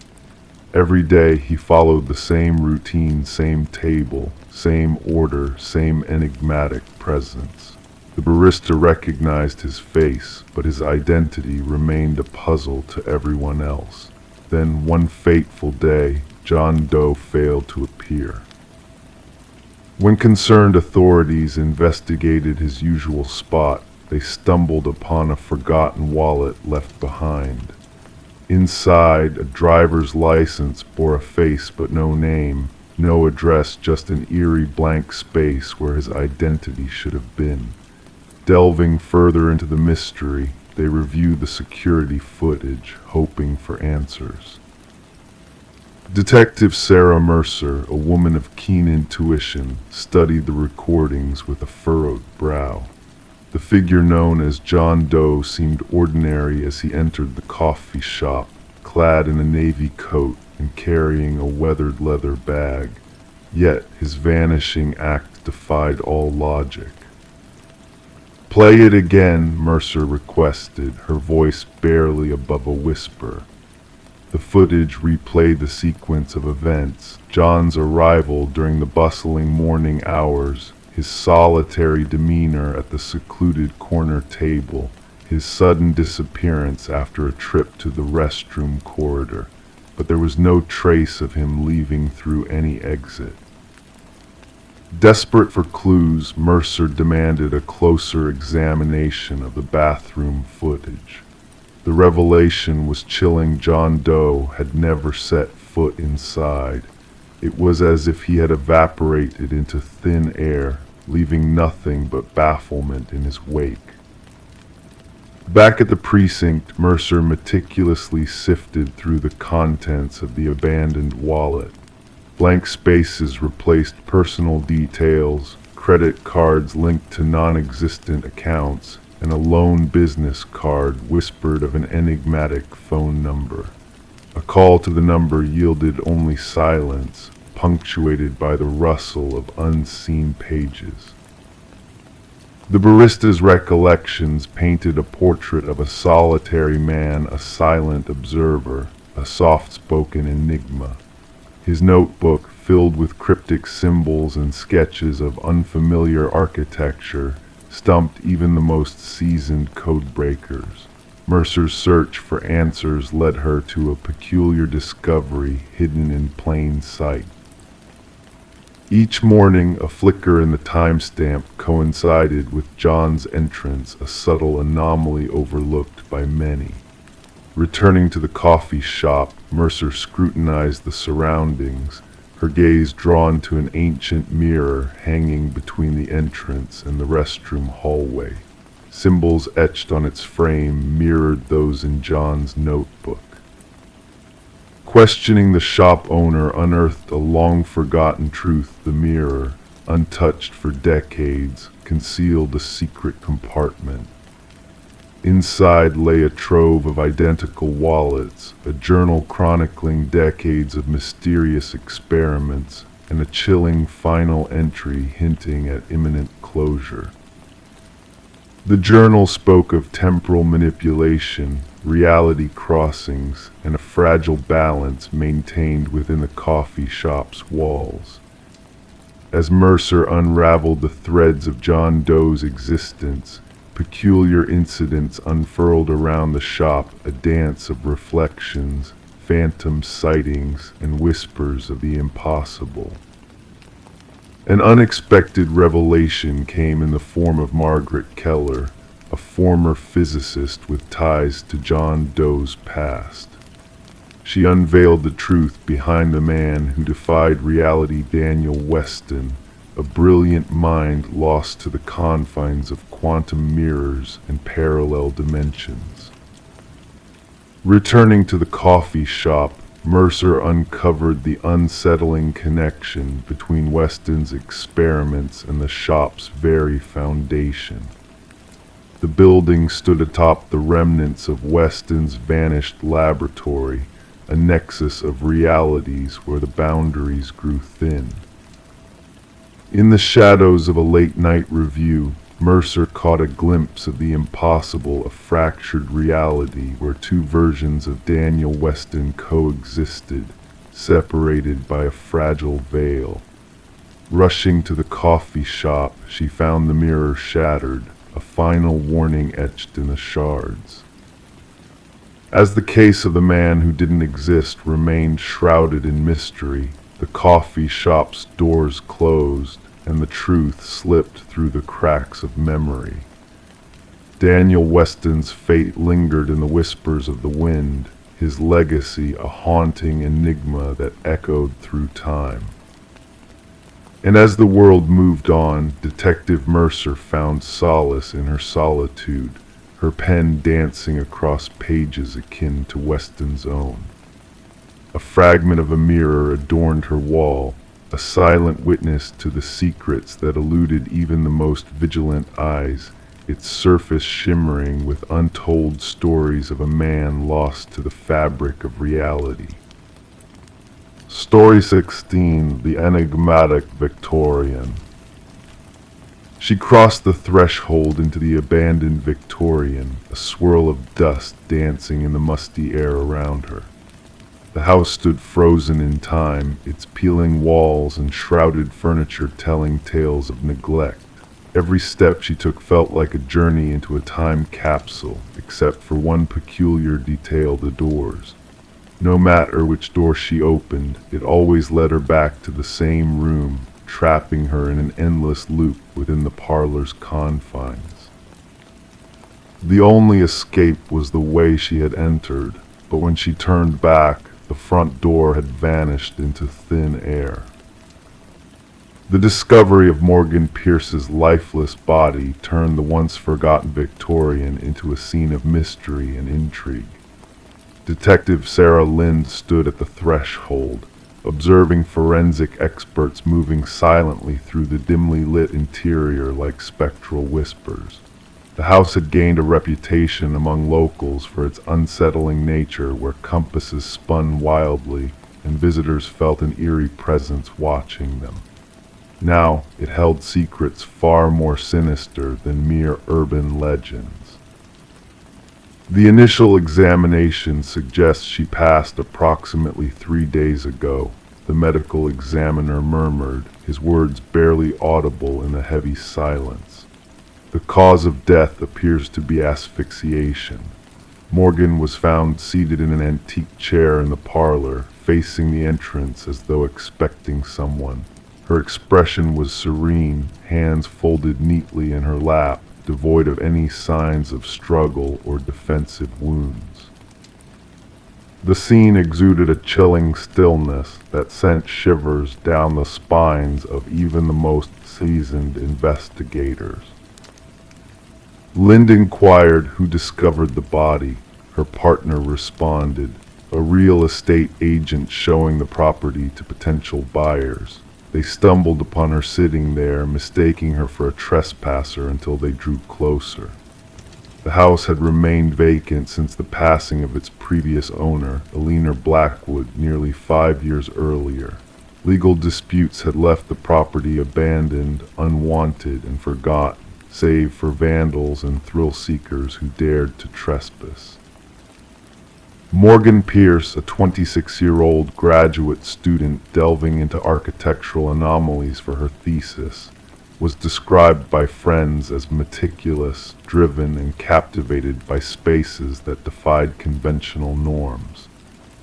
Every day he followed the same routine, same table, same order, same enigmatic presence. The barista recognized his face, but his identity remained a puzzle to everyone else. Then one fateful day, John Doe failed to appear. When concerned authorities investigated his usual spot, they stumbled upon a forgotten wallet left behind. Inside, a driver's license bore a face but no name, no address, just an eerie blank space where his identity should have been. Delving further into the mystery, they reviewed the security footage, hoping for answers. Detective Sarah Mercer, a woman of keen intuition, studied the recordings with a furrowed brow. The figure known as John Doe seemed ordinary as he entered the coffee shop, clad in a navy coat and carrying a weathered leather bag. Yet his vanishing act defied all logic. "Play it again," Mercer requested, her voice barely above a whisper. The footage replayed the sequence of events: John's arrival during the bustling morning hours, his solitary demeanor at the secluded corner table, his sudden disappearance after a trip to the restroom corridor, but there was no trace of him leaving through any exit. Desperate for clues, Mercer demanded a closer examination of the bathroom footage. The revelation was chilling. John Doe had never set foot inside. It was as if he had evaporated into thin air, leaving nothing but bafflement in his wake. Back at the precinct, Mercer meticulously sifted through the contents of the abandoned wallet. Blank spaces replaced personal details, credit cards linked to non-existent accounts, and a lone business card whispered of an enigmatic phone number. A call to the number yielded only silence, punctuated by the rustle of unseen pages. The barista's recollections painted a portrait of a solitary man, a silent observer, a soft-spoken enigma. His notebook, filled with cryptic symbols and sketches of unfamiliar architecture, stumped even the most seasoned codebreakers. Mercer's search for answers led her to a peculiar discovery hidden in plain sight. Each morning, a flicker in the timestamp coincided with John's entrance, a subtle anomaly overlooked by many. Returning to the coffee shop, Mercer scrutinized the surroundings, her gaze drawn to an ancient mirror hanging between the entrance and the restroom hallway. Symbols etched on its frame mirrored those in John's notebook. Questioning the shop owner unearthed a long-forgotten truth. The mirror, untouched for decades, concealed a secret compartment. Inside lay a trove of identical wallets, a journal chronicling decades of mysterious experiments, and a chilling final entry hinting at imminent closure. The journal spoke of temporal manipulation, reality crossings, and a fragile balance maintained within the coffee shop's walls. As Mercer unraveled the threads of John Doe's existence, peculiar incidents unfurled around the shop, a dance of reflections, phantom sightings, and whispers of the impossible. An unexpected revelation came in the form of Margaret Keller, a former physicist with ties to John Doe's past. She unveiled the truth behind the man who defied reality: Daniel Weston, a brilliant mind lost to the confines of quantum mirrors and parallel dimensions. Returning to the coffee shop, Mercer uncovered the unsettling connection between Weston's experiments and the shop's very foundation. The building stood atop the remnants of Weston's vanished laboratory, a nexus of realities where the boundaries grew thin. In the shadows of a late-night review, Mercer caught a glimpse of the impossible, a fractured reality where two versions of Daniel Weston coexisted, separated by a fragile veil. Rushing to the coffee shop, she found the mirror shattered, a final warning etched in the shards. As the case of the man who didn't exist remained shrouded in mystery, the coffee shop's doors closed, and the truth slipped through the cracks of memory. Daniel Weston's fate lingered in the whispers of the wind, his legacy a haunting enigma that echoed through time. And as the world moved on, Detective Mercer found solace in her solitude, her pen dancing across pages akin to Weston's own. A fragment of a mirror adorned her wall, a silent witness to the secrets that eluded even the most vigilant eyes, its surface shimmering with untold stories of a man lost to the fabric of reality. Story 16, The Enigmatic Victorian. She crossed the threshold into the abandoned Victorian, a swirl of dust dancing in the musty air around her. The house stood frozen in time, its peeling walls and shrouded furniture telling tales of neglect. Every step she took felt like a journey into a time capsule, except for one peculiar detail: the doors. No matter which door she opened, it always led her back to the same room, trapping her in an endless loop within the parlor's confines. The only escape was the way she had entered, but when she turned back, the front door had vanished into thin air. The discovery of Morgan Pierce's lifeless body turned the once forgotten Victorian into a scene of mystery and intrigue. Detective Sarah Lind stood at the threshold, observing forensic experts moving silently through the dimly lit interior like spectral whispers. The house had gained a reputation among locals for its unsettling nature, where compasses spun wildly and visitors felt an eerie presence watching them. Now it held secrets far more sinister than mere urban legends. The initial examination suggests she passed approximately 3 days ago, the medical examiner murmured, his words barely audible in the heavy silence. The cause of death appears to be asphyxiation. Morgan was found seated in an antique chair in the parlor, facing the entrance as though expecting someone. Her expression was serene, hands folded neatly in her lap, devoid of any signs of struggle or defensive wounds. The scene exuded a chilling stillness that sent shivers down the spines of even the most seasoned investigators. Lind inquired who discovered the body. Her partner responded, a real estate agent showing the property to potential buyers. They stumbled upon her sitting there, mistaking her for a trespasser until they drew closer. The house had remained vacant since the passing of its previous owner, Eleanor Blackwood, nearly 5 years earlier. Legal disputes had left the property abandoned, unwanted, and forgotten, save for vandals and thrill-seekers who dared to trespass. Morgan Pierce, a 26-year-old graduate student delving into architectural anomalies for her thesis, was described by friends as meticulous, driven, and captivated by spaces that defied conventional norms.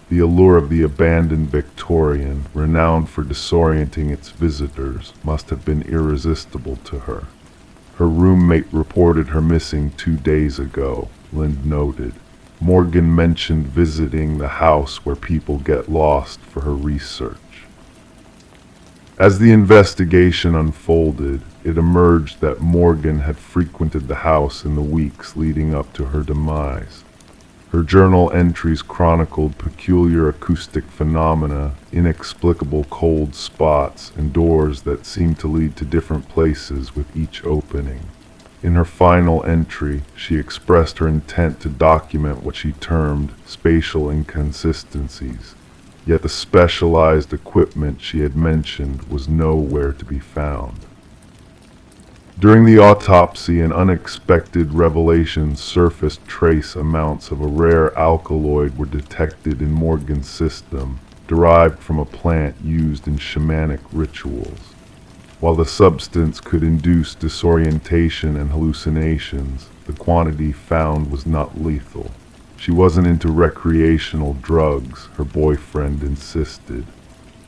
The allure of the abandoned Victorian, renowned for disorienting its visitors, must have been irresistible to her. Her roommate reported her missing 2 days ago, Lind noted. Morgan mentioned visiting the house where people get lost for her research. As the investigation unfolded, it emerged that Morgan had frequented the house in the weeks leading up to her demise. Her journal entries chronicled peculiar acoustic phenomena, inexplicable cold spots, and doors that seemed to lead to different places with each opening. In her final entry, she expressed her intent to document what she termed spatial inconsistencies, yet the specialized equipment she had mentioned was nowhere to be found. During the autopsy, an unexpected revelation surfaced. Trace amounts of a rare alkaloid were detected in Morgan's system, derived from a plant used in shamanic rituals. While the substance could induce disorientation and hallucinations, the quantity found was not lethal. She wasn't into recreational drugs, her boyfriend insisted.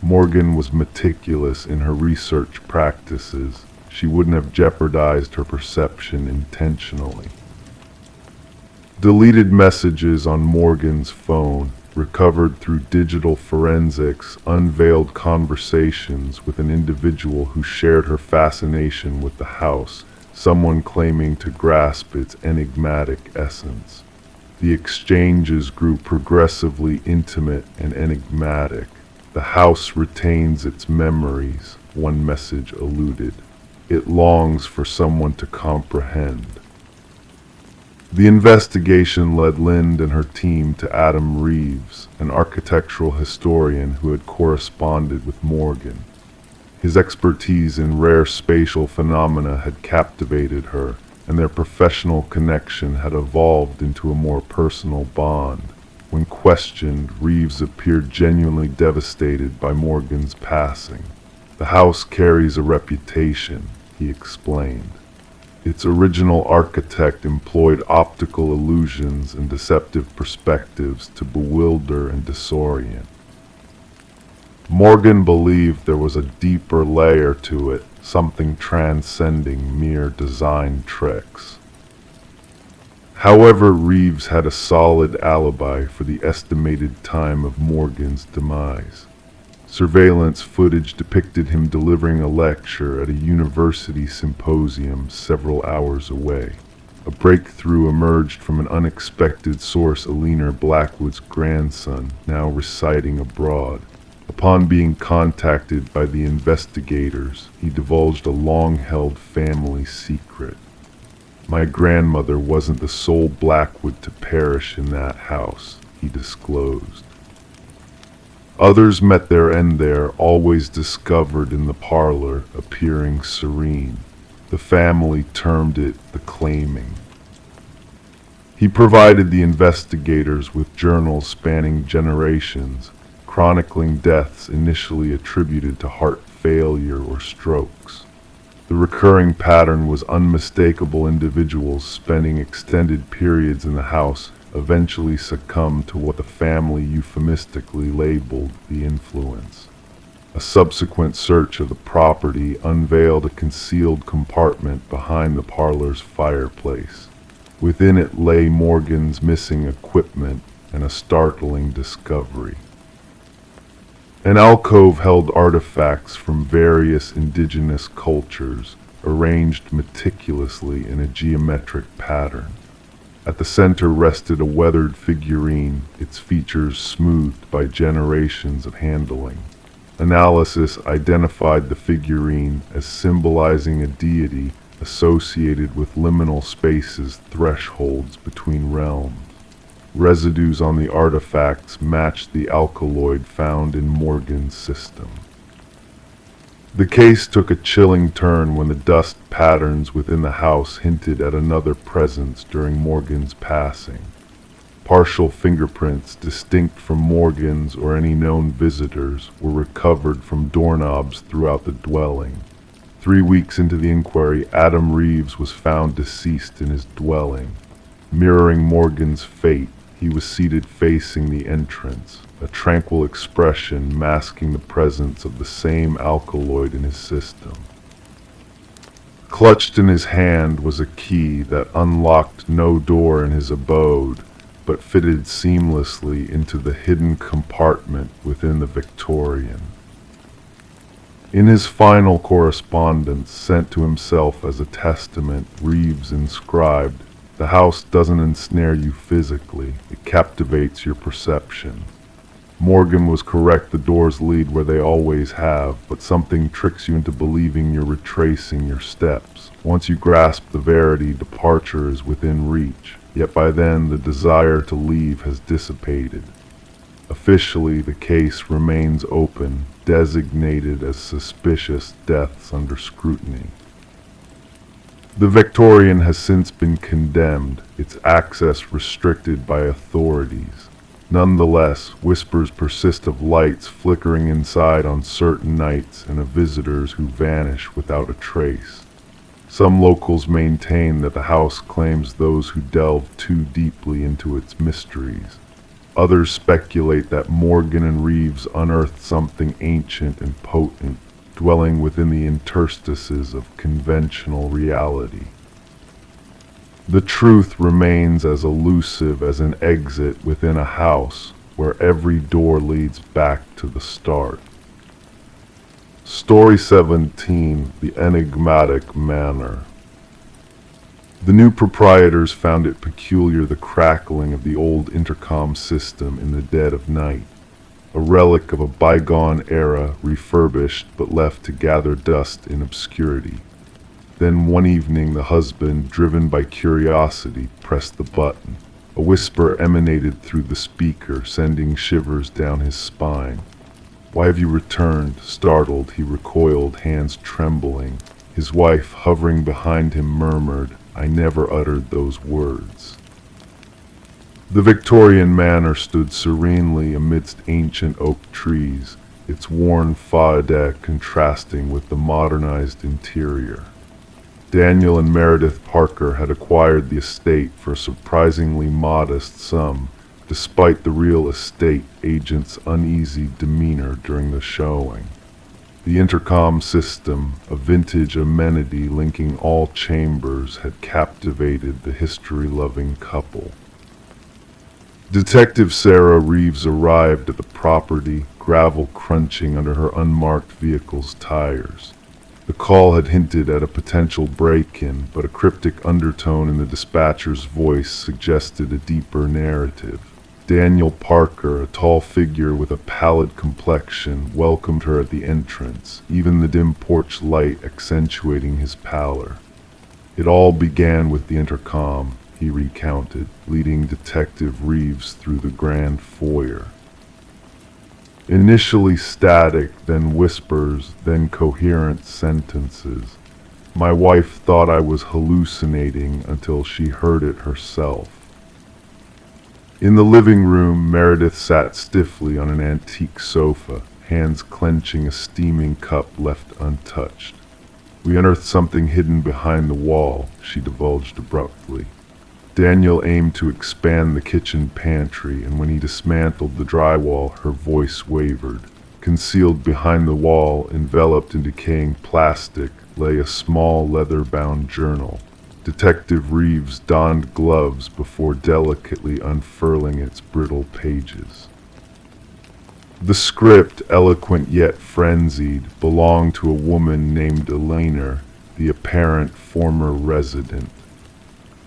Morgan was meticulous in her research practices. She wouldn't have jeopardized her perception intentionally. Deleted messages on Morgan's phone, recovered through digital forensics, unveiled conversations with an individual who shared her fascination with the house, someone claiming to grasp its enigmatic essence. The exchanges grew progressively intimate and enigmatic. The house retains its memories, one message alluded. It longs for someone to comprehend. The investigation led Lind and her team to Adam Reeves, an architectural historian who had corresponded with Morgan. His expertise in rare spatial phenomena had captivated her, and their professional connection had evolved into a more personal bond. When questioned, Reeves appeared genuinely devastated by Morgan's passing. "The house carries a reputation," he explained. Its original architect employed optical illusions and deceptive perspectives to bewilder and disorient. Morgan believed there was a deeper layer to it, something transcending mere design tricks. However, Reeves had a solid alibi for the estimated time of Morgan's demise. Surveillance footage depicted him delivering a lecture at a university symposium several hours away. A breakthrough emerged from an unexpected source: Alina Blackwood's grandson, now residing abroad. Upon being contacted by the investigators, he divulged a long-held family secret. "My grandmother wasn't the sole Blackwood to perish in that house," he disclosed. Others met their end there, always discovered in the parlor, appearing serene. The family termed it the claiming. He provided the investigators with journals spanning generations, chronicling deaths initially attributed to heart failure or strokes. The recurring pattern was unmistakable: individuals spending extended periods in the house eventually succumbed to what the family euphemistically labeled the influence. A subsequent search of the property unveiled a concealed compartment behind the parlor's fireplace. Within it lay Morgan's missing equipment and a startling discovery. An alcove held artifacts from various indigenous cultures, arranged meticulously in a geometric pattern. At the center rested a weathered figurine, its features smoothed by generations of handling. Analysis identified the figurine as symbolizing a deity associated with liminal spaces, thresholds between realms. Residues on the artifacts matched the alkaloid found in Morgan's system. The case took a chilling turn when the dust patterns within the house hinted at another presence during Morgan's passing. Partial fingerprints, distinct from Morgan's or any known visitors, were recovered from doorknobs throughout the dwelling. 3 weeks into the inquiry, Adam Reeves was found deceased in his dwelling. Mirroring Morgan's fate, he was seated facing the entrance, a tranquil expression masking the presence of the same alkaloid in his system. Clutched in his hand was a key that unlocked no door in his abode, but fitted seamlessly into the hidden compartment within the Victorian. In his final correspondence, sent to himself as a testament, Reeves inscribed, The house doesn't ensnare you physically, it captivates your perception. Morgan was correct, the doors lead where they always have, but something tricks you into believing you're retracing your steps. Once you grasp the verity, departure is within reach, yet by then the desire to leave has dissipated. Officially, the case remains open, designated as suspicious deaths under scrutiny. The Victorian has since been condemned, its access restricted by authorities. Nonetheless, whispers persist of lights flickering inside on certain nights and of visitors who vanish without a trace. Some locals maintain that the house claims those who delve too deeply into its mysteries. Others speculate that Morgan and Reeves unearthed something ancient and potent, dwelling within the interstices of conventional reality. The truth remains as elusive as an exit within a house where every door leads back to the start. Story 17, The Enigmatic Manor. The new proprietors found it peculiar the crackling of the old intercom system in the dead of night, a relic of a bygone era refurbished but left to gather dust in obscurity. Then one evening the husband, driven by curiosity, pressed the button. A whisper emanated through the speaker, sending shivers down his spine. "Why have you returned?" Startled, he recoiled, hands trembling. His wife, hovering behind him, murmured, "I never uttered those words." The Victorian manor stood serenely amidst ancient oak trees, its worn façade contrasting with the modernized interior. Daniel and Meredith Parker had acquired the estate for a surprisingly modest sum, despite the real estate agent's uneasy demeanor during the showing. The intercom system, a vintage amenity linking all chambers, had captivated the history-loving couple. Detective Sarah Reeves arrived at the property, gravel crunching under her unmarked vehicle's tires. The call had hinted at a potential break-in, but a cryptic undertone in the dispatcher's voice suggested a deeper narrative. Daniel Parker, a tall figure with a pallid complexion, welcomed her at the entrance, even the dim porch light accentuating his pallor. "It all began with the intercom," he recounted, leading Detective Reeves through the grand foyer. Initially static, then whispers, then coherent sentences. My wife thought I was hallucinating until she heard it herself. In the living room, Meredith sat stiffly on an antique sofa, hands clenching a steaming cup left untouched. "We unearthed something hidden behind the wall," she divulged abruptly. Daniel aimed to expand the kitchen pantry, and when he dismantled the drywall, her voice wavered. Concealed behind the wall, enveloped in decaying plastic, lay a small leather-bound journal. Detective Reeves donned gloves before delicately unfurling its brittle pages. The script, eloquent yet frenzied, belonged to a woman named Elena, the apparent former resident.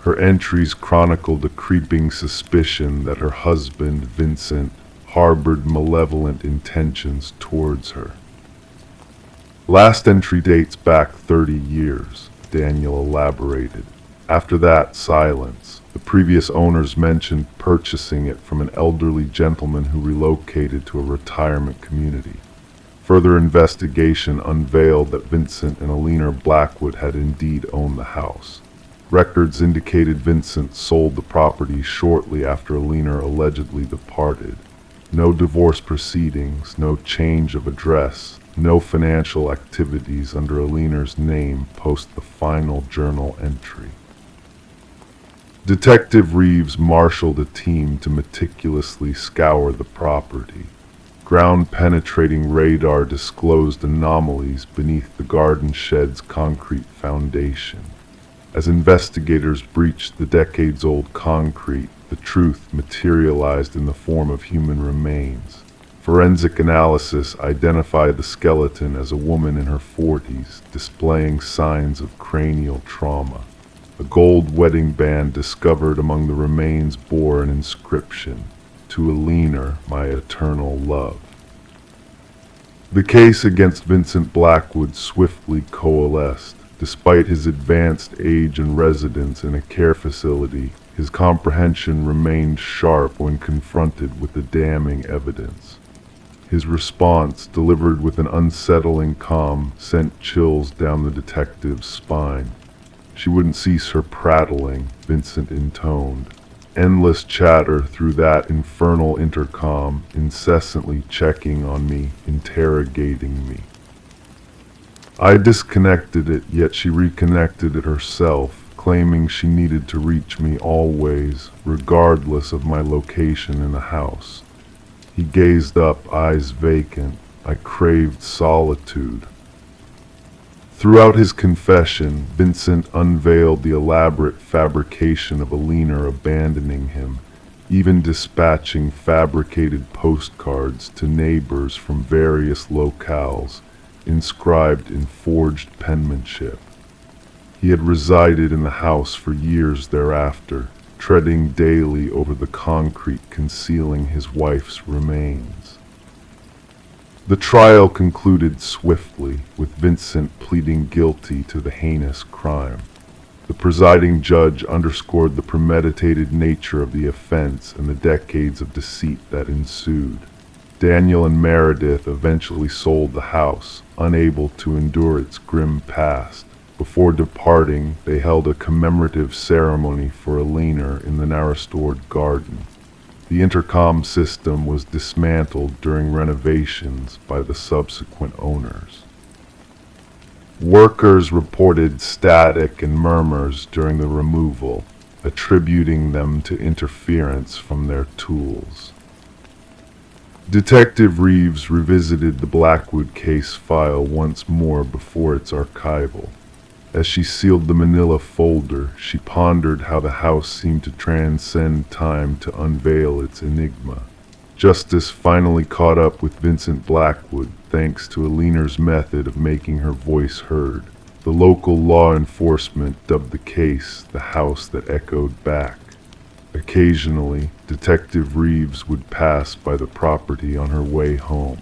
Her entries chronicled a creeping suspicion that her husband, Vincent, harbored malevolent intentions towards her. "Last entry dates back 30 years, Daniel elaborated. "After that, silence. The previous owners mentioned purchasing it from an elderly gentleman who relocated to a retirement community. Further investigation unveiled that Vincent and Elena Blackwood had indeed owned the house. Records indicated Vincent sold the property shortly after Elena allegedly departed. No divorce proceedings, no change of address, no financial activities under Elena's name post the final journal entry." Detective Reeves marshaled a team to meticulously scour the property. Ground-penetrating radar disclosed anomalies beneath the garden shed's concrete foundation. As investigators breached the decades-old concrete, the truth materialized in the form of human remains. Forensic analysis identified the skeleton as a woman in her 40s, displaying signs of cranial trauma. A gold wedding band discovered among the remains bore an inscription, "To Alina, my eternal love." The case against Vincent Blackwood swiftly coalesced. Despite his advanced age and residence in a care facility, his comprehension remained sharp when confronted with the damning evidence. His response, delivered with an unsettling calm, sent chills down the detective's spine. "She wouldn't cease her prattling," Vincent intoned. "Endless chatter through that infernal intercom, incessantly checking on me, interrogating me. I disconnected it, yet she reconnected it herself, claiming she needed to reach me always, regardless of my location in the house." He gazed up, eyes vacant. I craved solitude. Throughout his confession, Vincent unveiled the elaborate fabrication of Alina abandoning him, even dispatching fabricated postcards to neighbors from various locales, inscribed in forged penmanship. He had resided in the house for years thereafter, treading daily over the concrete concealing his wife's remains. The trial concluded swiftly, with Vincent pleading guilty to the heinous crime. The presiding judge underscored the premeditated nature of the offense and the decades of deceit that ensued. Daniel and Meredith eventually sold the house, unable to endure its grim past. Before departing, they held a commemorative ceremony for Alina in the now restored garden. The intercom system was dismantled during renovations by the subsequent owners. Workers reported static and murmurs during the removal, attributing them to interference from their tools. Detective Reeves revisited the Blackwood case file once more before its archival. As she sealed the manila folder, she pondered how the house seemed to transcend time to unveil its enigma. Justice finally caught up with Vincent Blackwood thanks to Alina's method of making her voice heard. The local law enforcement dubbed the case the house that echoed back. Occasionally, Detective Reeves would pass by the property on her way home.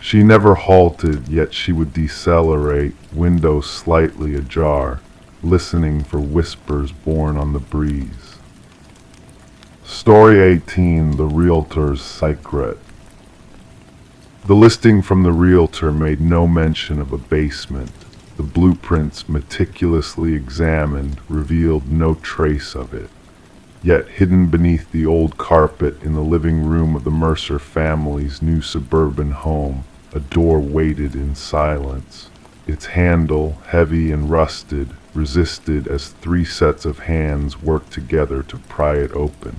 She never halted, yet she would decelerate, window slightly ajar, listening for whispers borne on the breeze. Story 18, The Realtor's Secret. The listing from the realtor made no mention of a basement. The blueprints, meticulously examined, revealed no trace of it. Yet hidden beneath the old carpet in the living room of the Mercer family's new suburban home, a door waited in silence. Its handle, heavy and rusted, resisted as 3 sets of hands worked together to pry it open.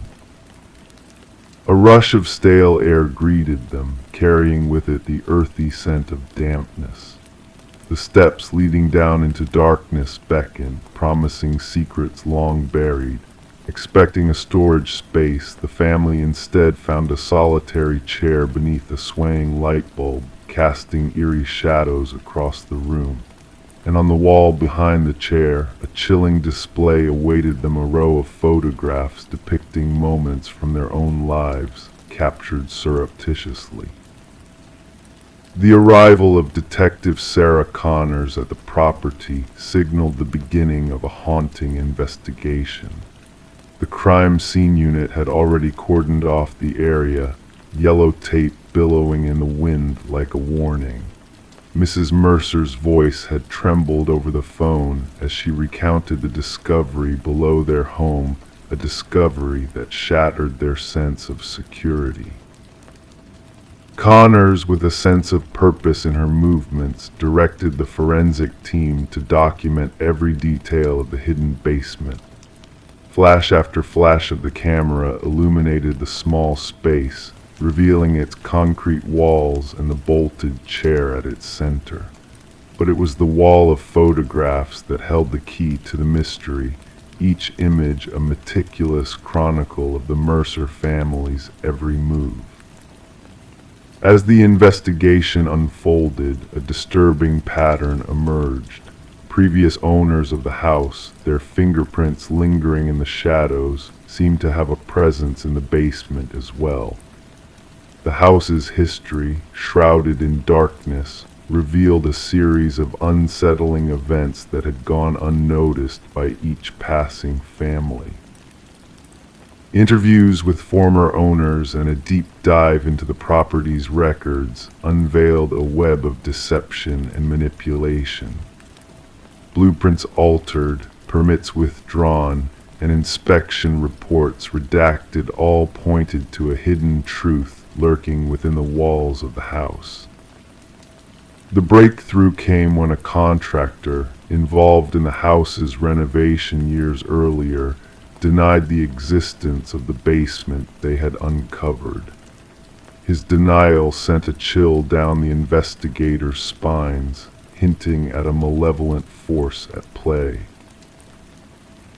A rush of stale air greeted them, carrying with it the earthy scent of dampness. The steps leading down into darkness beckoned, promising secrets long buried. Expecting a storage space, the family instead found a solitary chair beneath a swaying light bulb, casting eerie shadows across the room. And on the wall behind the chair, a chilling display awaited them, a row of photographs depicting moments from their own lives, captured surreptitiously. The arrival of Detective Sarah Connors at the property signaled the beginning of a haunting investigation. The crime scene unit had already cordoned off the area, yellow tape billowing in the wind like a warning. Mrs. Mercer's voice had trembled over the phone as she recounted the discovery below their home, a discovery that shattered their sense of security. Connors, with a sense of purpose in her movements, directed the forensic team to document every detail of the hidden basement. Flash after flash of the camera illuminated the small space, revealing its concrete walls and the bolted chair at its center. But it was the wall of photographs that held the key to the mystery, each image a meticulous chronicle of the Mercer family's every move. As the investigation unfolded, a disturbing pattern emerged. previous owners of the house, their fingerprints lingering in the shadows, seemed to have a presence in the basement as well. The house's history, shrouded in darkness, revealed a series of unsettling events that had gone unnoticed by each passing family. Interviews with former owners and a deep dive into the property's records unveiled a web of deception and manipulation. Blueprints altered, permits withdrawn, and inspection reports redacted all pointed to a hidden truth lurking within the walls of the house. The breakthrough came when a contractor, involved in the house's renovation years earlier, denied the existence of the basement they had uncovered. His denial sent a chill down the investigators' spines, hinting at a malevolent force at play.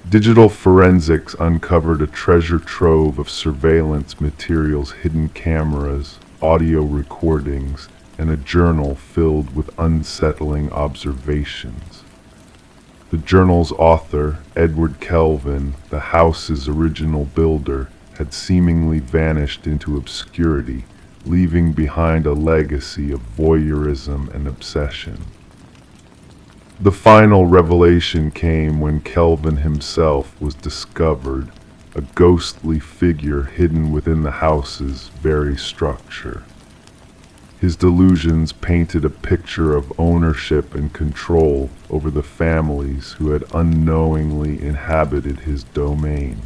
Digital forensics uncovered a treasure trove of surveillance materials, hidden cameras, audio recordings, and a journal filled with unsettling observations. The journal's author, Edward Kelvin, the house's original builder, had seemingly vanished into obscurity, leaving behind a legacy of voyeurism and obsession. The final revelation came when Kelvin himself was discovered, a ghostly figure hidden within the house's very structure. His delusions painted a picture of ownership and control over the families who had unknowingly inhabited his domain.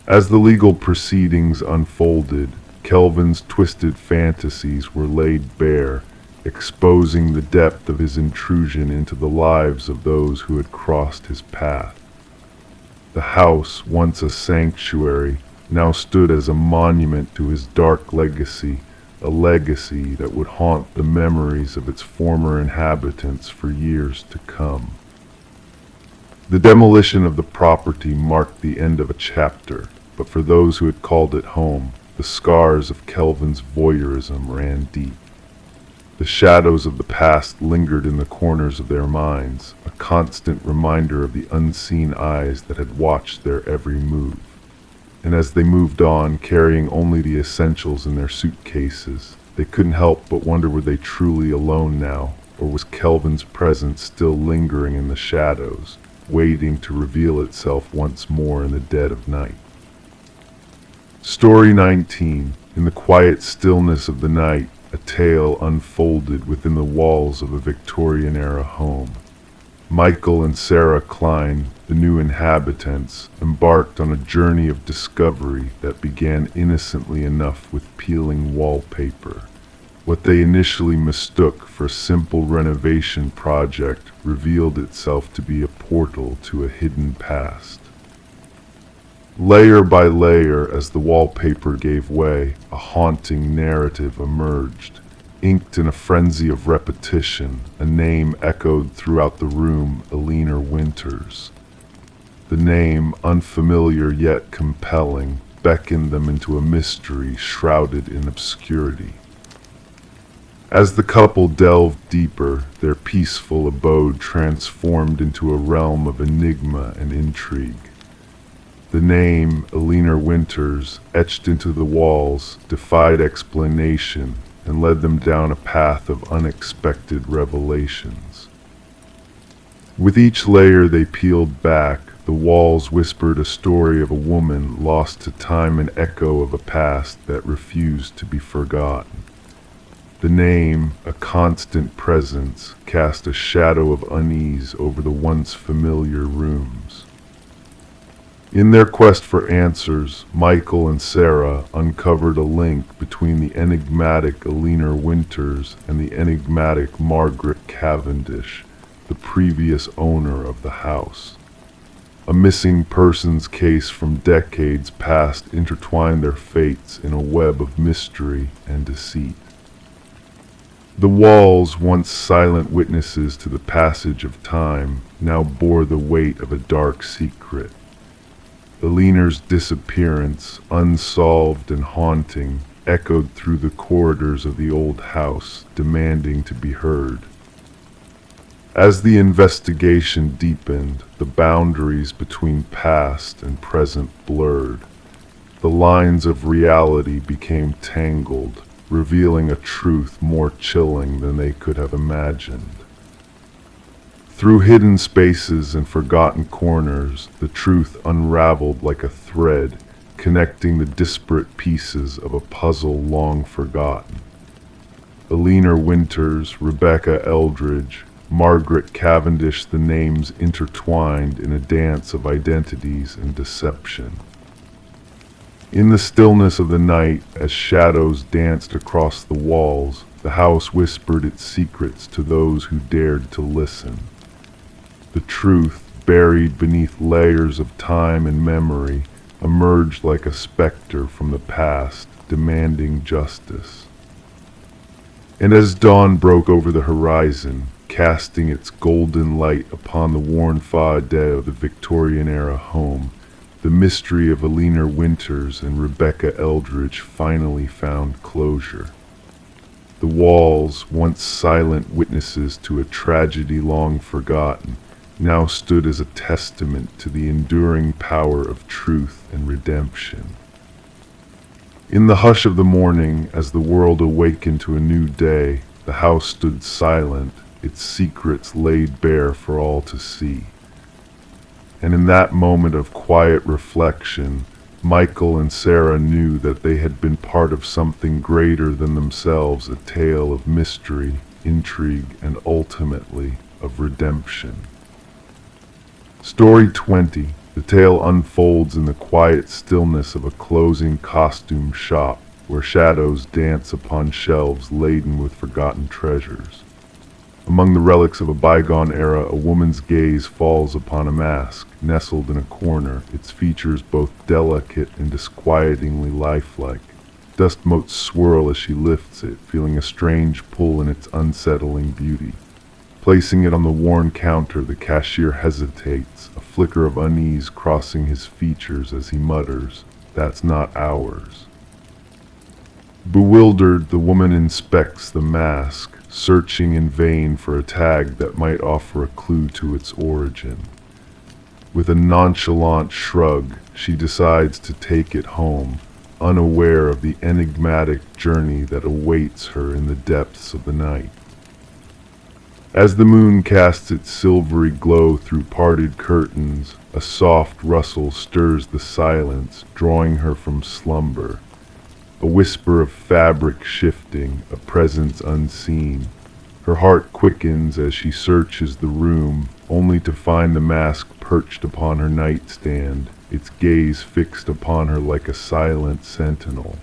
As the legal proceedings unfolded, Kelvin's twisted fantasies were laid bare, exposing the depth of his intrusion into the lives of those who had crossed his path. The house, once a sanctuary, now stood as a monument to his dark legacy, a legacy that would haunt the memories of its former inhabitants for years to come. The demolition of the property marked the end of a chapter, but for those who had called it home, the scars of Kelvin's voyeurism ran deep. The shadows of the past lingered in the corners of their minds, a constant reminder of the unseen eyes that had watched their every move. And as they moved on, carrying only the essentials in their suitcases, they couldn't help but wonder, were they truly alone now, or was Kelvin's presence still lingering in the shadows, waiting to reveal itself once more in the dead of night? Story 19. In the quiet stillness of the night, a tale unfolded within the walls of a Victorian-era home. Michael and Sarah Klein, the new inhabitants, embarked on a journey of discovery that began innocently enough with peeling wallpaper. What they initially mistook for a simple renovation project revealed itself to be a portal to a hidden past. Layer by layer, as the wallpaper gave way, a haunting narrative emerged. Inked in a frenzy of repetition, a name echoed throughout the room: Eleanor Winters. The name, unfamiliar yet compelling, beckoned them into a mystery shrouded in obscurity. As the couple delved deeper, their peaceful abode transformed into a realm of enigma and intrigue. The name, Eleanor Winters, etched into the walls, defied explanation and led them down a path of unexpected revelations. With each layer they peeled back, the walls whispered a story of a woman lost to time, an echo of a past that refused to be forgotten. The name, a constant presence, cast a shadow of unease over the once familiar rooms. In their quest for answers, Michael and Sarah uncovered a link between the enigmatic Eleanor Winters and the enigmatic Margaret Cavendish, the previous owner of the house. A missing persons case from decades past intertwined their fates in a web of mystery and deceit. The walls, once silent witnesses to the passage of time, now bore the weight of a dark secret. Eleanor's disappearance, unsolved and haunting, echoed through the corridors of the old house, demanding to be heard. As the investigation deepened, the boundaries between past and present blurred. The lines of reality became tangled, revealing a truth more chilling than they could have imagined. Through hidden spaces and forgotten corners, the truth unraveled like a thread, connecting the disparate pieces of a puzzle long forgotten. Alina Winters, Rebecca Eldridge, Margaret Cavendish, the names intertwined in a dance of identities and deception. In the stillness of the night, as shadows danced across the walls, the house whispered its secrets to those who dared to listen. The truth, buried beneath layers of time and memory, emerged like a specter from the past, demanding justice. And as dawn broke over the horizon, casting its golden light upon the worn façade of the Victorian-era home, the mystery of Alina Winters and Rebecca Eldridge finally found closure. The walls, once silent witnesses to a tragedy long forgotten, now stood as a testament to the enduring power of truth and redemption. In the hush of the morning, as the world awakened to a new day, the house stood silent, its secrets laid bare for all to see. And in that moment of quiet reflection, Michael and Sarah knew that they had been part of something greater than themselves, a tale of mystery, intrigue, and ultimately of redemption. Story 20. The tale unfolds in the quiet stillness of a closing costume shop, where shadows dance upon shelves laden with forgotten treasures. Among the relics of a bygone era, a woman's gaze falls upon a mask, nestled in a corner, its features both delicate and disquietingly lifelike. Dust motes swirl as she lifts it, feeling a strange pull in its unsettling beauty. Placing it on the worn counter, the cashier hesitates, a flicker of unease crossing his features as he mutters, "That's not ours." Bewildered, the woman inspects the mask, searching in vain for a tag that might offer a clue to its origin. With a nonchalant shrug, she decides to take it home, unaware of the enigmatic journey that awaits her in the depths of the night. As the moon casts its silvery glow through parted curtains, a soft rustle stirs the silence, drawing her from slumber. A whisper of fabric shifting, a presence unseen. Her heart quickens as she searches the room, only to find the mask perched upon her nightstand, its gaze fixed upon her like a silent sentinel.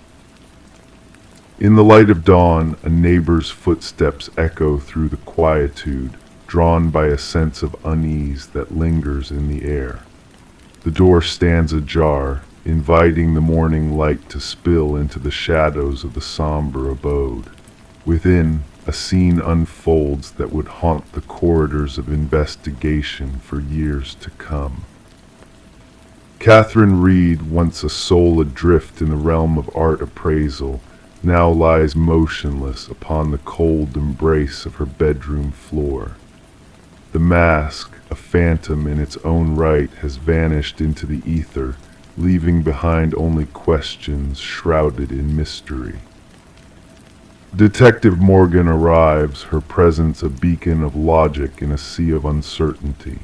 In the light of dawn, a neighbor's footsteps echo through the quietude, drawn by a sense of unease that lingers in the air. The door stands ajar, inviting the morning light to spill into the shadows of the somber abode. Within, a scene unfolds that would haunt the corridors of investigation for years to come. Catherine Reed, once a soul adrift in the realm of art appraisal, now lies motionless upon the cold embrace of her bedroom floor. The mask, a phantom in its own right, has vanished into the ether, leaving behind only questions shrouded in mystery. Detective Morgan arrives, her presence a beacon of logic in a sea of uncertainty.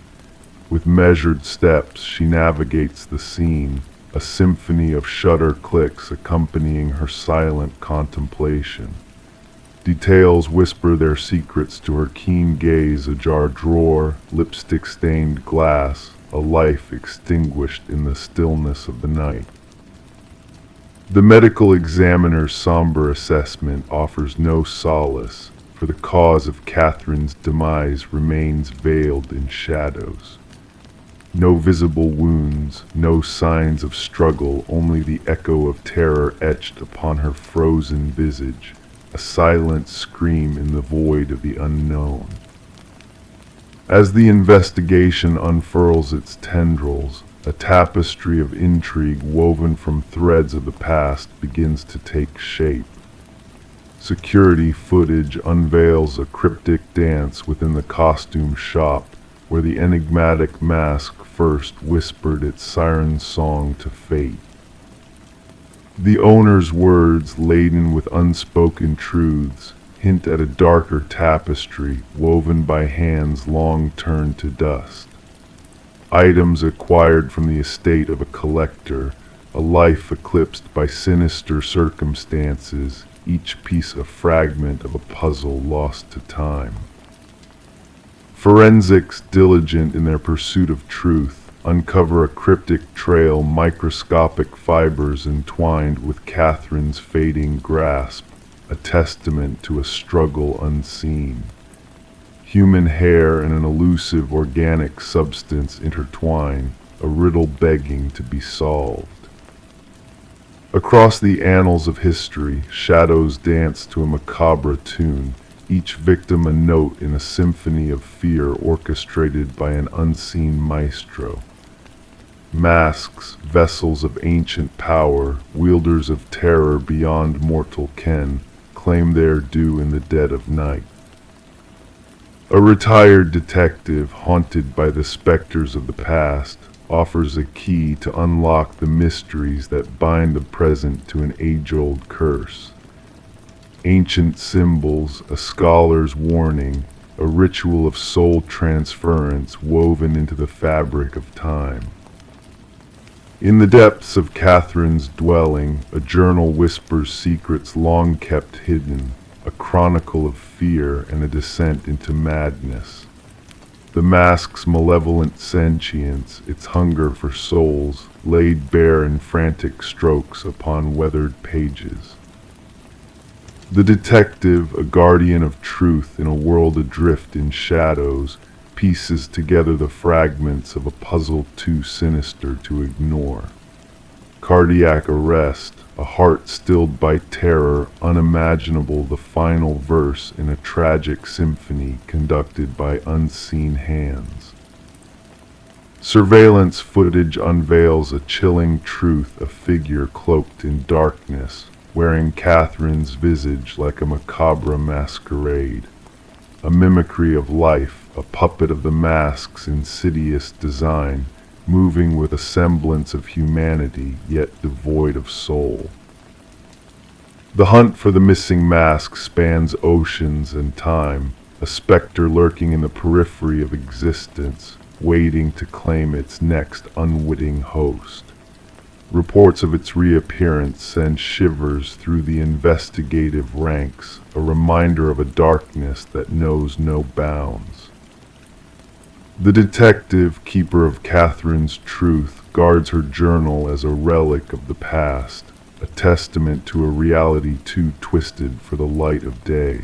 With measured steps, she navigates the scene, a symphony of shutter clicks accompanying her silent contemplation. Details whisper their secrets to her keen gaze: a jar drawer, lipstick-stained glass, a life extinguished in the stillness of the night. The medical examiner's somber assessment offers no solace, for the cause of Catherine's demise remains veiled in shadows. No visible wounds, no signs of struggle, only the echo of terror etched upon her frozen visage, a silent scream in the void of the unknown. As the investigation unfurls its tendrils, a tapestry of intrigue woven from threads of the past begins to take shape. Security footage unveils a cryptic dance within the costume shop where the enigmatic mask first whispered its siren song to fate. The owner's words, laden with unspoken truths, hint at a darker tapestry woven by hands long turned to dust. Items acquired from the estate of a collector, a life eclipsed by sinister circumstances, each piece a fragment of a puzzle lost to time. Forensics, diligent in their pursuit of truth, uncover a cryptic trail, microscopic fibers entwined with Catherine's fading grasp, a testament to a struggle unseen. Human hair and an elusive organic substance intertwine, a riddle begging to be solved. Across the annals of history, shadows dance to a macabre tune, each victim a note in a symphony of fear orchestrated by an unseen maestro. Masks, vessels of ancient power, wielders of terror beyond mortal ken, claim their due in the dead of night. A retired detective, haunted by the specters of the past, offers a key to unlock the mysteries that bind the present to an age-old curse. Ancient symbols, a scholar's warning, a ritual of soul transference woven into the fabric of time. In the depths of Catherine's dwelling, a journal whispers secrets long kept hidden, a chronicle of fear and a descent into madness. The mask's malevolent sentience, its hunger for souls, laid bare in frantic strokes upon weathered pages. The detective, a guardian of truth in a world adrift in shadows, pieces together the fragments of a puzzle too sinister to ignore. Cardiac arrest, a heart stilled by terror, unimaginable, the final verse in a tragic symphony conducted by unseen hands. Surveillance footage unveils a chilling truth, a figure cloaked in darkness, wearing Catherine's visage like a macabre masquerade. A mimicry of life, a puppet of the mask's insidious design, moving with a semblance of humanity, yet devoid of soul. The hunt for the missing mask spans oceans and time, a specter lurking in the periphery of existence, waiting to claim its next unwitting host. Reports of its reappearance send shivers through the investigative ranks, a reminder of a darkness that knows no bounds. The detective, keeper of Catherine's truth, guards her journal as a relic of the past, a testament to a reality too twisted for the light of day.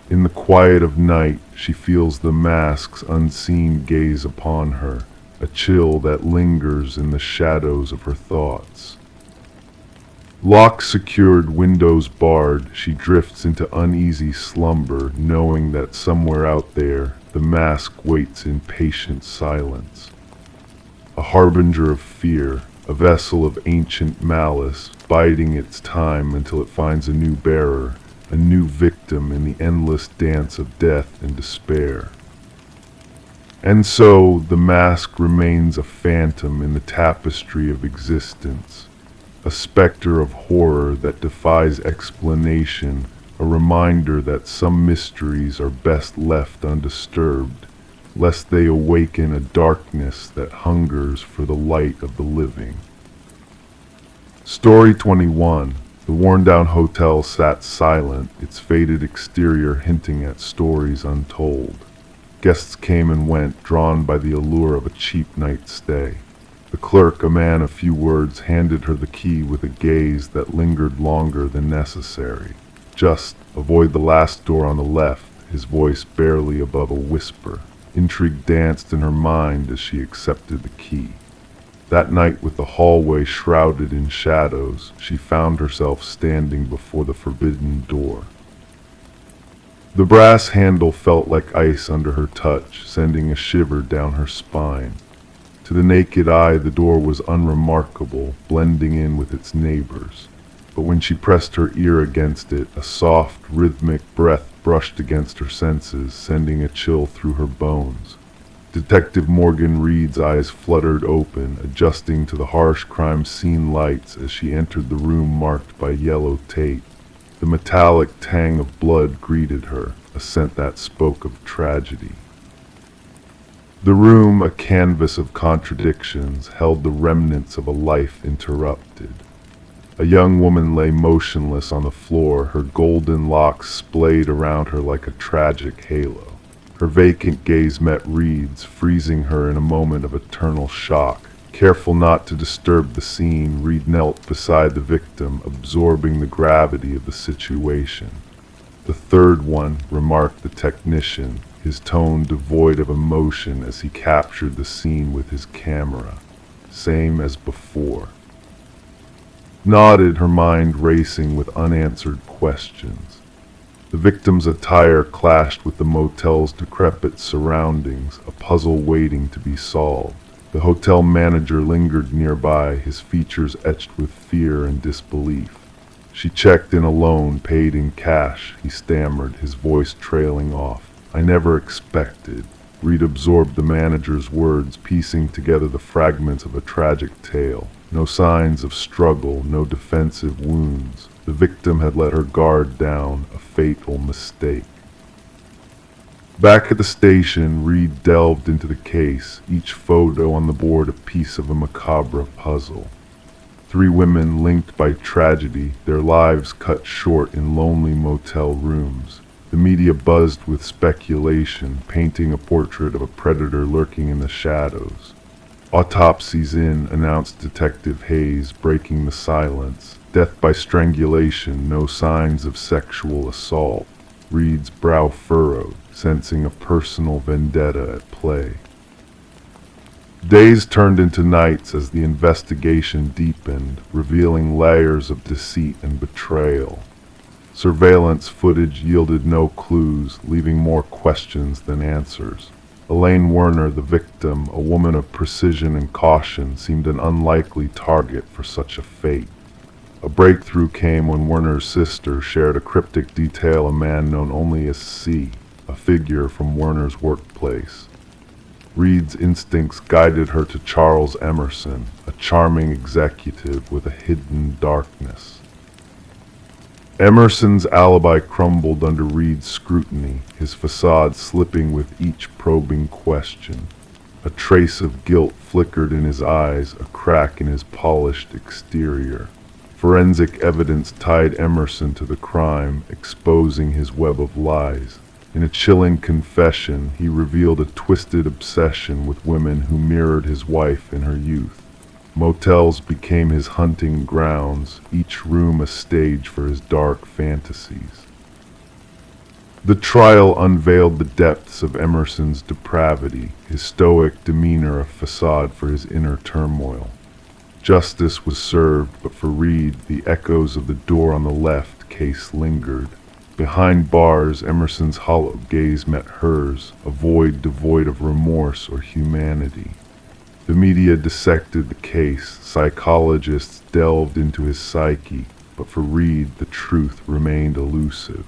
In the quiet of night, she feels the mask's unseen gaze upon her, a chill that lingers in the shadows of her thoughts. Locks secured, windows barred, she drifts into uneasy slumber, knowing that somewhere out there, the mask waits in patient silence. A harbinger of fear, a vessel of ancient malice, biding its time until it finds a new bearer, a new victim in the endless dance of death and despair. And so, the mask remains a phantom in the tapestry of existence, a specter of horror that defies explanation, a reminder that some mysteries are best left undisturbed, lest they awaken a darkness that hungers for the light of the living. Story 21. The worn-down hotel sat silent, its faded exterior hinting at stories untold. Guests came and went, drawn by the allure of a cheap night's stay. The clerk, a man of few words, handed her the key with a gaze that lingered longer than necessary. Just avoid the last door on the left, his voice barely above a whisper. Intrigue danced in her mind as she accepted the key. That night, with the hallway shrouded in shadows, she found herself standing before the forbidden door. The brass handle felt like ice under her touch, sending a shiver down her spine. To the naked eye, the door was unremarkable, blending in with its neighbors. but when she pressed her ear against it, a soft, rhythmic breath brushed against her senses, sending a chill through her bones. Detective Morgan Reed's eyes fluttered open, adjusting to the harsh crime scene lights as she entered the room marked by yellow tape. The metallic tang of blood greeted her, a scent that spoke of tragedy. The room, a canvas of contradictions, held the remnants of a life interrupted. A young woman lay motionless on the floor, her golden locks splayed around her like a tragic halo. Her vacant gaze met Reed's, freezing her in a moment of eternal shock. Careful not to disturb the scene, Reed knelt beside the victim, absorbing the gravity of the situation. "The third one," remarked the technician, his tone devoid of emotion as he captured the scene with his camera. "Same as before." Nodded, her mind racing with unanswered questions. The victim's attire clashed with the motel's decrepit surroundings, a puzzle waiting to be solved. The hotel manager lingered nearby, his features etched with fear and disbelief. "She checked in alone, paid in cash," he stammered, his voice trailing off. "I never expected." Reed absorbed the manager's words, piecing together the fragments of a tragic tale. No signs of struggle, no defensive wounds. The victim had let her guard down, a fatal mistake. Back at the station, Reed delved into the case, each photo on the board a piece of a macabre puzzle. 3 women linked by tragedy, their lives cut short in lonely motel rooms. The media buzzed with speculation, painting a portrait of a predator lurking in the shadows. "Autopsies in," announced Detective Hayes, breaking the silence. "Death by strangulation, no signs of sexual assault." Reed's brow furrowed, sensing a personal vendetta at play. Days turned into nights as the investigation deepened, revealing layers of deceit and betrayal. Surveillance footage yielded no clues, leaving more questions than answers. Elaine Werner, the victim, a woman of precision and caution, seemed an unlikely target for such a fate. A breakthrough came when Werner's sister shared a cryptic detail, a man known only as C, a figure from Werner's workplace. Reed's instincts guided her to Charles Emerson, a charming executive with a hidden darkness. Emerson's alibi crumbled under Reed's scrutiny, his facade slipping with each probing question. A trace of guilt flickered in his eyes, a crack in his polished exterior. Forensic evidence tied Emerson to the crime, exposing his web of lies. In a chilling confession, he revealed a twisted obsession with women who mirrored his wife in her youth. Motels became his hunting grounds, each room a stage for his dark fantasies. The trial unveiled the depths of Emerson's depravity, his stoic demeanor a facade for his inner turmoil. Justice was served, but for Reed, the echoes of the door on the left case lingered. Behind bars, Emerson's hollow gaze met hers, a void devoid of remorse or humanity. The media dissected the case, psychologists delved into his psyche, but for Reed, the truth remained elusive.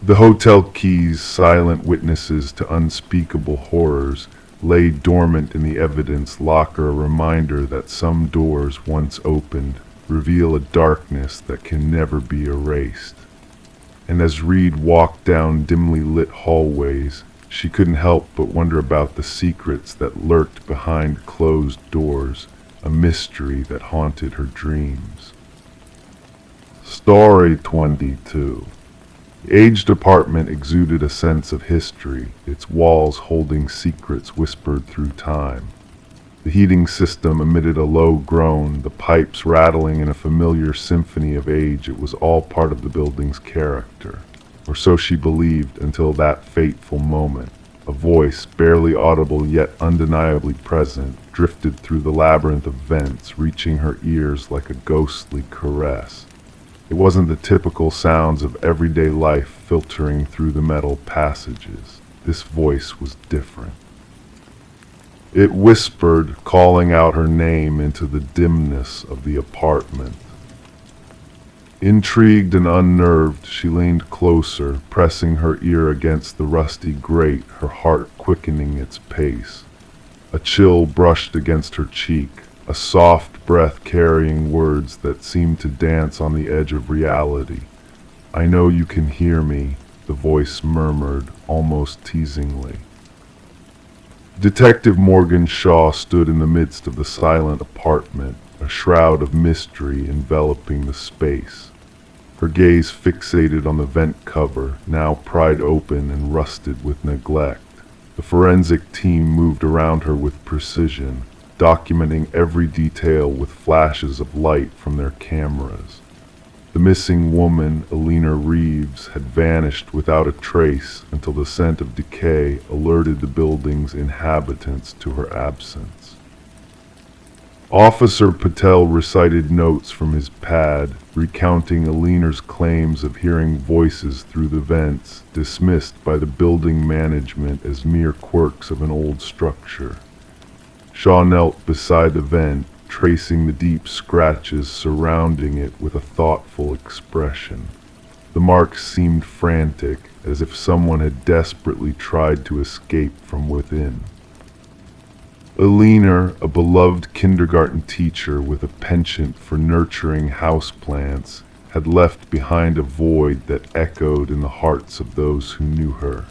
The hotel keys, silent witnesses to unspeakable horrors, lay dormant in the evidence locker, a reminder that some doors, once opened, reveal a darkness that can never be erased. And as Reed walked down dimly lit hallways, she couldn't help but wonder about the secrets that lurked behind closed doors, a mystery that haunted her dreams. Story 22. The aged apartment exuded a sense of history, its walls holding secrets whispered through time. The heating system emitted a low groan, the pipes rattling in a familiar symphony of age. It was all part of the building's character. Or so she believed until that fateful moment. A voice, barely audible yet undeniably present, drifted through the labyrinth of vents, reaching her ears like a ghostly caress. It wasn't the typical sounds of everyday life filtering through the metal passages. This voice was different. It whispered, calling out her name into the dimness of the apartment. Intrigued and unnerved, she leaned closer, pressing her ear against the rusty grate, her heart quickening its pace. A chill brushed against her cheek, a soft breath carrying words that seemed to dance on the edge of reality. "I know you can hear me," the voice murmured, almost teasingly. Detective Morgan Shaw stood in the midst of the silent apartment, a shroud of mystery enveloping the space. Her gaze fixated on the vent cover, now pried open and rusted with neglect. The forensic team moved around her with precision, documenting every detail with flashes of light from their cameras. The missing woman, Alina Reeves, had vanished without a trace until the scent of decay alerted the building's inhabitants to her absence. Officer Patel recited notes from his pad, recounting Alina's claims of hearing voices through the vents, dismissed by the building management as mere quirks of an old structure. Shaw knelt beside the vent, tracing the deep scratches surrounding it with a thoughtful expression. The marks seemed frantic, as if someone had desperately tried to escape from within. Alina, a beloved kindergarten teacher with a penchant for nurturing houseplants, had left behind a void that echoed in the hearts of those who knew her.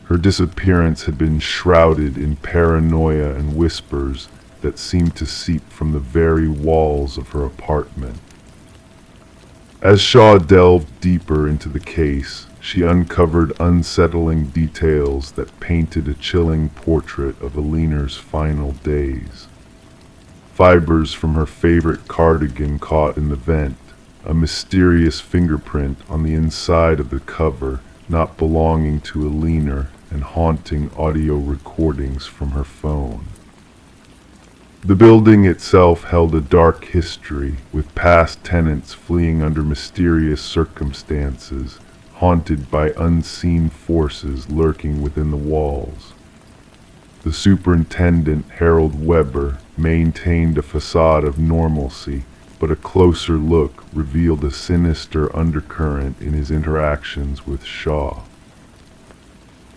Her disappearance had been shrouded in paranoia and whispers that seemed to seep from the very walls of her apartment. As Shaw delved deeper into the case, she uncovered unsettling details that painted a chilling portrait of Alina's final days. Fibers from her favorite cardigan caught in the vent, a mysterious fingerprint on the inside of the cover not belonging to Alina, and haunting audio recordings from her phone. The building itself held a dark history, with past tenants fleeing under mysterious circumstances, haunted by unseen forces lurking within the walls. The superintendent, Harold Weber, maintained a facade of normalcy, but a closer look revealed a sinister undercurrent in his interactions with Shaw.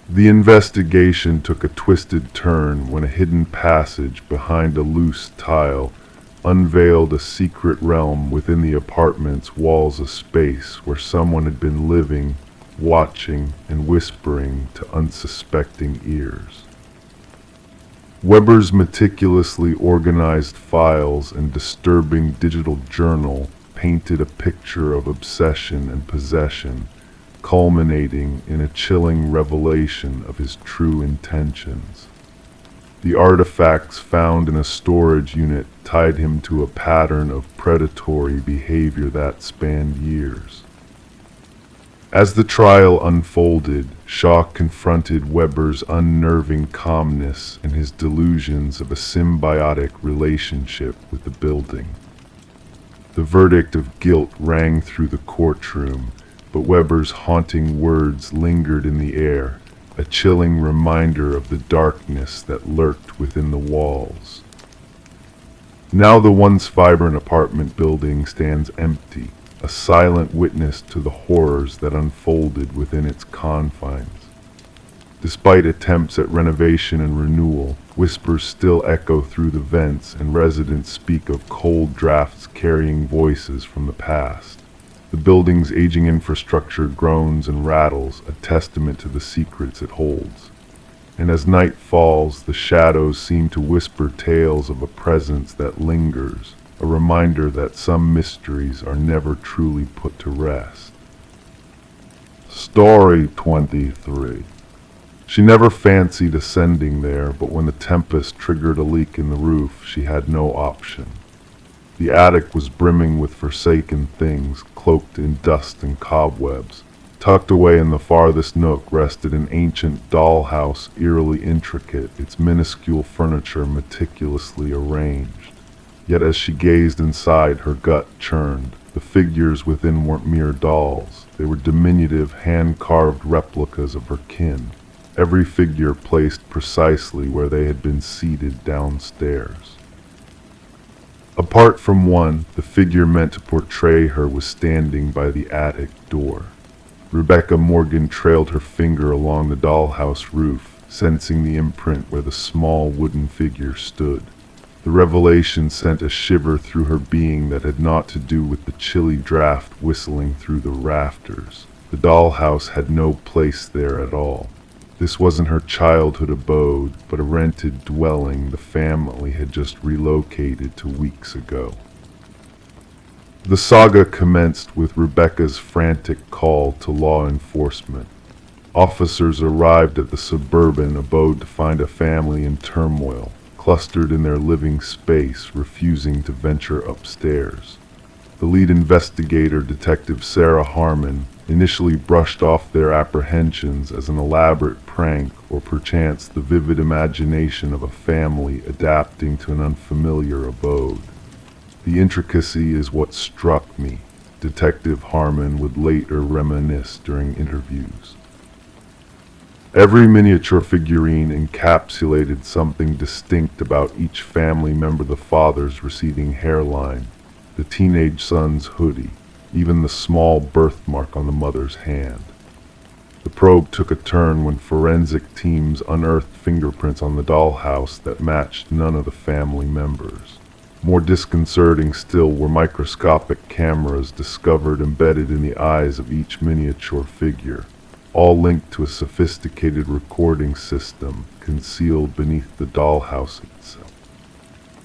The investigation took a twisted turn when a hidden passage behind a loose tile unveiled a secret realm within the apartment's walls, a space where someone had been living, watching, and whispering to unsuspecting ears. Weber's meticulously organized files and disturbing digital journal painted a picture of obsession and possession, culminating in a chilling revelation of his true intentions. The artifacts found in a storage unit tied him to a pattern of predatory behavior that spanned years. As the trial unfolded, Shaw confronted Weber's unnerving calmness and his delusions of a symbiotic relationship with the building. The verdict of guilt rang through the courtroom, but Weber's haunting words lingered in the air, a chilling reminder of the darkness that lurked within the walls. Now the once vibrant apartment building stands empty, a silent witness to the horrors that unfolded within its confines. Despite attempts at renovation and renewal, whispers still echo through the vents, and residents speak of cold drafts carrying voices from the past. The building's aging infrastructure groans and rattles, a testament to the secrets it holds. And as night falls, the shadows seem to whisper tales of a presence that lingers, a reminder that some mysteries are never truly put to rest. Story 23. She never fancied ascending there, but when the tempest triggered a leak in the roof, she had no option. The attic was brimming with forsaken things, cloaked in dust and cobwebs. Tucked away in the farthest nook rested an ancient dollhouse, eerily intricate, its minuscule furniture meticulously arranged. Yet as she gazed inside, her gut churned. The figures within weren't mere dolls. They were diminutive, hand-carved replicas of her kin, every figure placed precisely where they had been seated downstairs. Apart from one, the figure meant to portray her was standing by the attic door. Rebecca Morgan trailed her finger along the dollhouse roof, sensing the imprint where the small wooden figure stood. The revelation sent a shiver through her being that had naught to do with the chilly draft whistling through the rafters. The dollhouse had no place there at all. This wasn't her childhood abode, but a rented dwelling the family had just relocated to weeks ago. The saga commenced with Rebecca's frantic call to law enforcement. Officers arrived at the suburban abode to find a family in turmoil, clustered in their living space, refusing to venture upstairs. The lead investigator, Detective Sarah Harmon, initially brushed off their apprehensions as an elaborate prank or perchance the vivid imagination of a family adapting to an unfamiliar abode. The intricacy is what struck me, Detective Harmon would later reminisce during interviews. Every miniature figurine encapsulated something distinct about each family member: the father's receding hairline, the teenage son's hoodie, even the small birthmark on the mother's hand. The probe took a turn when forensic teams unearthed fingerprints on the dollhouse that matched none of the family members. More disconcerting still were microscopic cameras discovered embedded in the eyes of each miniature figure, all linked to a sophisticated recording system concealed beneath the dollhouse itself.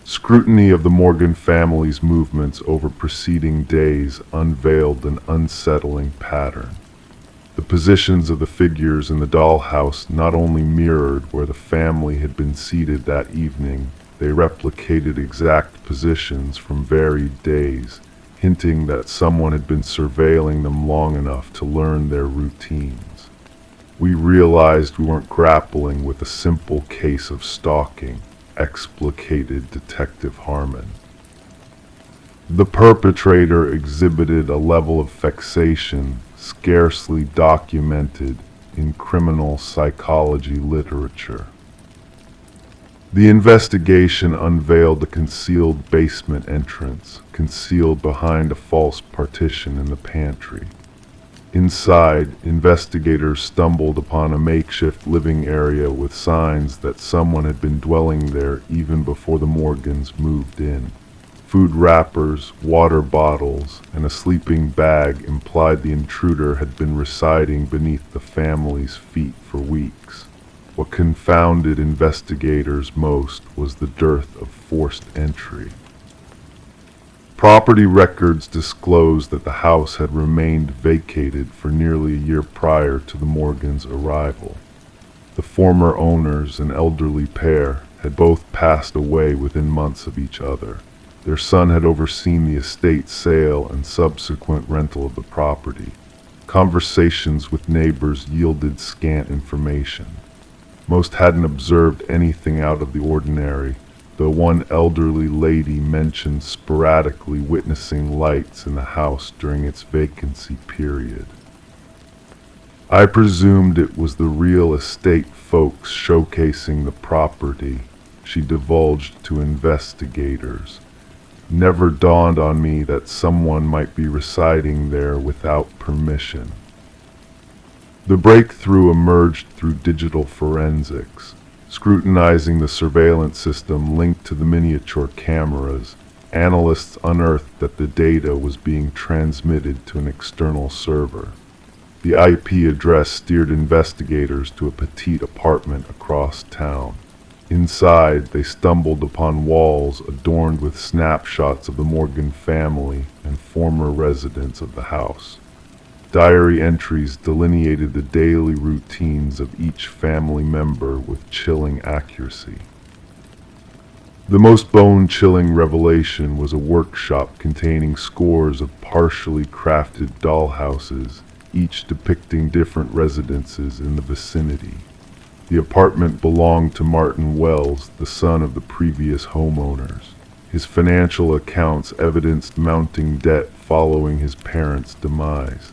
Scrutiny of the Morgan family's movements over preceding days unveiled an unsettling pattern. The positions of the figures in the dollhouse not only mirrored where the family had been seated that evening, they replicated exact positions from varied days, hinting that someone had been surveilling them long enough to learn their routines. We realized we weren't grappling with a simple case of stalking, explicated Detective Harmon. The perpetrator exhibited a level of fixation scarcely documented in criminal psychology literature. The investigation unveiled a concealed basement entrance, concealed behind a false partition in the pantry. Inside, investigators stumbled upon a makeshift living area with signs that someone had been dwelling there even before the Morgans moved in. Food wrappers, water bottles, and a sleeping bag implied the intruder had been residing beneath the family's feet for weeks. What confounded investigators most was the dearth of forced entry. Property records disclosed that the house had remained vacated for nearly a year prior to the Morgans' arrival. The former owners, an elderly pair, had both passed away within months of each other. Their son had overseen the estate's sale and subsequent rental of the property. Conversations with neighbors yielded scant information. Most hadn't observed anything out of the ordinary, though one elderly lady mentioned sporadically witnessing lights in the house during its vacancy period. I presumed it was the real estate folks showcasing the property, she divulged to investigators. Never dawned on me that someone might be residing there without permission. The breakthrough emerged through digital forensics. Scrutinizing the surveillance system linked to the miniature cameras, analysts unearthed that the data was being transmitted to an external server. The IP address steered investigators to a petite apartment across town. Inside, they stumbled upon walls adorned with snapshots of the Morgan family and former residents of the house. Diary entries delineated the daily routines of each family member with chilling accuracy. The most bone-chilling revelation was a workshop containing scores of partially crafted dollhouses, each depicting different residences in the vicinity. The apartment belonged to Martin Wells, the son of the previous homeowners. His financial accounts evidenced mounting debt following his parents' demise.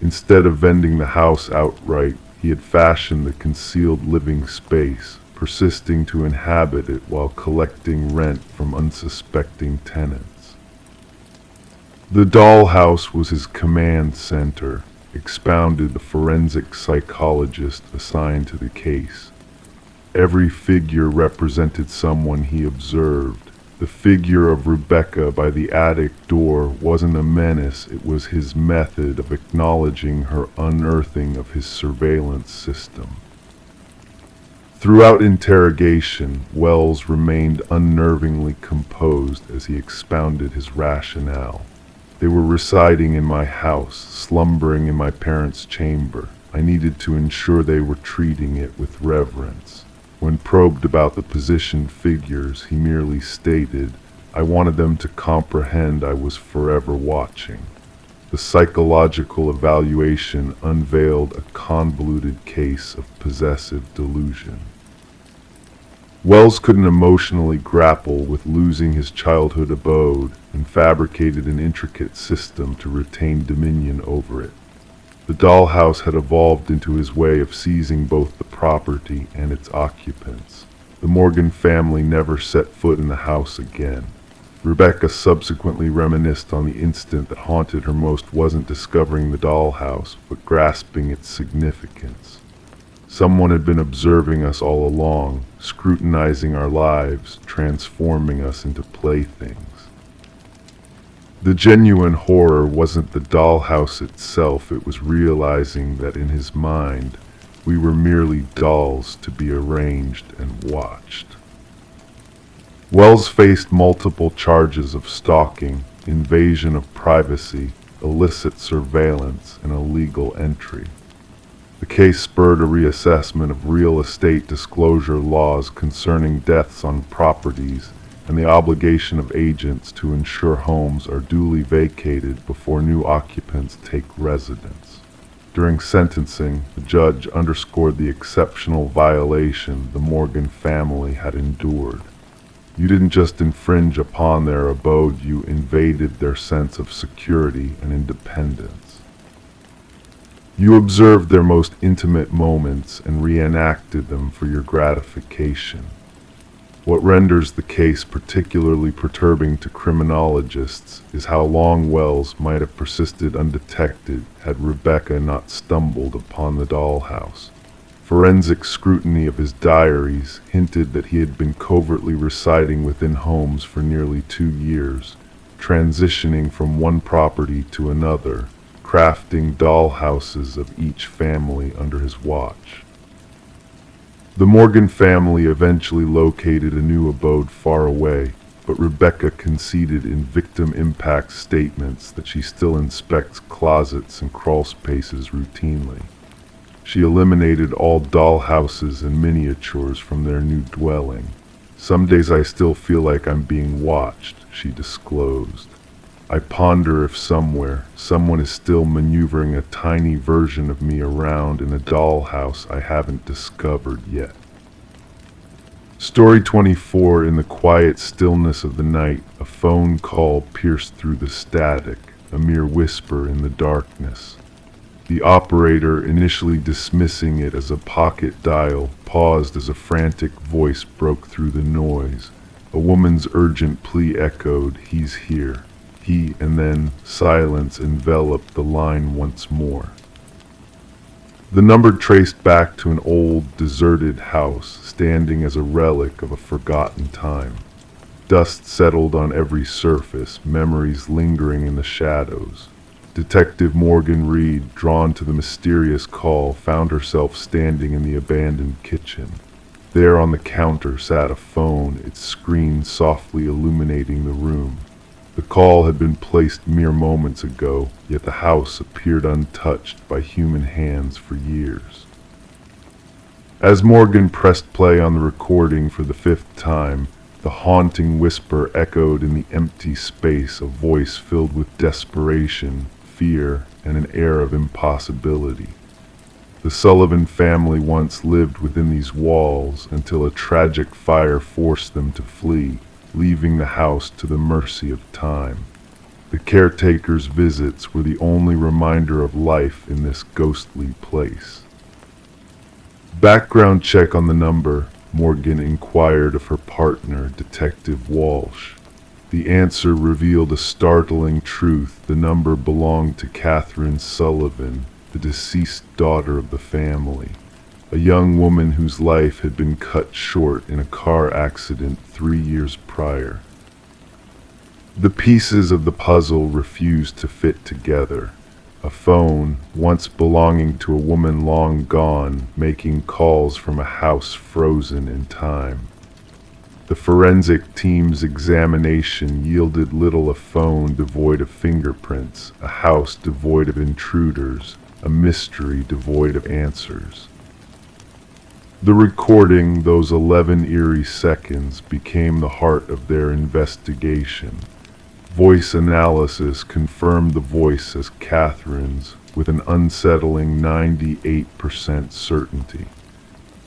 Instead of vending the house outright, he had fashioned the concealed living space, persisting to inhabit it while collecting rent from unsuspecting tenants. The dollhouse was his command center, expounded the forensic psychologist assigned to the case. Every figure represented someone he observed. The figure of Rebecca by the attic door wasn't a menace, it was his method of acknowledging her unearthing of his surveillance system. Throughout interrogation, Wells remained unnervingly composed as he expounded his rationale. They were residing in my house, slumbering in my parents' chamber. I needed to ensure they were treating it with reverence. When probed about the positioned figures, he merely stated, I wanted them to comprehend I was forever watching. The psychological evaluation unveiled a convoluted case of possessive delusion. Wells couldn't emotionally grapple with losing his childhood abode and fabricated an intricate system to retain dominion over it. The dollhouse had evolved into his way of seizing both the property and its occupants. The Morgan family never set foot in the house again. Rebecca subsequently reminisced on the instant that haunted her most wasn't discovering the dollhouse, but grasping its significance. Someone had been observing us all along, scrutinizing our lives, transforming us into playthings. The genuine horror wasn't the dollhouse itself, it was realizing that in his mind, we were merely dolls to be arranged and watched. Wells faced multiple charges of stalking, invasion of privacy, illicit surveillance, and illegal entry. The case spurred a reassessment of real estate disclosure laws concerning deaths on properties and the obligation of agents to ensure homes are duly vacated before new occupants take residence. During sentencing, the judge underscored the exceptional violation the Morgan family had endured. You didn't just infringe upon their abode, you invaded their sense of security and independence. You observed their most intimate moments and reenacted them for your gratification. What renders the case particularly perturbing to criminologists is how long Wells might have persisted undetected had Rebecca not stumbled upon the dollhouse. Forensic scrutiny of his diaries hinted that he had been covertly residing within homes for nearly 2 years, transitioning from one property to another, crafting dollhouses of each family under his watch. The Morgan family eventually located a new abode far away, but Rebecca conceded in victim impact statements that she still inspects closets and crawl spaces routinely. She eliminated all dollhouses and miniatures from their new dwelling. Some days I still feel like I'm being watched, she disclosed. I ponder if somewhere, someone is still maneuvering a tiny version of me around in a dollhouse I haven't discovered yet. Story 24. In the quiet stillness of the night, a phone call pierced through the static, a mere whisper in the darkness. The operator, initially dismissing it as a pocket dial, paused as a frantic voice broke through the noise. A woman's urgent plea echoed, "He's here." He, and then silence enveloped the line once more. The number traced back to an old, deserted house, standing as a relic of a forgotten time. Dust settled on every surface, memories lingering in the shadows. Detective Morgan Reed, drawn to the mysterious call, found herself standing in the abandoned kitchen. There on the counter sat a phone, its screen softly illuminating the room. The call had been placed mere moments ago, yet the house appeared untouched by human hands for years. As Morgan pressed play on the recording for the 5th time, the haunting whisper echoed in the empty space, a voice filled with desperation, fear, and an air of impossibility. The Sullivan family once lived within these walls until a tragic fire forced them to flee, leaving the house to the mercy of time. The caretaker's visits were the only reminder of life in this ghostly place. Background check on the number. Morgan inquired of her partner, Detective Walsh. The answer revealed a startling truth. The number belonged to Catherine Sullivan, the deceased daughter of the family, a young woman whose life had been cut short in a car accident 3 years prior. The pieces of the puzzle refused to fit together. A phone, once belonging to a woman long gone, making calls from a house frozen in time. The forensic team's examination yielded little. A phone devoid of fingerprints, a house devoid of intruders, a mystery devoid of answers. The recording, those 11 eerie seconds, became the heart of their investigation. Voice analysis confirmed the voice as Catherine's with an unsettling 98% certainty.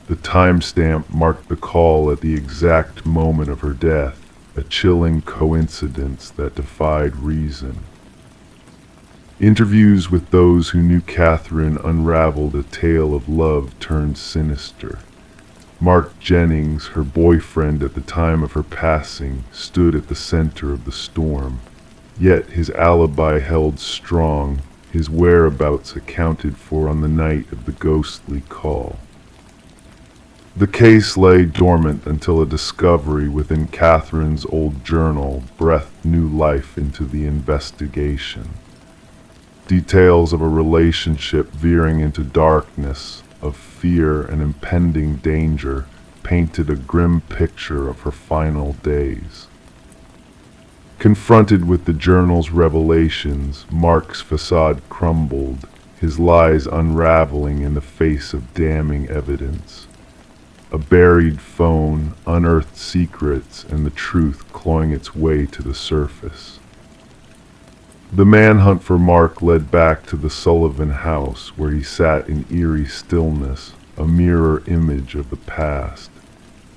The timestamp marked the call at the exact moment of her death, a chilling coincidence that defied reason. Interviews with those who knew Catherine unraveled a tale of love turned sinister. Mark Jennings, her boyfriend at the time of her passing, stood at the center of the storm. Yet his alibi held strong, his whereabouts accounted for on the night of the ghostly call. The case lay dormant until a discovery within Catherine's old journal breathed new life into the investigation. Details of a relationship veering into darkness, of fear and impending danger, painted a grim picture of her final days. Confronted with the journal's revelations, Mark's facade crumbled, his lies unraveling in the face of damning evidence. A buried phone, unearthed secrets, and the truth clawing its way to the surface. The manhunt for Mark led back to the Sullivan house, where he sat in eerie stillness, a mirror image of the past.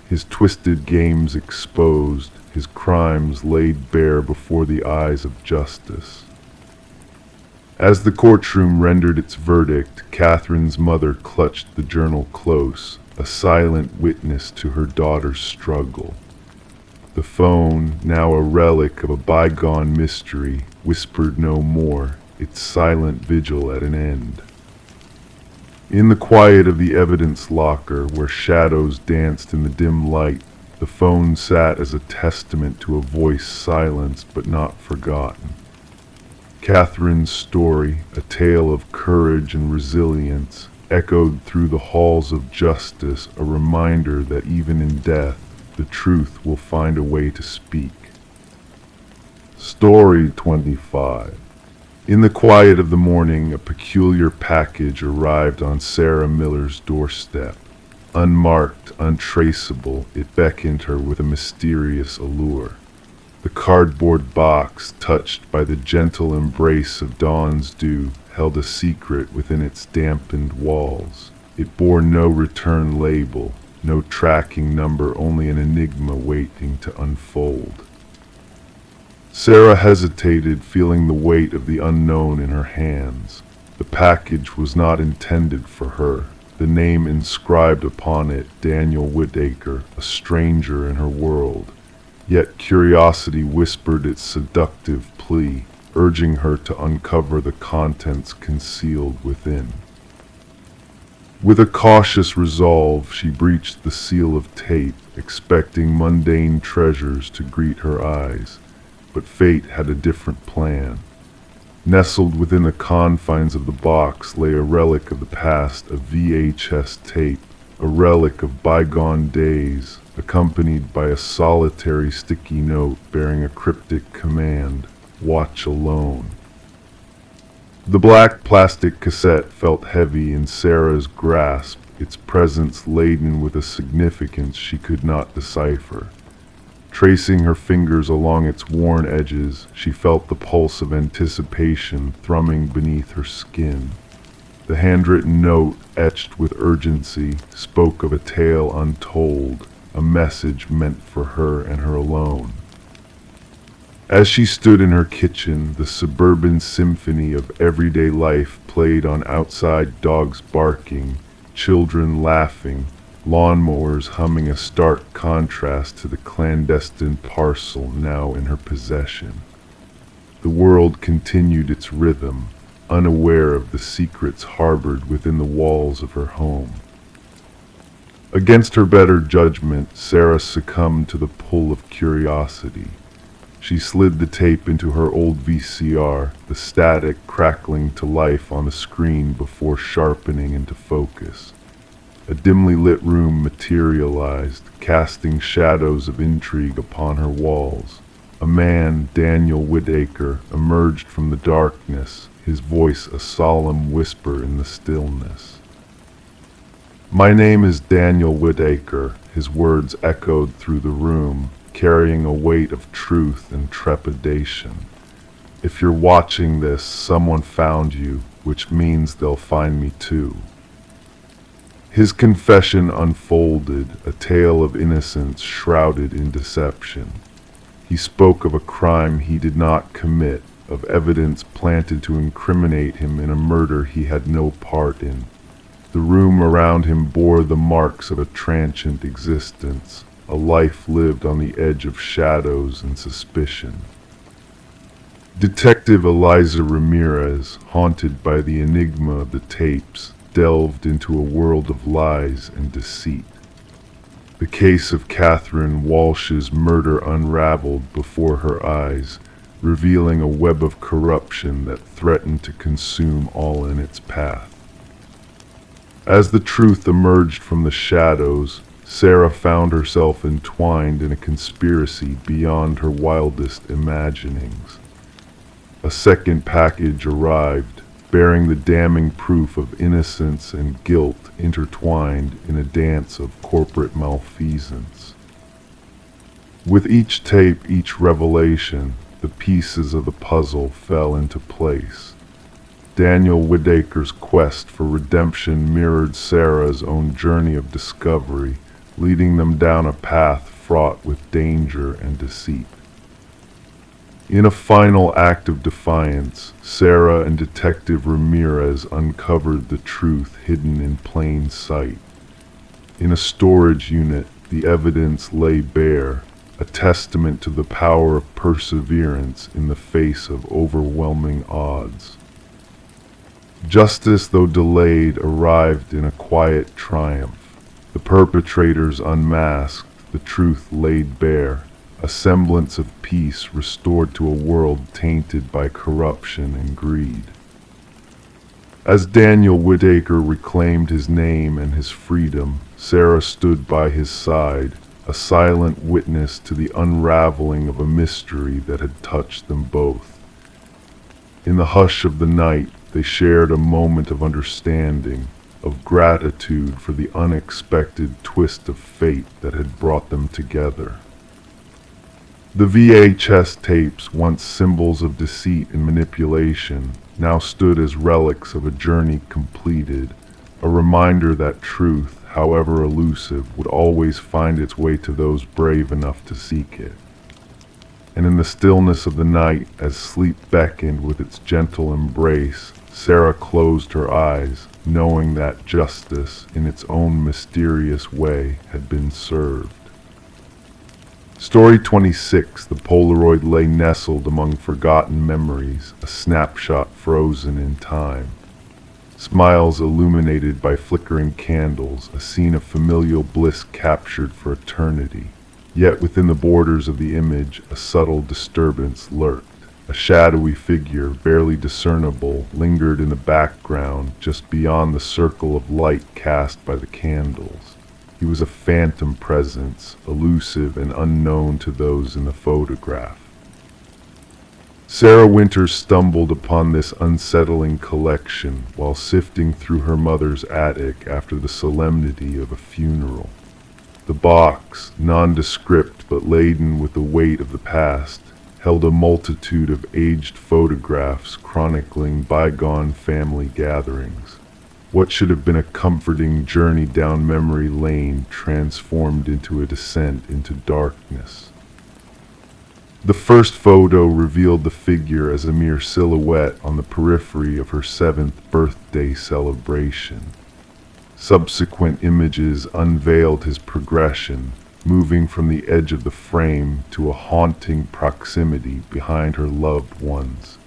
His twisted games exposed, his crimes laid bare before the eyes of justice. As the courtroom rendered its verdict, Catherine's mother clutched the journal close, a silent witness to her daughter's struggle. The phone, now a relic of a bygone mystery, whispered no more, its silent vigil at an end. In the quiet of the evidence locker, where shadows danced in the dim light, the phone sat as a testament to a voice silenced but not forgotten. Catherine's story, a tale of courage and resilience, echoed through the halls of justice, a reminder that even in death, the truth will find a way to speak. Story 25. In the quiet of the morning, a peculiar package arrived on Sarah Miller's doorstep. Unmarked, untraceable, it beckoned her with a mysterious allure. The cardboard box, touched by the gentle embrace of dawn's dew, held a secret within its dampened walls. It bore no return label, no tracking number, only an enigma waiting to unfold. Sarah hesitated, feeling the weight of the unknown in her hands. The package was not intended for her. The name inscribed upon it, Daniel Whittaker, a stranger in her world. Yet curiosity whispered its seductive plea, urging her to uncover the contents concealed within. With a cautious resolve, she breached the seal of tape, expecting mundane treasures to greet her eyes. But fate had a different plan. Nestled within the confines of the box lay a relic of the past, a VHS tape, a relic of bygone days, accompanied by a solitary sticky note bearing a cryptic command, "Watch alone." The black plastic cassette felt heavy in Sarah's grasp, its presence laden with a significance she could not decipher. Tracing her fingers along its worn edges, she felt the pulse of anticipation thrumming beneath her skin. The handwritten note, etched with urgency, spoke of a tale untold, a message meant for her and her alone. As she stood in her kitchen, the suburban symphony of everyday life played on outside, dogs barking, children laughing, lawnmowers humming a stark contrast to the clandestine parcel now in her possession. The world continued its rhythm, unaware of the secrets harbored within the walls of her home. Against her better judgment, Sarah succumbed to the pull of curiosity. She slid the tape into her old VCR, the static crackling to life on the screen before sharpening into focus. A dimly lit room materialized, casting shadows of intrigue upon her walls. A man, Daniel Whitaker, emerged from the darkness, his voice a solemn whisper in the stillness. "My name is Daniel Whitaker," his words echoed through the room, carrying a weight of truth and trepidation. "If you're watching this, someone found you, which means they'll find me too." His confession unfolded, a tale of innocence shrouded in deception. He spoke of a crime he did not commit, of evidence planted to incriminate him in a murder he had no part in. The room around him bore the marks of a transient existence, a life lived on the edge of shadows and suspicion. Detective Eliza Ramirez, haunted by the enigma of the tapes, delved into a world of lies and deceit. The case of Catherine Walsh's murder unraveled before her eyes, revealing a web of corruption that threatened to consume all in its path. As the truth emerged from the shadows, Sarah found herself entwined in a conspiracy beyond her wildest imaginings. A second package arrived, bearing the damning proof of innocence and guilt intertwined in a dance of corporate malfeasance. With each tape, each revelation, the pieces of the puzzle fell into place. Daniel Whitaker's quest for redemption mirrored Sarah's own journey of discovery, leading them down a path fraught with danger and deceit. In a final act of defiance, Sarah and Detective Ramirez uncovered the truth hidden in plain sight. In a storage unit, the evidence lay bare, a testament to the power of perseverance in the face of overwhelming odds. Justice, though delayed, arrived in a quiet triumph. The perpetrators unmasked, the truth laid bare, a semblance of peace restored to a world tainted by corruption and greed. As Daniel Whitaker reclaimed his name and his freedom, Sarah stood by his side, a silent witness to the unraveling of a mystery that had touched them both. In the hush of the night, they shared a moment of understanding, of gratitude for the unexpected twist of fate that had brought them together. The VHS tapes, once symbols of deceit and manipulation, now stood as relics of a journey completed, a reminder that truth, however elusive, would always find its way to those brave enough to seek it. And in the stillness of the night, as sleep beckoned with its gentle embrace, Sarah closed her eyes, knowing that justice, in its own mysterious way, had been served. Story 26, the Polaroid lay nestled among forgotten memories, a snapshot frozen in time. Smiles illuminated by flickering candles, a scene of familial bliss captured for eternity. Yet within the borders of the image, a subtle disturbance lurked. A shadowy figure, barely discernible, lingered in the background, just beyond the circle of light cast by the candles. He was a phantom presence, elusive and unknown to those in the photograph. Sarah Winters stumbled upon this unsettling collection while sifting through her mother's attic after the solemnity of a funeral. The box, nondescript but laden with the weight of the past, held a multitude of aged photographs chronicling bygone family gatherings. What should have been a comforting journey down memory lane transformed into a descent into darkness. The first photo revealed the figure as a mere silhouette on the periphery of her 7th birthday celebration. Subsequent images unveiled his progression, moving from the edge of the frame to a haunting proximity behind her loved ones.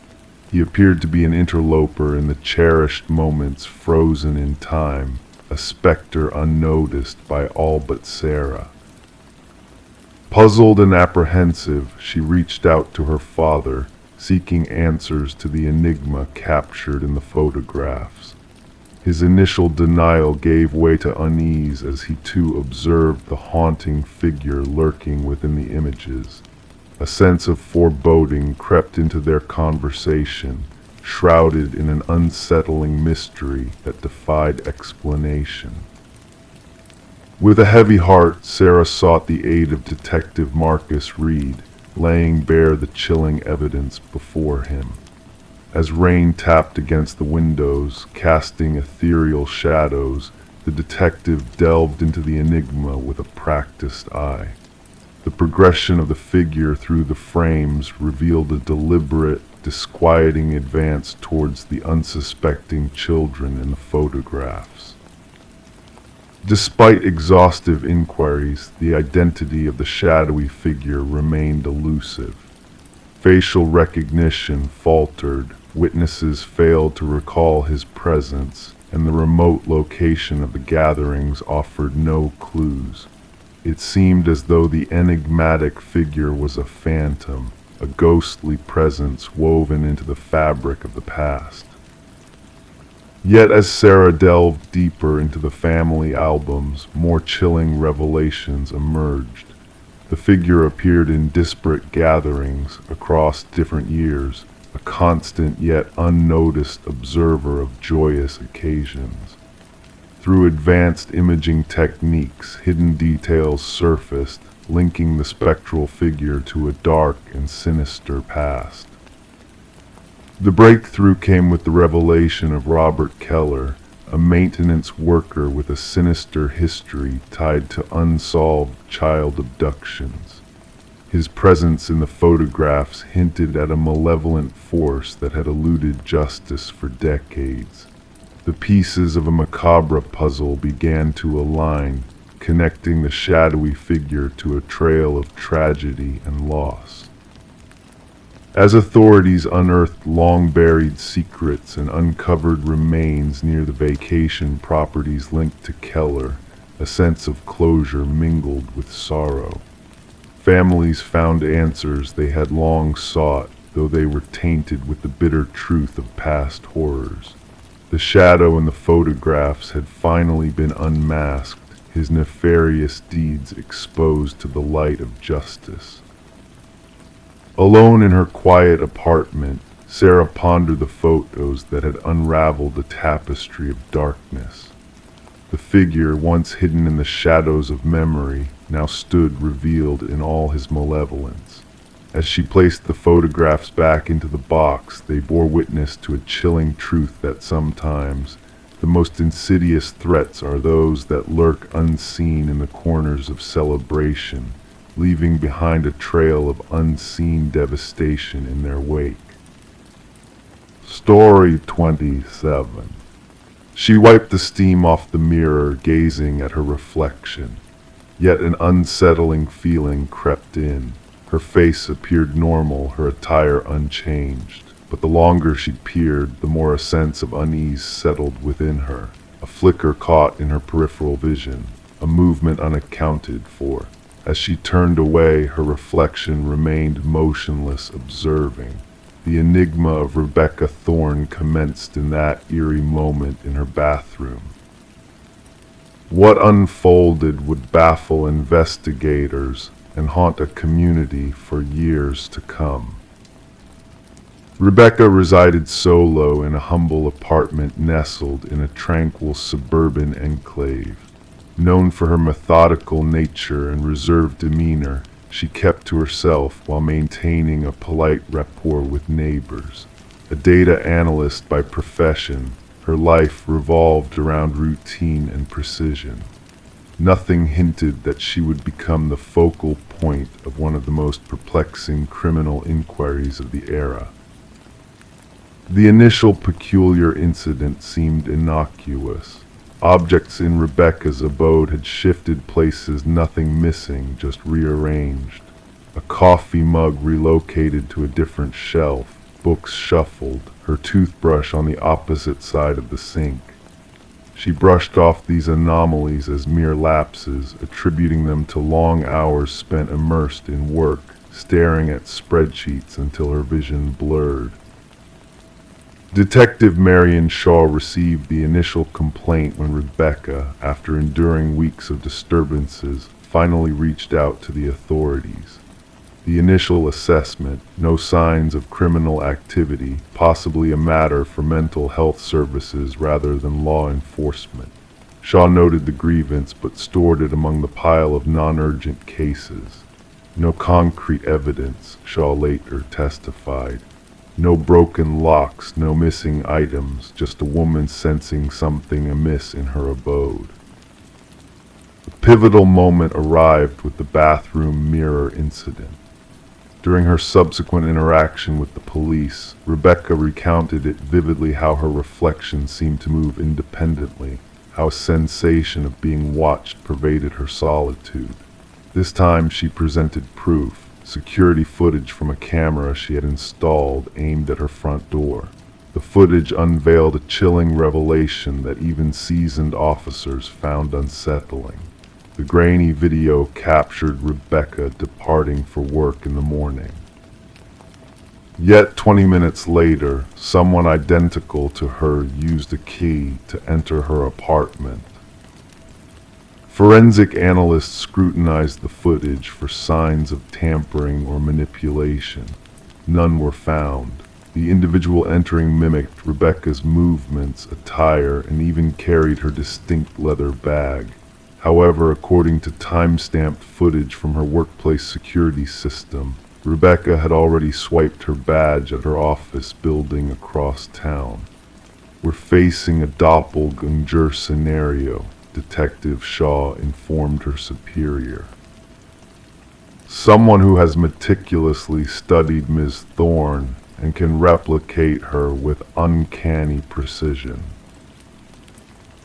He appeared to be an interloper in the cherished moments frozen in time, a specter unnoticed by all but Sarah. Puzzled and apprehensive, she reached out to her father, seeking answers to the enigma captured in the photographs. His initial denial gave way to unease as he too observed the haunting figure lurking within the images. A sense of foreboding crept into their conversation, shrouded in an unsettling mystery that defied explanation. With a heavy heart, Sarah sought the aid of Detective Marcus Reed, laying bare the chilling evidence before him. As rain tapped against the windows, casting ethereal shadows, the detective delved into the enigma with a practiced eye. The progression of the figure through the frames revealed a deliberate, disquieting advance towards the unsuspecting children in the photographs. Despite exhaustive inquiries, the identity of the shadowy figure remained elusive. Facial recognition faltered, witnesses failed to recall his presence, and the remote location of the gatherings offered no clues. It seemed as though the enigmatic figure was a phantom, a ghostly presence woven into the fabric of the past. Yet as Sarah delved deeper into the family albums, more chilling revelations emerged. The figure appeared in disparate gatherings across different years, a constant yet unnoticed observer of joyous occasions. Through advanced imaging techniques, hidden details surfaced, linking the spectral figure to a dark and sinister past. The breakthrough came with the revelation of Robert Keller, a maintenance worker with a sinister history tied to unsolved child abductions. His presence in the photographs hinted at a malevolent force that had eluded justice for decades. The pieces of a macabre puzzle began to align, connecting the shadowy figure to a trail of tragedy and loss. As authorities unearthed long-buried secrets and uncovered remains near the vacation properties linked to Keller, a sense of closure mingled with sorrow. Families found answers they had long sought, though they were tainted with the bitter truth of past horrors. The shadow in the photographs had finally been unmasked, his nefarious deeds exposed to the light of justice. Alone in her quiet apartment, Sarah pondered the photos that had unraveled a tapestry of darkness. The figure, once hidden in the shadows of memory, now stood revealed in all his malevolence. As she placed the photographs back into the box, they bore witness to a chilling truth that sometimes the most insidious threats are those that lurk unseen in the corners of celebration, leaving behind a trail of unseen devastation in their wake. Story 27. She wiped the steam off the mirror, gazing at her reflection. Yet an unsettling feeling crept in. Her face appeared normal, her attire unchanged. But the longer she peered, the more a sense of unease settled within her. A flicker caught in her peripheral vision, a movement unaccounted for. As she turned away, her reflection remained motionless, observing. The enigma of Rebecca Thorne commenced in that eerie moment in her bathroom. What unfolded would baffle investigators and haunt a community for years to come. Rebecca resided solo in a humble apartment nestled in a tranquil suburban enclave. Known for her methodical nature and reserved demeanor, she kept to herself while maintaining a polite rapport with neighbors. A data analyst by profession, her life revolved around routine and precision. Nothing hinted that she would become the focal point of one of the most perplexing criminal inquiries of the era. The initial peculiar incident seemed innocuous. Objects in Rebecca's abode had shifted places, nothing missing, just rearranged. A coffee mug relocated to a different shelf, books shuffled, her toothbrush on the opposite side of the sink. She brushed off these anomalies as mere lapses, attributing them to long hours spent immersed in work, staring at spreadsheets until her vision blurred. Detective Marion Shaw received the initial complaint when Rebecca, after enduring weeks of disturbances, finally reached out to the authorities. The initial assessment, no signs of criminal activity, possibly a matter for mental health services rather than law enforcement. Shaw noted the grievance but stored it among the pile of non-urgent cases. No concrete evidence, Shaw later testified. No broken locks, no missing items, just a woman sensing something amiss in her abode. The pivotal moment arrived with the bathroom mirror incident. During her subsequent interaction with the police, Rebecca recounted it vividly how her reflection seemed to move independently, how a sensation of being watched pervaded her solitude. This time she presented proof. Security footage from a camera she had installed aimed at her front door. The footage unveiled a chilling revelation that even seasoned officers found unsettling. The grainy video captured Rebecca departing for work in the morning. Yet 20 minutes later, someone identical to her used a key to enter her apartment. Forensic analysts scrutinized the footage for signs of tampering or manipulation. None were found. The individual entering mimicked Rebecca's movements, attire, and even carried her distinct leather bag. However, according to time-stamped footage from her workplace security system, Rebecca had already swiped her badge at her office building across town. We're facing a doppelganger scenario, Detective Shaw informed her superior. Someone who has meticulously studied Ms. Thorne and can replicate her with uncanny precision.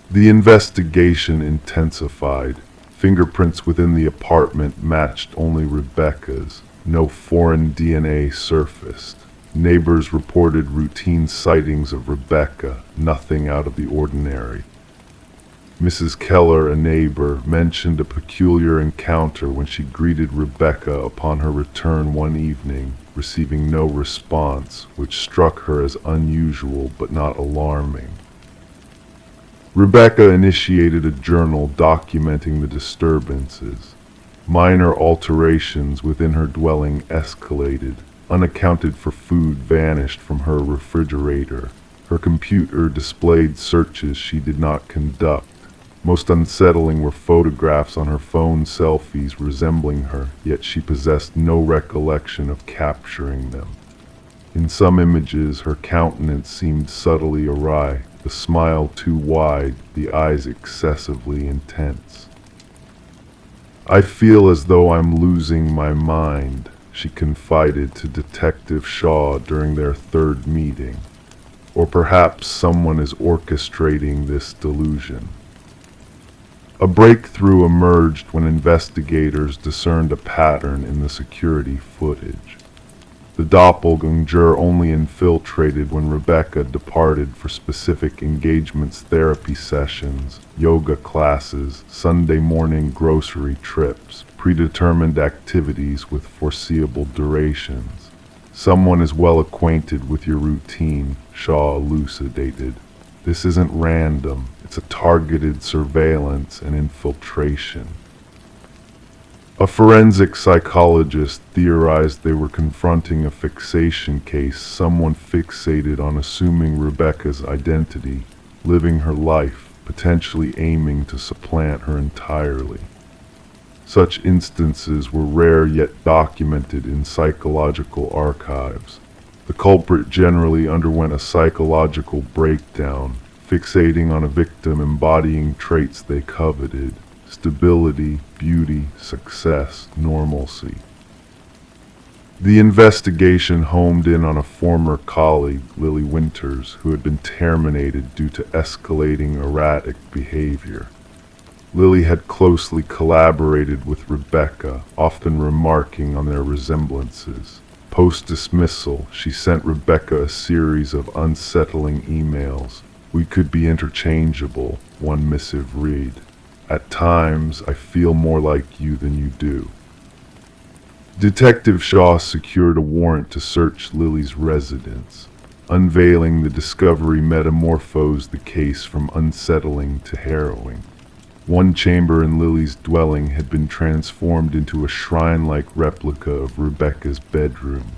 The investigation intensified. Fingerprints within the apartment matched only Rebecca's. No foreign DNA surfaced. Neighbors reported routine sightings of Rebecca, nothing out of the ordinary. Mrs. Keller, a neighbor, mentioned a peculiar encounter when she greeted Rebecca upon her return one evening, receiving no response, which struck her as unusual but not alarming. Rebecca initiated a journal documenting the disturbances. Minor alterations within her dwelling escalated. Unaccounted for food vanished from her refrigerator. Her computer displayed searches she did not conduct. Most unsettling were photographs on her phone selfies resembling her, yet she possessed no recollection of capturing them. In some images, her countenance seemed subtly awry, the smile too wide, the eyes excessively intense. "I feel as though I'm losing my mind," she confided to Detective Shaw during their third meeting. Or perhaps someone is orchestrating this delusion. A breakthrough emerged when investigators discerned a pattern in the security footage. The doppelganger only infiltrated when Rebecca departed for specific engagements, therapy sessions, yoga classes, Sunday morning grocery trips, predetermined activities with foreseeable durations. "Someone is well acquainted with your routine," Shaw elucidated. "This isn't random. It's a targeted surveillance and infiltration." A forensic psychologist theorized they were confronting a fixation case, someone fixated on assuming Rebecca's identity, living her life, potentially aiming to supplant her entirely. Such instances were rare yet documented in psychological archives. The culprit generally underwent a psychological breakdown, fixating on a victim embodying traits they coveted: stability, beauty, success, normalcy. The investigation homed in on a former colleague, Lily Winters, who had been terminated due to escalating erratic behavior. Lily had closely collaborated with Rebecca, often remarking on their resemblances. Post-dismissal, she sent Rebecca a series of unsettling emails. "We could be interchangeable," one missive read. "At times, I feel more like you than you do." Detective Shaw secured a warrant to search Lily's residence. Unveiling the discovery metamorphosed the case from unsettling to harrowing. One chamber in Lily's dwelling had been transformed into a shrine-like replica of Rebecca's bedroom.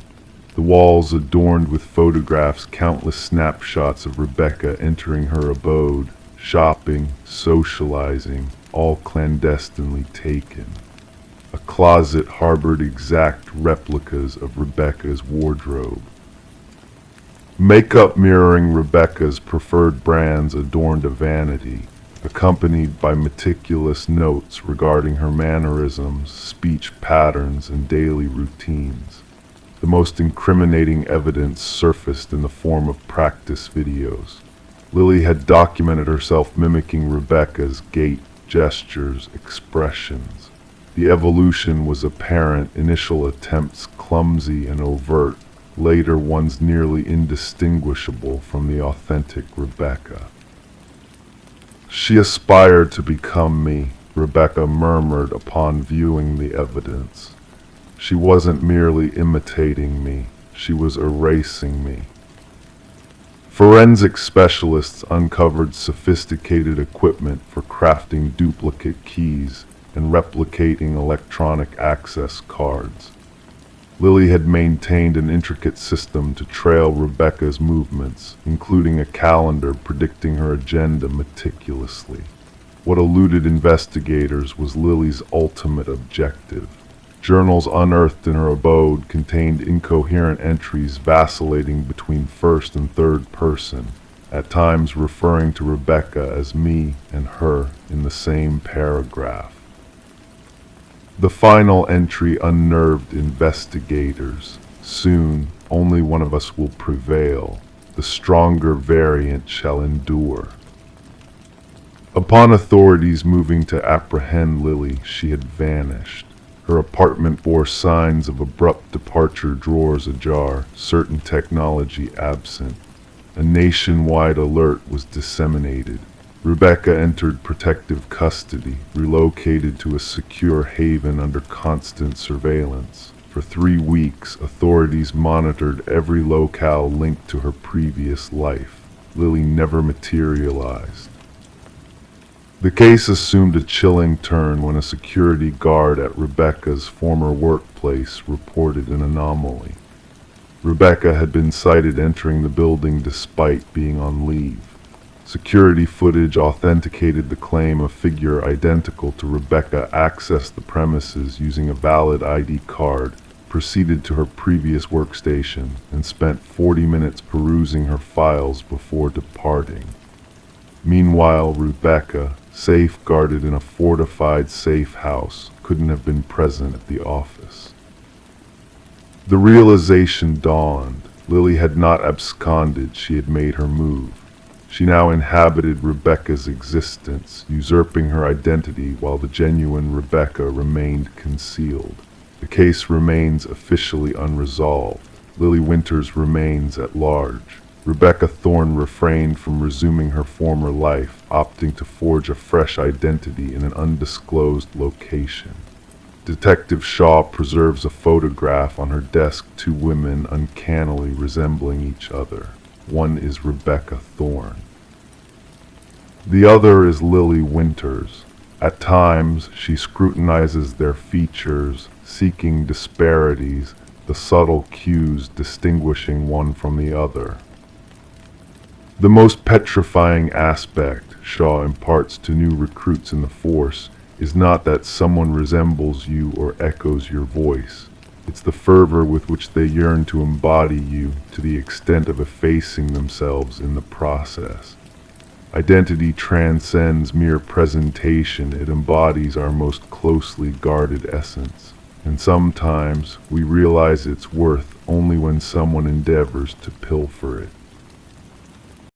The walls adorned with photographs, countless snapshots of Rebecca entering her abode, shopping, socializing, all clandestinely taken. A closet harbored exact replicas of Rebecca's wardrobe. Makeup mirroring Rebecca's preferred brands adorned a vanity, accompanied by meticulous notes regarding her mannerisms, speech patterns, and daily routines. The most incriminating evidence surfaced in the form of practice videos. Lily had documented herself mimicking Rebecca's gait, gestures, expressions. The evolution was apparent, initial attempts clumsy and overt, later ones nearly indistinguishable from the authentic Rebecca. "She aspired to become me," Rebecca murmured upon viewing the evidence. "She wasn't merely imitating me, she was erasing me." Forensic specialists uncovered sophisticated equipment for crafting duplicate keys and replicating electronic access cards. Lily had maintained an intricate system to trail Rebecca's movements, including a calendar predicting her agenda meticulously. What eluded investigators was Lily's ultimate objective. Journals unearthed in her abode contained incoherent entries vacillating between first and third person, at times referring to Rebecca as me and her in the same paragraph. The final entry unnerved investigators. "Soon, only one of us will prevail. The stronger variant shall endure." Upon authorities moving to apprehend Lily, she had vanished. Her apartment bore signs of abrupt departure, drawers ajar, certain technology absent. A nationwide alert was disseminated. Rebecca entered protective custody, relocated to a secure haven under constant surveillance. For 3 weeks, authorities monitored every locale linked to her previous life. Lily never materialized. The case assumed a chilling turn when a security guard at Rebecca's former workplace reported an anomaly. Rebecca had been sighted entering the building despite being on leave. Security footage authenticated the claim a figure identical to Rebecca accessed the premises using a valid ID card, proceeded to her previous workstation, and spent 40 minutes perusing her files before departing. Meanwhile, Rebecca, safeguarded in a fortified safe house, couldn't have been present at the office. The realization dawned. Lily had not absconded, she had made her move. She now inhabited Rebecca's existence, usurping her identity while the genuine Rebecca remained concealed. The case remains officially unresolved. Lily Winters remains at large. Rebecca Thorne refrained from resuming her former life, opting to forge a fresh identity in an undisclosed location. Detective Shaw preserves a photograph on her desk, 2 women uncannily resembling each other. One is Rebecca Thorne. The other is Lily Winters. At times, she scrutinizes their features, seeking disparities, the subtle cues distinguishing one from the other. The most petrifying aspect, Shaw imparts to new recruits in the force, is not that someone resembles you or echoes your voice. It's the fervor with which they yearn to embody you, to the extent of effacing themselves in the process. Identity transcends mere presentation, it embodies our most closely guarded essence. and sometimes we realize its worth only when someone endeavors to pilfer it.